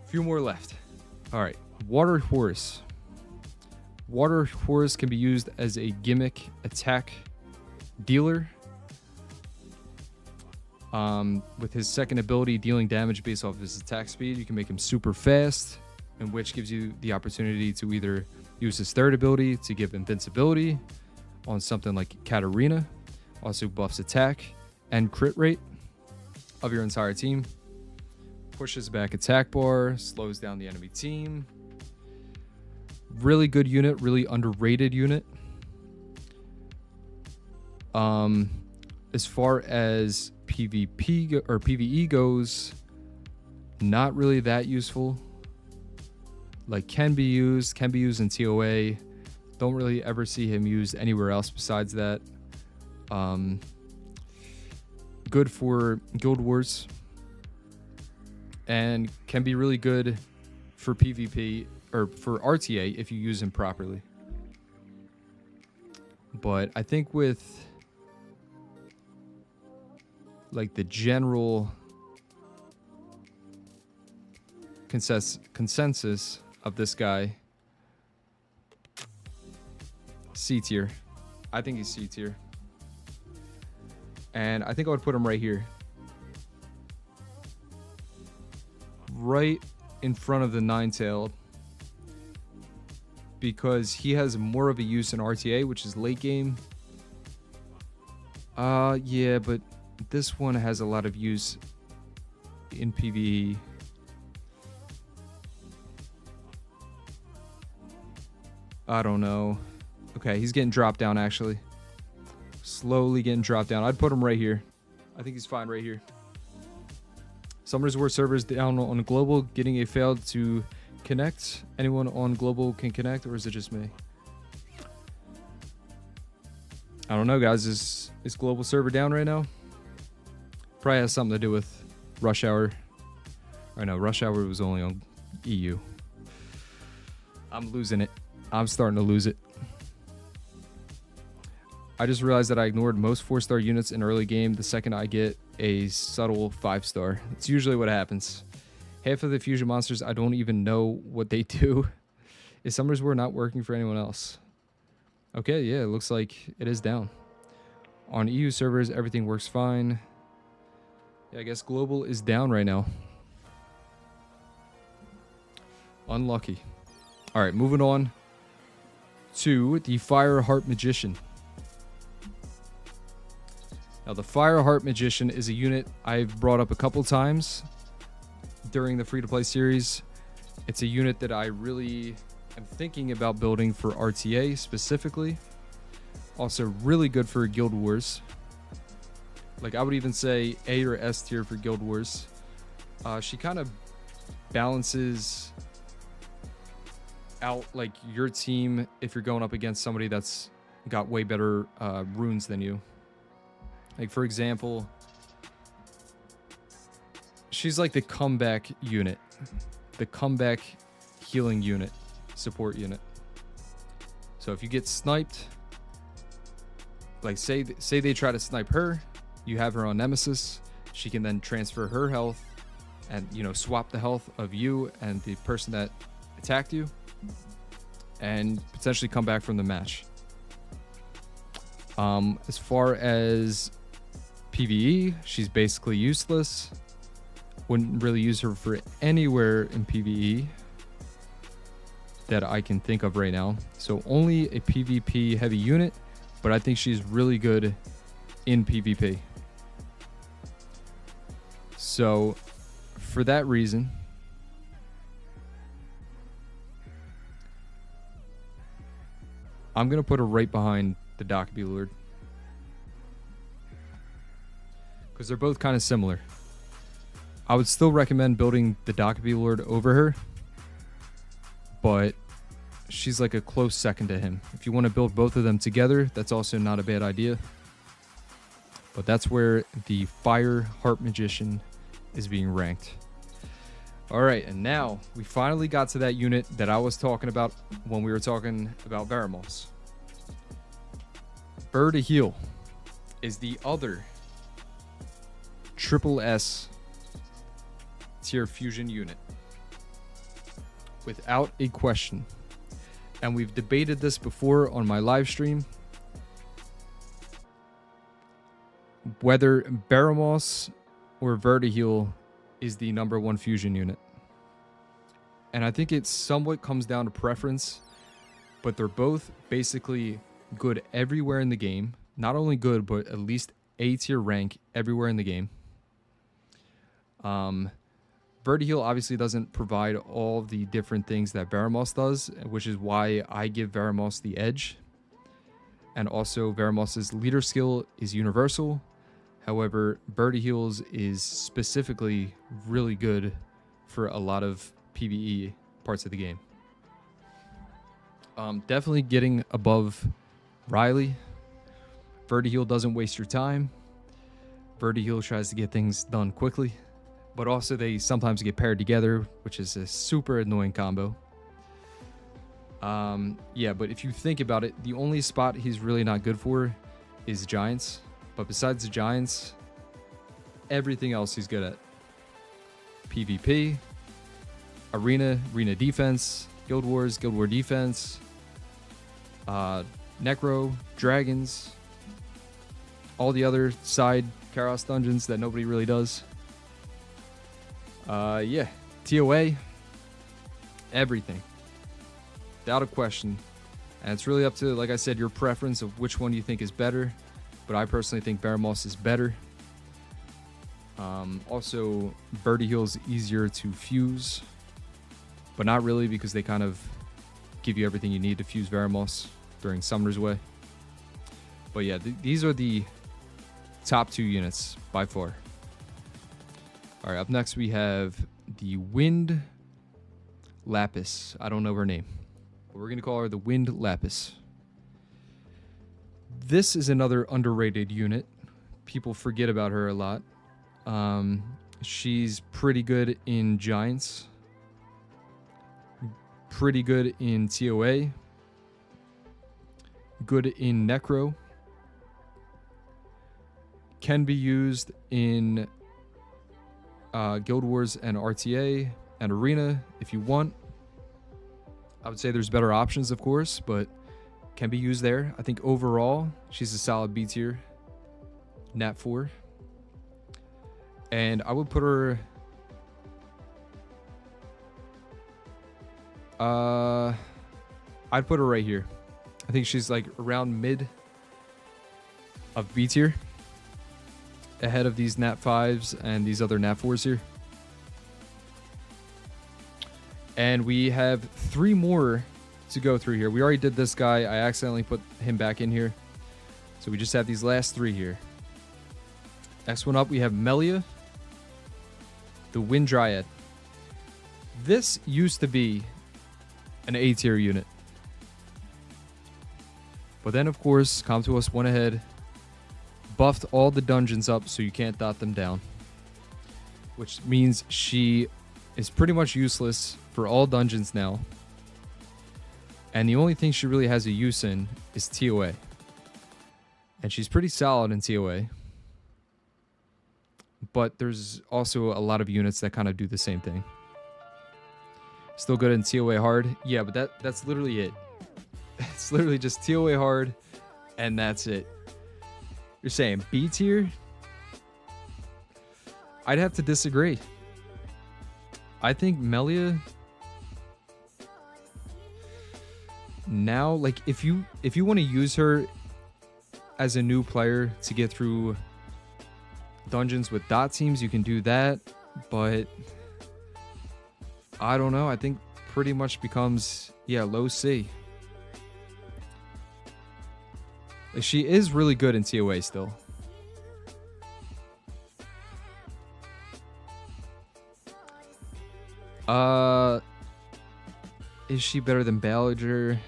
A few more left. All right, Water Horse. Water Horse can be used as a gimmick attack dealer. With his second ability, dealing damage based off of his attack speed, you can make him super fast, and which gives you the opportunity to either use his third ability to give invincibility on something like Katarina, also buffs attack and crit rate of your entire team, pushes back attack bar, slows down the enemy team. Really good unit, really underrated unit. As far as PvP or PvE goes, not really that useful. Like can be used in TOA. Don't really ever see him used anywhere else besides that. Good for Guild Wars, and can be really good for PvP or for RTA if you use him properly. But I think with like the general consensus of this guy, C tier. I think he's C tier. And I think I would put him right here. Right in front of the Ninetailed. Because he has more of a use in RTA, which is late game. Yeah, but this one has a lot of use in PvE. I don't know. Okay, he's getting dropped down actually. Slowly getting dropped down. I'd put him right here. I think he's fine right here. Summoners War servers down on global, getting a failed to connect. Anyone on global can connect, or is it just me? I don't know, guys. Is global server down right now? Probably has something to do with rush hour. I know rush hour was only on EU. I'm losing it. I'm starting to lose it. I just realized that I ignored most 4-star units in early game the second I get a subtle 5-star. It's usually what happens. Half of the fusion monsters, I don't even know what they do. Is Summoners War not working for anyone else? Okay, yeah, it looks like it is down. On EU servers, everything works fine. Yeah, I guess global is down right now. Unlucky. All right, moving on to the Fireheart Magician. Now, the Fireheart Magician is a unit I've brought up a couple times during the free-to-play series. It's a unit that I really am thinking about building for RTA specifically. Also, really good for Guild Wars. Like, I would even say A or S tier for Guild Wars. She kind of balances out, like, your team if you're going up against somebody that's got way better runes than you. Like, for example, she's like the comeback unit. The comeback healing unit. Support unit. So if you get sniped, like say they try to snipe her, you have her on Nemesis. She can then transfer her health and, you know, swap the health of you and the person that attacked you and potentially come back from the match. As far as PvE, she's basically useless. Wouldn't really use her for anywhere in PvE that I can think of right now. So only a PvP heavy unit, but I think she's really good in PvP. So for that reason, I'm going to put her right behind the Dockaby Lord. Because they're both kind of similar. I would still recommend building the Dockaby Lord over her. But she's like a close second to him. If you want to build both of them together, that's also not a bad idea. But that's where the Fireheart Magician is being ranked. All right, and now we finally got to that unit that I was talking about when we were talking about Veramos. Bird of Heal is the other triple S tier fusion unit, without a question. And we've debated this before on my live stream, whether Veramos or Vertiheel is the #1 fusion unit. And I think it somewhat comes down to preference, but they're both basically good everywhere in the game. Not only good, but at least A tier rank everywhere in the game. Vertiheel obviously doesn't provide all the different things that Veramos does, which is why I give Veramos the edge. And also Veramos's leader skill is universal. However, Vertiheel's is specifically really good for a lot of PvE parts of the game. Definitely getting above Riley. Vertiheel doesn't waste your time. Vertiheel tries to get things done quickly, but also they sometimes get paired together, which is a super annoying combo. Yeah, but if you think about it, the only spot he's really not good for is Giants. But besides the Giants, everything else he's good at. PvP, Arena defense, Guild War defense, Necro, Dragons, all the other side Karos dungeons that nobody really does. Yeah, TOA, everything. Without a question. And it's really up to, like I said, your preference of which one you think is better. But I personally think Veramos is better. Also, Vertiheel's easier to fuse, but not really, because they kind of give you everything you need to fuse Veramos during Summoner's Way. But yeah, these are the top 2 units by far. All right, up next we have the Wind Lapis. I don't know her name, but we're going to call her the Wind Lapis. This is another underrated unit. People forget about her a lot. She's pretty good in Giants. Pretty good in TOA. Good in Necro. Can be used in Guild Wars and RTA and Arena if you want. I would say there's better options, of course, but can be used there. I think overall, she's a solid B tier. Nat 4. And I would put her... I'd put her right here. I think she's like around mid of B tier. Ahead of these Nat 5s and these other Nat 4s here. And we have 3 more to go through here. We already did this guy. I accidentally put him back in here. So we just have these last 3 here. Next one up, we have Melia, the Wind Dryad. This used to be an A tier unit. But then, of course, Comtuos went ahead, buffed all the dungeons up so you can't dot them down. Which means she is pretty much useless for all dungeons now. And the only thing she really has a use in is TOA. And she's pretty solid in TOA. But there's also a lot of units that kind of do the same thing. Still good in TOA hard. Yeah, but that's literally it. It's literally just TOA hard, and that's it. You're saying B tier? I'd have to disagree. I think Melia now, like, if you want to use her as a new player to get through dungeons with dot teams, you can do that, but I don't know. I think pretty much becomes, yeah, low C. Like, she is really good in TOA still. Is she better than Ballinger?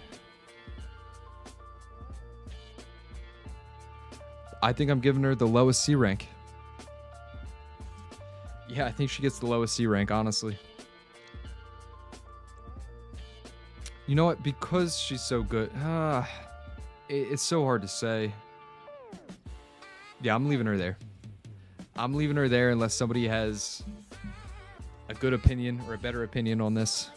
I think I'm giving her the lowest C rank. Yeah, I think she gets the lowest C rank, honestly. You know what? Because she's so good. It's so hard to say. Yeah, I'm leaving her there. I'm leaving her there unless somebody has a good opinion or a better opinion on this.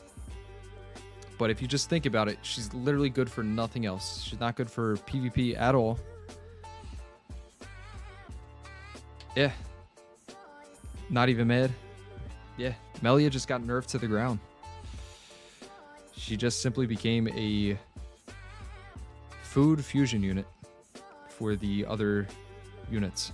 But if you just think about it, she's literally good for nothing else. She's not good for PvP at all. Yeah. Not even mad. Yeah. Melia just got nerfed to the ground. She just simply became a food fusion unit for the other units.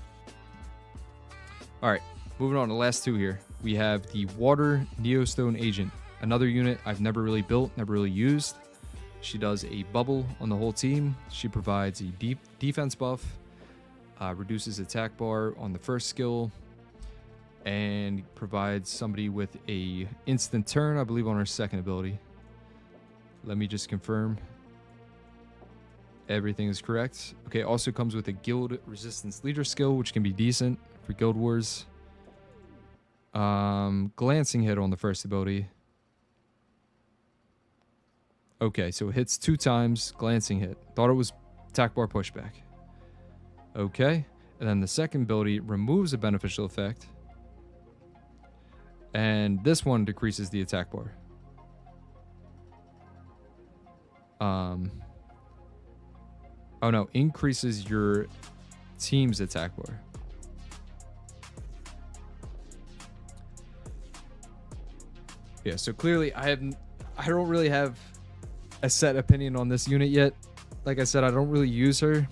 Alright, moving on to the last two here. We have the Water Neostone Agent. Another unit I've never really built, never really used. She does a bubble on the whole team. She provides a deep defense buff, reduces attack bar on the first skill, and provides somebody with a instant turn, I believe, on her second ability. Let me just confirm. Everything is correct. Okay, also comes with a guild resistance leader skill, which can be decent for Guild Wars. Glancing hit on the first ability. Okay, so it hits 2 times, glancing hit. Thought it was attack bar pushback. Okay, and then the second ability removes a beneficial effect. And this one decreases the attack bar. Oh no, increases your team's attack bar. Yeah, so clearly I don't really have a set opinion on this unit yet. Like I said, I don't really use her.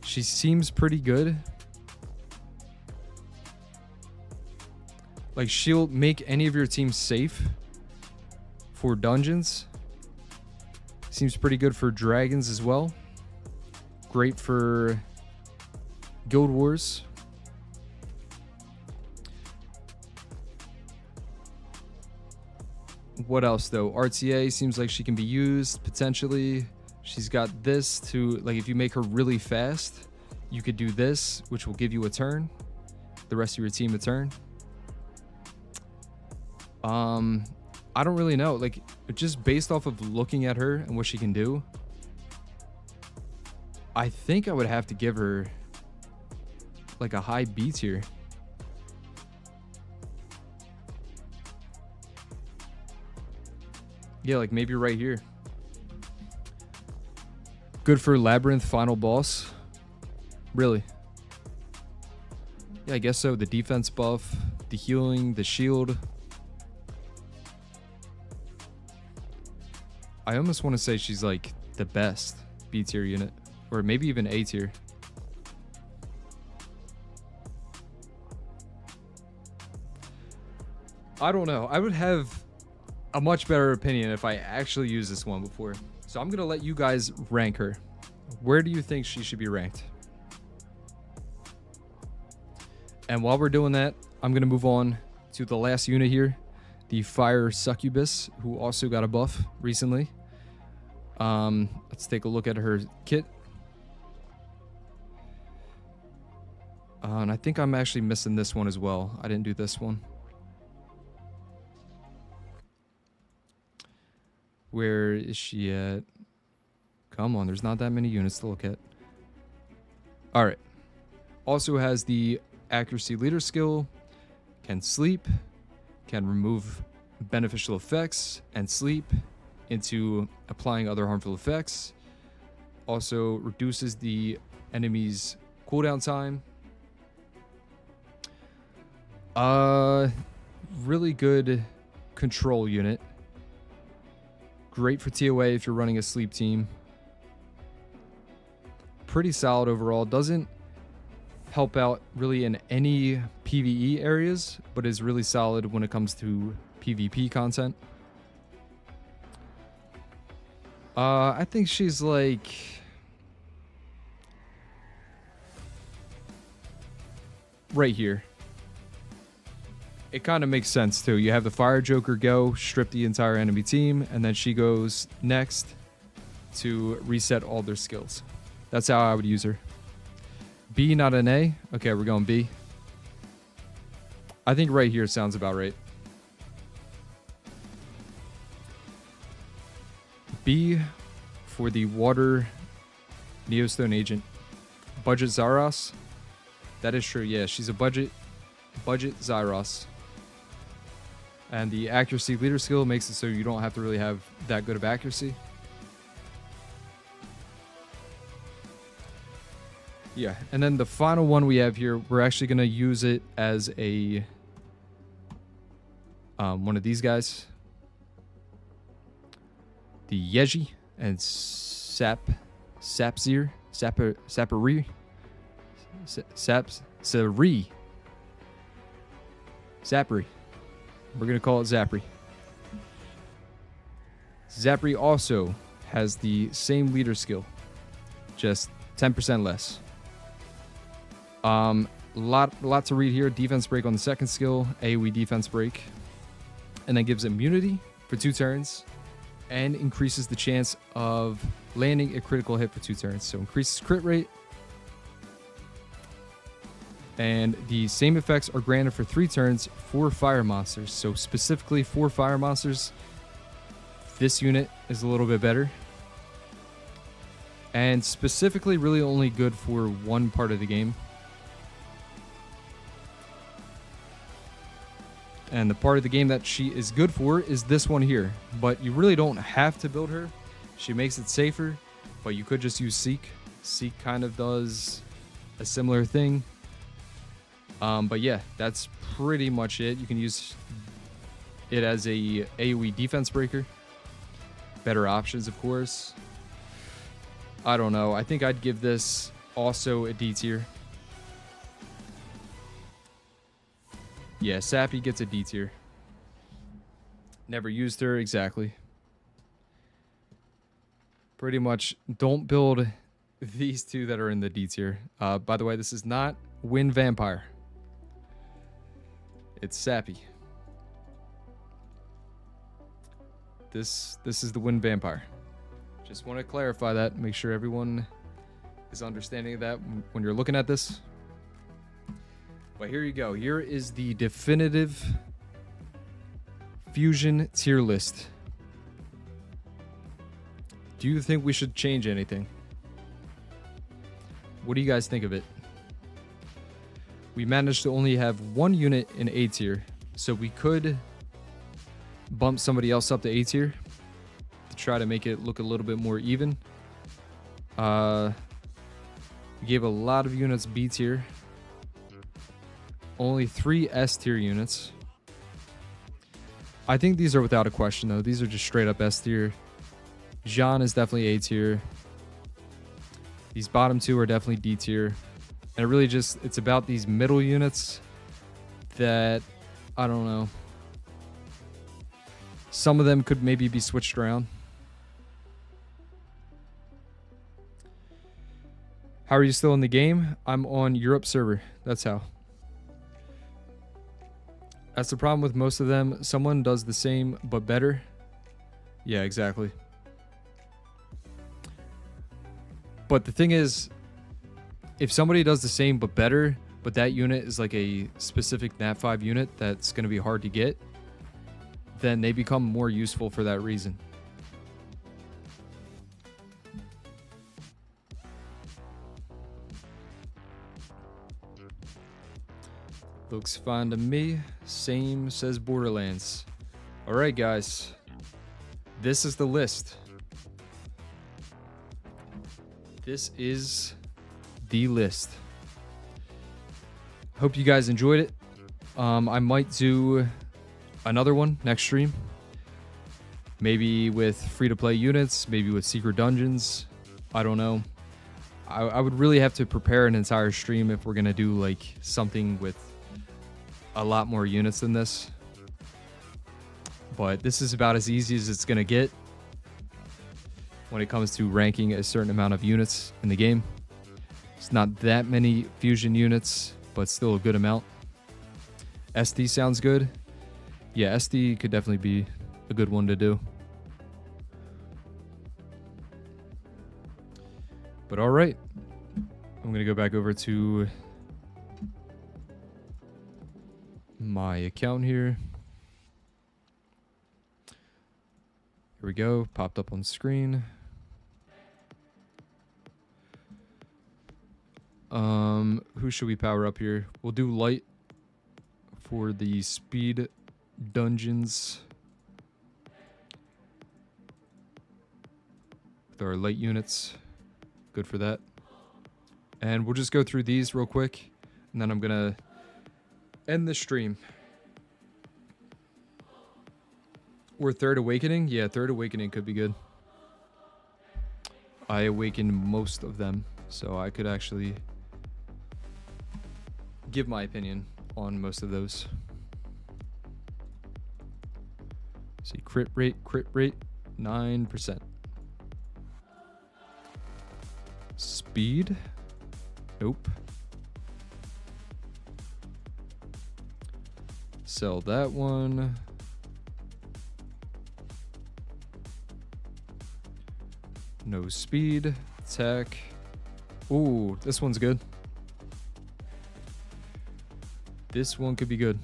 She seems pretty good. Like, she'll make any of your teams safe for dungeons. Seems pretty good for dragons as well. Great for Guild Wars. What else though? RTA seems like she can be used potentially. She's got this to, like, if you make her really fast, you could do this, which will give you a turn. The rest of your team a turn. I don't really know. Like, just based off of looking at her and what she can do, I think I would have to give her like a high B tier. Yeah, like maybe right here. Good for Labyrinth final boss. Really? Yeah, I guess so. The defense buff, the healing, the shield. I almost want to say she's like the best B tier unit, or maybe even A tier. I don't know. I would have a much better opinion if I actually used this one before. So I'm going to let you guys rank her. Where do you think she should be ranked? And while we're doing that, I'm going to move on to the last unit here, the Fire Succubus, who also got a buff recently. Let's take a look at her kit. And I think I'm actually missing this one as well. I didn't do this one. Where is she at? Come on, there's not that many units to look at. All right. Also has the accuracy leader skill, can sleep, can remove beneficial effects and sleep into applying other harmful effects. Also reduces the enemy's cooldown time. Really good control unit. Great for TOA if you're running a sleep team. Pretty solid overall. Doesn't help out really in any PvE areas, but is really solid when it comes to PvP content. I think she's like right here. It kind of makes sense too. You have the Fire Joker go, strip the entire enemy team, and then she goes next to reset all their skills. That's how I would use her. B, not an A. Okay, we're going B. I think right here sounds about right. B for the water Neostone agent. Budget Zaros. That is true, yeah. She's a budget Zyros. And the accuracy leader skill makes it so you don't have to really have that good of accuracy. Yeah, and then the final one we have here, we're actually going to use it as a one of these guys. The Yeji and Sapri. We're going to call it Zapri. Zapri also has the same leader skill, just 10% less. Lot to read here. Defense break on the second skill, AoE defense break, and then gives immunity for 2 turns and increases the chance of landing a critical hit for 2 turns. So increases crit rate. And the same effects are granted for 3 turns for fire monsters. So specifically for fire monsters, this unit is a little bit better. And specifically really only good for one part of the game. And the part of the game that she is good for is this one here. But you really don't have to build her. She makes it safer, but you could just use Seek. Seek kind of does a similar thing. But yeah, that's pretty much it. You can use it as a AoE defense breaker. Better options, of course. I don't know. I think I'd give this also a D tier. Yeah, Sappy gets a D tier. Never used her, exactly. Pretty much don't build these 2 that are in the D tier. By the way, this is not Wind Vampire. It's Sappy. This is the Wind Vampire. Just want to clarify that. Make sure everyone is understanding of that when you're looking at this. But here you go. Here is the definitive Fusion tier list. Do you think we should change anything? What do you guys think of it? We managed to only have 1 unit in A tier, so we could bump somebody else up to A tier to try to make it look a little bit more even. We gave a lot of units B tier. Only 3 S tier units. I think these are without a question, though. These are just straight up S tier. Jean is definitely A tier. These bottom 2 are definitely D tier. And it really just, it's about these middle units that, I don't know. Some of them could maybe be switched around. How are you still in the game? I'm on Europe server. That's how. That's the problem with most of them. Someone does the same, but better. Yeah, exactly. But the thing is, if somebody does the same, but better, but that unit is like a specific Nat 5 unit that's going to be hard to get, then they become more useful for that reason. Looks fine to me. Same, says Borderlands. Alright, guys. This is the list. This is the list. Hope you guys enjoyed it. I might do another one next stream. Maybe with free-to-play units, maybe with secret dungeons. I don't know. I would really have to prepare an entire stream if we're going to do like something with a lot more units than this. But this is about as easy as it's going to get when it comes to ranking a certain amount of units in the game. It's not that many fusion units, but still a good amount. SD sounds good. Yeah, SD could definitely be a good one to do. But all right. I'm going to go back over to my account here. Here we go. Popped up on screen. Who should we power up here? We'll do light for the speed dungeons. With our light units. Good for that. And we'll just go through these real quick. And then I'm going to end the stream. Or Third Awakening? Yeah, Third Awakening could be good. I awakened most of them. So I could actually give my opinion on most of those. See, crit rate, 9%. Speed? Nope. Sell that one. No speed. Attack. Ooh, this one's good. This one could be good.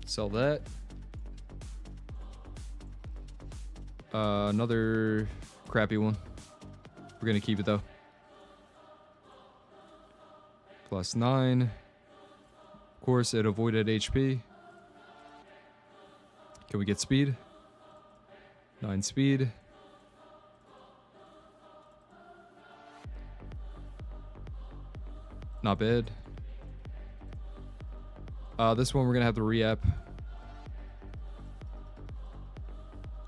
Sell that. Another crappy one. We're gonna keep it though. +9. Of course, it avoided HP. Can we get speed? 9 speed. Not bad. This one we're gonna have to re-app.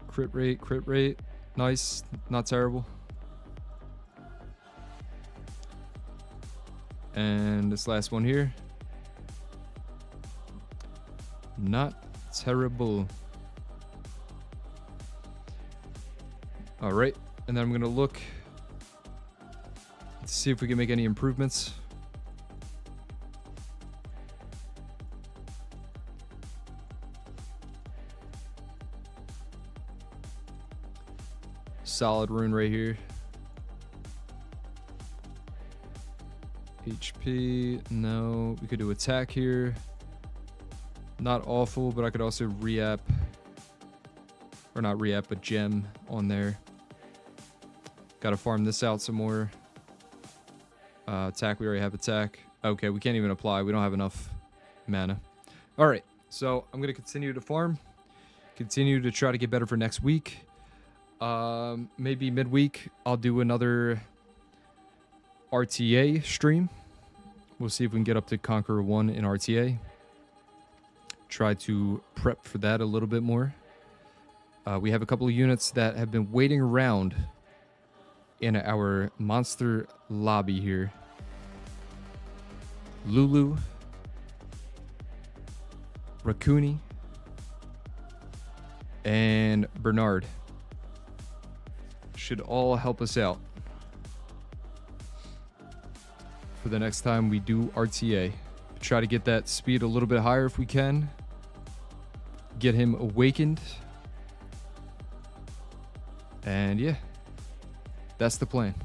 Crit rate. Nice, not terrible. And this last one here. Not terrible. All right, and then I'm gonna look to see if we can make any improvements. Solid rune right here. HP, no. We could do attack here. Not awful, but I could also re-app. Or not re-app, but gem on there. Gotta farm this out some more. Attack, we already have attack. Okay, we can't even apply. We don't have enough mana. Alright, so I'm gonna continue to farm. Continue to try to get better for next week. Maybe midweek I'll do another RTA stream. We'll see if we can get up to Conqueror 1 in RTA. Try to prep for that a little bit more. We have a couple of units that have been waiting around in our monster lobby here. Lulu, Raccoony, and Bernard should all help us out for the next time we do RTA. Try to get that speed a little bit higher if we can. Get him awakened. And yeah, that's the plan.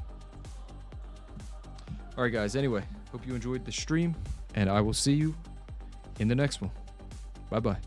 All right, guys. Anyway, hope you enjoyed the stream, and I will see you in the next one. Bye-bye.